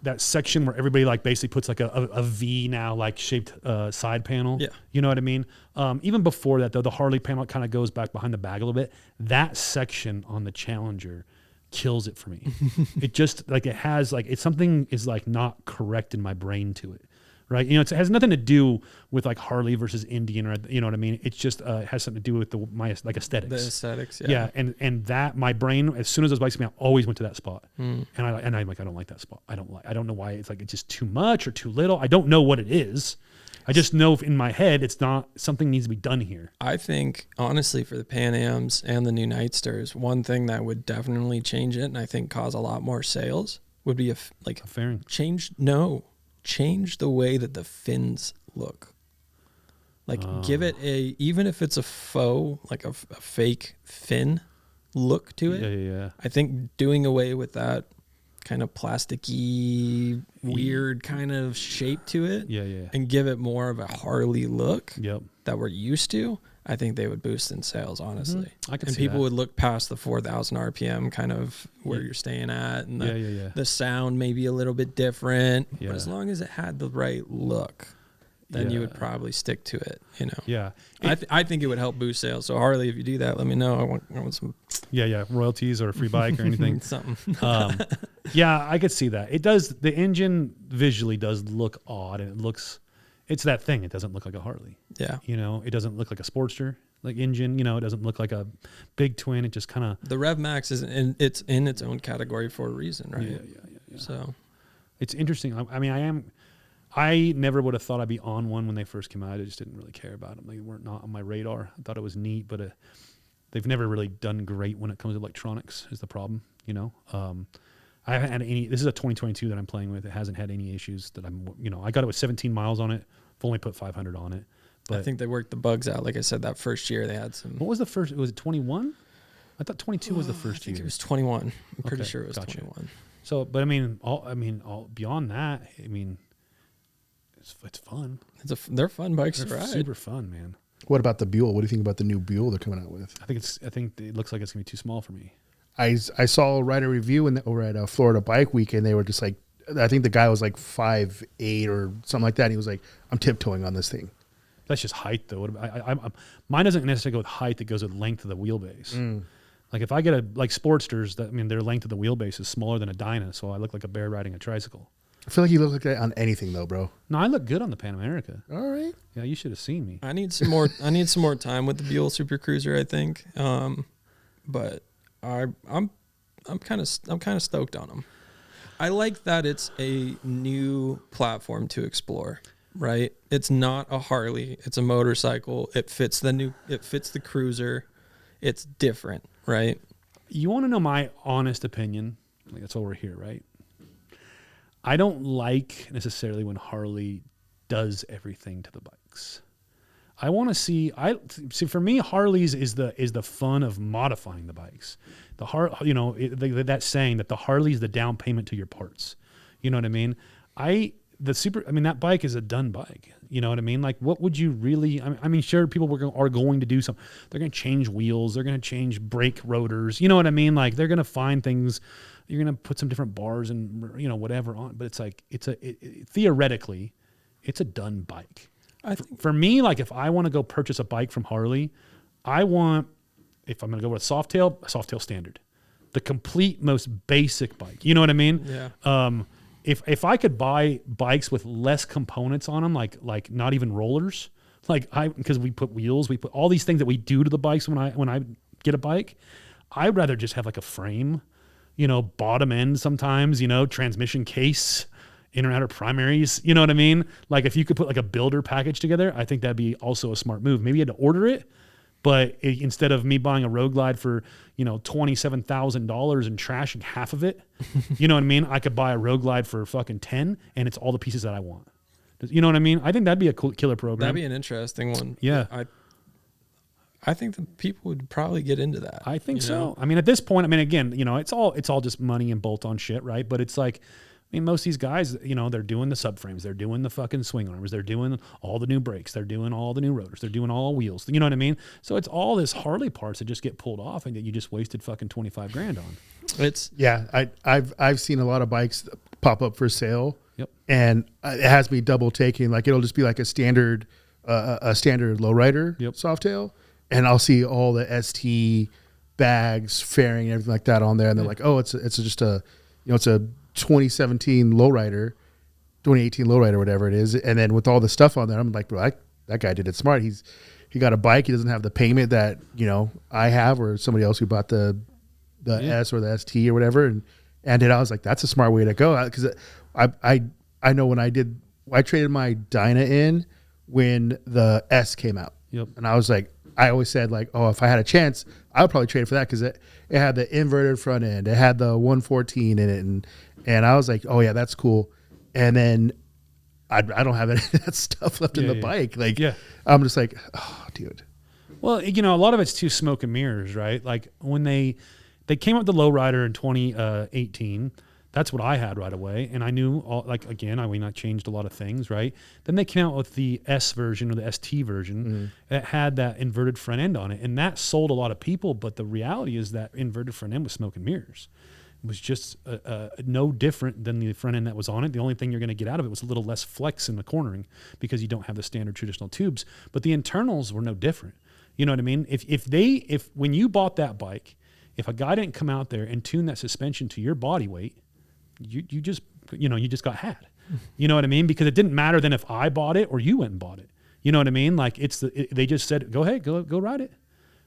that section where everybody like basically puts like a V now like shaped side panel. Yeah. You know what I mean? Even before that though, the Harley panel kind of goes back behind the bag a little bit. That section on the Challenger kills it for me. It just like, it has like, it's something is like not correct in my brain to it. Right. It has nothing to do with like Harley versus Indian or, you know what I mean? It's just, it has something to do with my like aesthetics. The aesthetics. Yeah. And that my brain, as soon as those bikes came out, always went to that spot. And I'm like, I don't like that spot. I don't know why. It's like, it's just too much or too little. I don't know what it is. I just know in my head, it's not, something needs to be done here. I think honestly for the Pan Ams and the new Nightsters, one thing that would definitely change it, and I think cause a lot more sales, would be a fairing. Change the way that the fins look. Like give it even if it's a faux, like a fake fin look to it. Yeah. I think doing away with that kind of plasticky, weird kind of shape to it. Yeah. And give it more of a Harley look. Yep. That we're used to. I think they would boost in sales, honestly. I can and see people that. would look past the 4,000 RPM kind of where you're staying at, and the sound may be a little bit different, but as long as it had the right look, then you would probably stick to it. Yeah, I think it would help boost sales. So Harley, if you do that, let me know. I want some. Yeah, royalties or a free bike or anything. Something. Yeah, I could see that. It does. The engine visually does look odd, and it looks. It's that thing. It doesn't look like a Harley. Yeah. It doesn't look like a Sportster, like engine. It doesn't look like a big twin. It just kind of. The RevMax is it's in its own category for a reason, right? Yeah. So. It's interesting. I mean, I never would have thought I'd be on one when they first came out. I just didn't really care about them. They weren't not on my radar. I thought it was neat, but they've never really done great when it comes to electronics is the problem, I haven't had any. This is a 2022 that I'm playing with. It hasn't had any issues that I got it with 17 miles on it. I've only put 500 on it. But I think they worked the bugs out. Like I said, that first year they had some. What was the first? Was it 21? I thought 22 was the first year. I think it was 21. I'm pretty sure it was gotcha. 21. So, but all beyond that, it's fun. They're fun bikes to They're ride. super fun, man. What about the Buell? What do you think about the new Buell they're coming out with? I think it looks like it's gonna be too small for me. I saw a rider review over at Florida Bike Week, and they were just like, I think the guy was like 5'8" or something like that. And he was like, I'm tiptoeing on this thing. That's just height, though. Mine doesn't necessarily go with height; it goes with length of the wheelbase. Like if I get like Sportsters, their length of the wheelbase is smaller than a Dyna, so I look like a bear riding a tricycle. I feel like you look like that on anything, though, bro. No, I look good on the Pan America. All right. Yeah, you should have seen me. I need some more. I need some more time with the Buell Super Cruiser, I think. But I'm kind of stoked on them. I like that it's a new platform to explore. Right? It's not a Harley. It's a motorcycle. It fits the cruiser. It's different, right? You want to know my honest opinion? Like that's why we're here, right? I don't like necessarily when Harley does everything to the bikes. I want to see. For me, Harleys is the fun of modifying the bikes. That saying that the Harley's the down payment to your parts. You know what I mean? That bike is a done bike. You know what I mean? Like, what would you really? I mean, sure, people are going to do something. They're going to change wheels. They're going to change brake rotors. You know what I mean? Like, they're going to find things. You're going to put some different bars and whatever on. But it's like theoretically, it's a done bike. For me, like if I want to go purchase a bike from Harley, if I'm going to go with a Softail standard, the complete most basic bike. You know what I mean? Yeah. If I could buy bikes with less components on them, like not even rollers, because we put wheels, we put all these things that we do to the bikes when I get a bike, I'd rather just have like a frame, bottom end sometimes, transmission case, inner and outer primaries, you know what I mean? Like if you could put like a builder package together, I think that'd be also a smart move. Maybe you had to order it, but instead of me buying a Road Glide for, $27,000 and trashing half of it, you know what I mean? I could buy a Road Glide for fucking 10 and it's all the pieces that I want. You know what I mean? I think that'd be a cool killer program. That'd be an interesting one. Yeah. I think that people would probably get into that. I think so. I mean, at this point, again, it's all just money and bolt on shit, right? But it's like, most of these guys, they're doing the subframes, they're doing the fucking swing arms, they're doing all the new brakes, they're doing all the new rotors, they're doing all wheels. You know what I mean? So it's all this Harley parts that just get pulled off and that you just wasted fucking $25,000 on. I've seen a lot of bikes pop up for sale. Yep. And it has me double taking. Like it'll just be like a standard lowrider Softail, and I'll see all the ST bags, fairing, and everything like that on there, and they're like, oh, it's just a 2017 lowrider, 2018 lowrider, whatever it is, and then with all the stuff on there, I'm like, bro, that guy did it smart. He got a bike. He doesn't have the payment that I have, or somebody else who bought the S or the ST or whatever, and I was like, that's a smart way to go, because I know when I traded my Dyna in when the S came out, and I was like, I always said like, oh, if I had a chance, I would probably trade for that because it had the inverted front end, it had the 114 in it, and I was like, oh yeah, that's cool. And then I don't have any of that stuff left in the bike. Like, I'm just like, oh, dude. Well, a lot of it's too smoke and mirrors, right? Like when they came up with the lowrider in 2018, that's what I had right away. And I knew I changed a lot of things, right? Then they came out with the S version or the ST version that had that inverted front end on it. And that sold a lot of people. But the reality is that inverted front end was smoke and mirrors. It was just no different than the front end that was on it. The only thing you're going to get out of it was a little less flex in the cornering because you don't have the standard traditional tubes. But the internals were no different. You know what I mean? If when you bought that bike, if a guy didn't come out there and tune that suspension to your body weight, you just got had. You know what I mean? Because it didn't matter then if I bought it or you went and bought it. You know what I mean? Like they just said, go ahead, go ride it.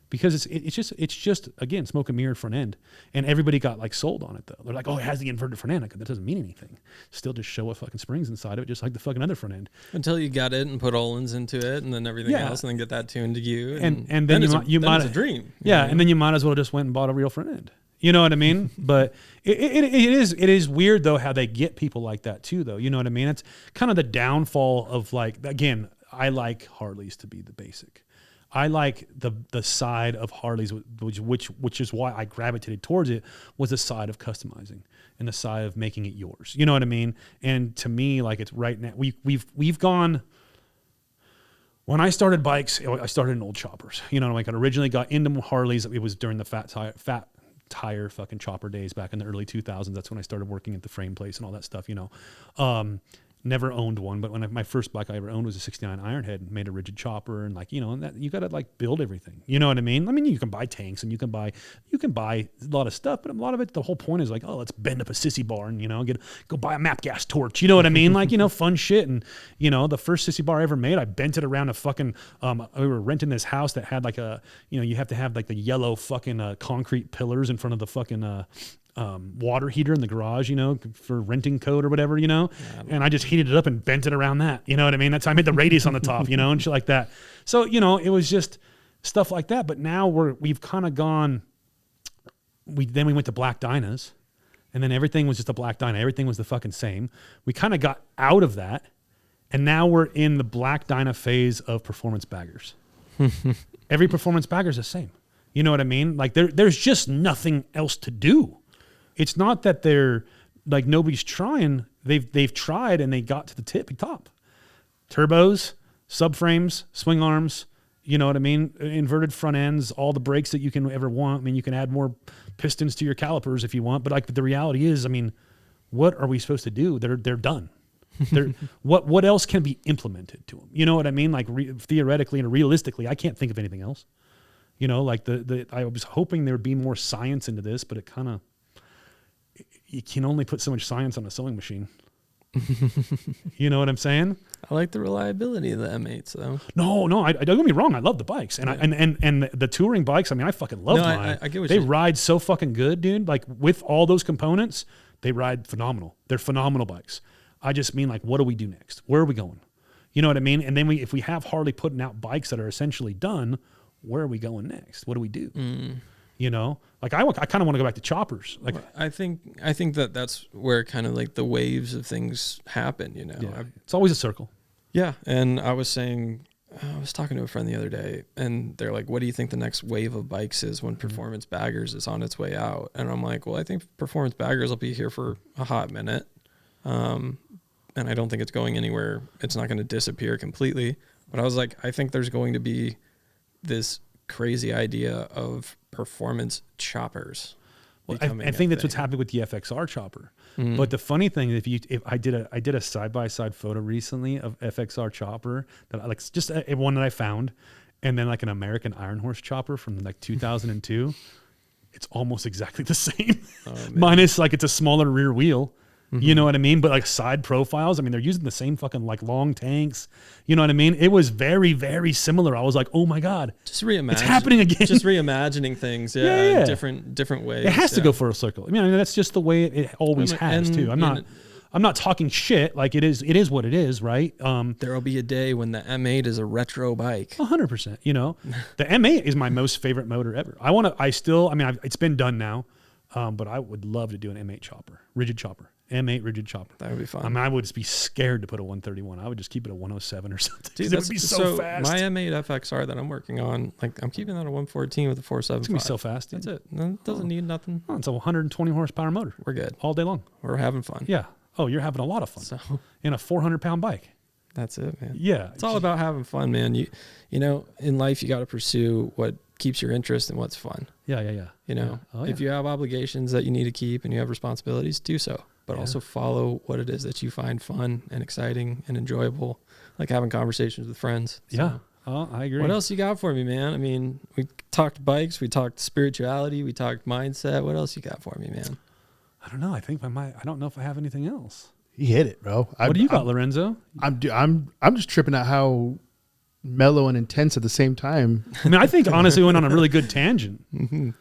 Because it's just again, smoke and mirror front end. And everybody got like sold on it though. They're like, oh, it has the inverted front end. Like, that doesn't mean anything. Still just show a fucking springs inside of it, just like the fucking other front end. Until you got it and put Öhlins into it and then everything else and then get that tuned to you. And then you might it's a dream. Yeah, and then you might as well just went and bought a real front end. You know what I mean? But it is weird though how they get people like that too though. You know what I mean? It's kind of the downfall of like, again, I like Harleys to be the basic. I like the side of Harleys, which is why I gravitated towards it, was the side of customizing and the side of making it yours. You know what I mean? And to me, like, it's right now we've gone. When I started bikes, I started in old choppers. You know, like I originally got into Harleys. It was during the fat tire fucking chopper days back in the early 2000s. That's when I started working at the frame place and all that stuff. You know. Never owned one, but when my first bike I ever owned was a 69 Ironhead, made a rigid chopper, and like, you know, and that you got to like build everything. You know what I mean? I mean, you can buy tanks and you can buy a lot of stuff, but a lot of it, the whole point is like, oh, let's bend up a sissy bar and, you know, go buy a map gas torch. You know what I mean? Like, you know, fun shit. And, you know, the first sissy bar I ever made, I bent it around a fucking, we were renting this house that had like a, you know, you have to have like the yellow fucking concrete pillars in front of the fucking, water heater in the garage, you know, for renting code or whatever, you know, and I just heated it up and bent it around that, you know what I mean? That's how I made the radius on the top, you know, and shit like that. So, you know, it was just stuff like that. But now we've kind of gone, we went to black dynas, and then everything was just a black dyna. Everything was the fucking same. We kind of got out of that, and now we're in the black dyna phase of performance baggers. Every performance bagger is the same. You know what I mean? Like there's just nothing else to do. It's not that they're like nobody's trying. They've tried and they got to the tippy top. Turbos, subframes, swing arms, you know what I mean? Inverted front ends, all the brakes that you can ever want. I mean, you can add more pistons to your calipers if you want, but like the reality is, I mean, what are we supposed to do? They're done. What else can be implemented to them? You know what I mean? Like theoretically and realistically, I can't think of anything else. You know, like I was hoping there would be more science into this, but it kind of, you can only put so much science on a sewing machine. You know what I'm saying? I like the reliability of the M8s though. No, I don't get me wrong. I love the bikes and and the touring bikes. I mean, I fucking love mine. I get what they ride so fucking good, dude. Like with all those components, they ride phenomenal. They're phenomenal bikes. I just mean like, what do we do next? Where are we going? You know what I mean? And then if we have Harley putting out bikes that are essentially done, where are we going next? What do we do? You know, like I kind of want to go back to choppers. Like I think that's where kind of like the waves of things happen. You know, yeah, it's always a circle. Yeah, and I was talking to a friend the other day, and they're like, "What do you think the next wave of bikes is when performance baggers is on its way out?" And I'm like, "Well, I think performance baggers will be here for a hot minute, and I don't think it's going anywhere. It's not going to disappear completely." But I was like, I think there's going to be this crazy idea of performance choppers. Well, I think that's what's happening with the FXR chopper. Mm-hmm. But the funny thing is, if I did a side-by-side photo recently of FXR chopper that I like, just a one that I found, and then like an American Iron Horse chopper from like 2002. It's almost exactly the same, minus like it's a smaller rear wheel. Mm-hmm. You know what I mean? But like side profiles, I mean, they're using the same fucking like long tanks. You know what I mean? It was very, very similar. I was like, oh my God. Just reimagine. It's happening again. Just reimagining things. Yeah. In different ways. It has to go for a circle. I mean, that's just the way it always has too. I'm not talking shit. Like it is what it is, right? There'll be a day when the M8 is a retro bike. 100%. You know, the M8 is my most favorite motor ever. It's been done now, but I would love to do an M8 chopper, rigid chopper. M8 rigid chopper. That would be fun. I mean, I would be scared to put a 131. I would just keep it a 107 or something. Dude, it would be so fast. My M8 FXR that I'm working on, like I'm keeping that at 114 with a 475. It's gonna be so fast. Dude. That's it. It doesn't need nothing. Oh, it's a 120 horsepower motor. We're good all day long. We're having fun. Yeah. Oh, you're having a lot of fun. So, in a 400-pound bike. That's it, man. Yeah. It's all about having fun, man. You know, in life you got to pursue what keeps your interest and what's fun. Yeah. You know, if you have obligations that you need to keep and you have responsibilities, do so. But also follow what it is that you find fun and exciting and enjoyable, like having conversations with friends. So, yeah. Oh, I agree. What else you got for me, man? I mean, we talked bikes, we talked spirituality, we talked mindset. What else you got for me, man? I don't know. I don't know if I have anything else. You hit it, bro. What do you got, Lorenzo? I'm just tripping out how mellow and intense at the same time. I mean, I think honestly we went on a really good tangent. Mm-hmm.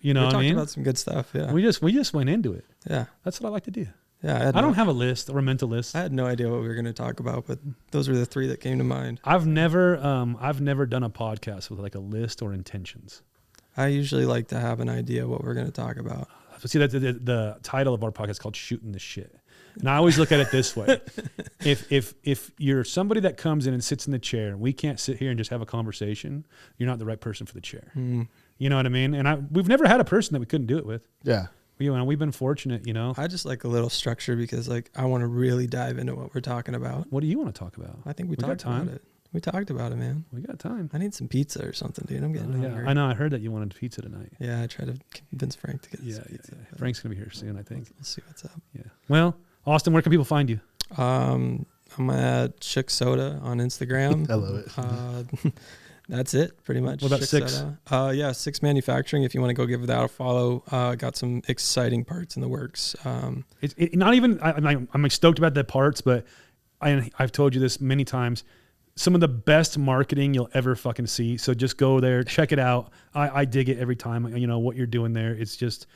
You know what I mean? We talked about some good stuff, yeah. We just went into it. Yeah. That's what I like to do. Yeah. I don't have a list or a mental list. I had no idea what we were going to talk about, but those are the three that came to mind. I've never done a podcast with like a list or intentions. I usually like to have an idea what we're going to talk about. See, that's the title of our podcast is called Shooting the Shit. And I always look at it this way: if you're somebody that comes in and sits in the chair, and we can't sit here and just have a conversation, you're not the right person for the chair. You know what I mean? And we've never had a person that we couldn't do it with. Yeah. We've been fortunate, I just like a little structure because like I want to really dive into what we're talking about. What do you want to talk about? I think we got talked time. about it. We talked about it, man. We got time. I need some pizza or something, dude. I'm getting hungry. I know. I heard that you wanted pizza tonight. Yeah, I tried to convince Frank to get us Yeah. pizza. but Frank's gonna be here soon, I think. We'll see what's up. Yeah. Well, Austin, where can people find you? I'm at Shook Soda on Instagram. I love it. That's it, pretty much. What about Shook Six? Soda. Yeah, Six Manufacturing. If you want to go give that a follow, got some exciting parts in the works. It's not even. I'm stoked about the parts, but I've told you this many times. Some of the best marketing you'll ever fucking see. So just go there, check it out. I dig it every time. You know what you're doing there. It's just,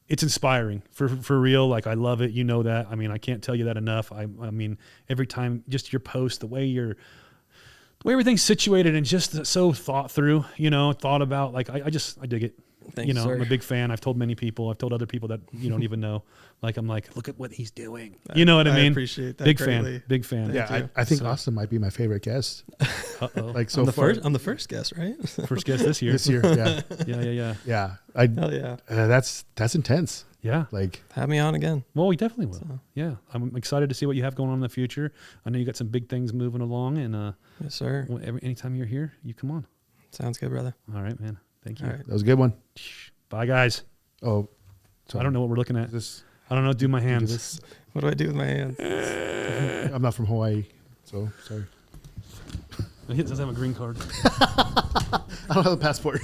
it's inspiring for real. Like I love it. You know that. I mean, I can't tell you that enough. I mean, every time just your post, the way everything's situated and just so thought through. Thought about. Like I dig it. Thanks, sir. I'm a big fan. I've told many people. I've told other people that you don't even know. Like I'm like, look at what he's doing. You know what I mean? I appreciate that. Big greatly. fan. Big fan. Yeah, I think Austin might be my favorite guest. Uh-oh. Like so I'm the far first. I'm the first guest, right? First guest this year. this year. Yeah, Yeah. yeah. Hell yeah. That's intense. Yeah. Like Have me on again. Well, we definitely will. Yeah. I'm excited to see what you have going on in the future. I know you got some big things moving along, and Yes, sir. anytime you're here, you come on. Sounds good, brother. All right, man. Thank you. All right. that was a good one. Bye, guys. Oh, I don't know what we're looking at. This, I don't know. Do my do hands. this. What do I do with my hands? I'm not from Hawaii, so sorry. He doesn't have a green card. I don't have a passport.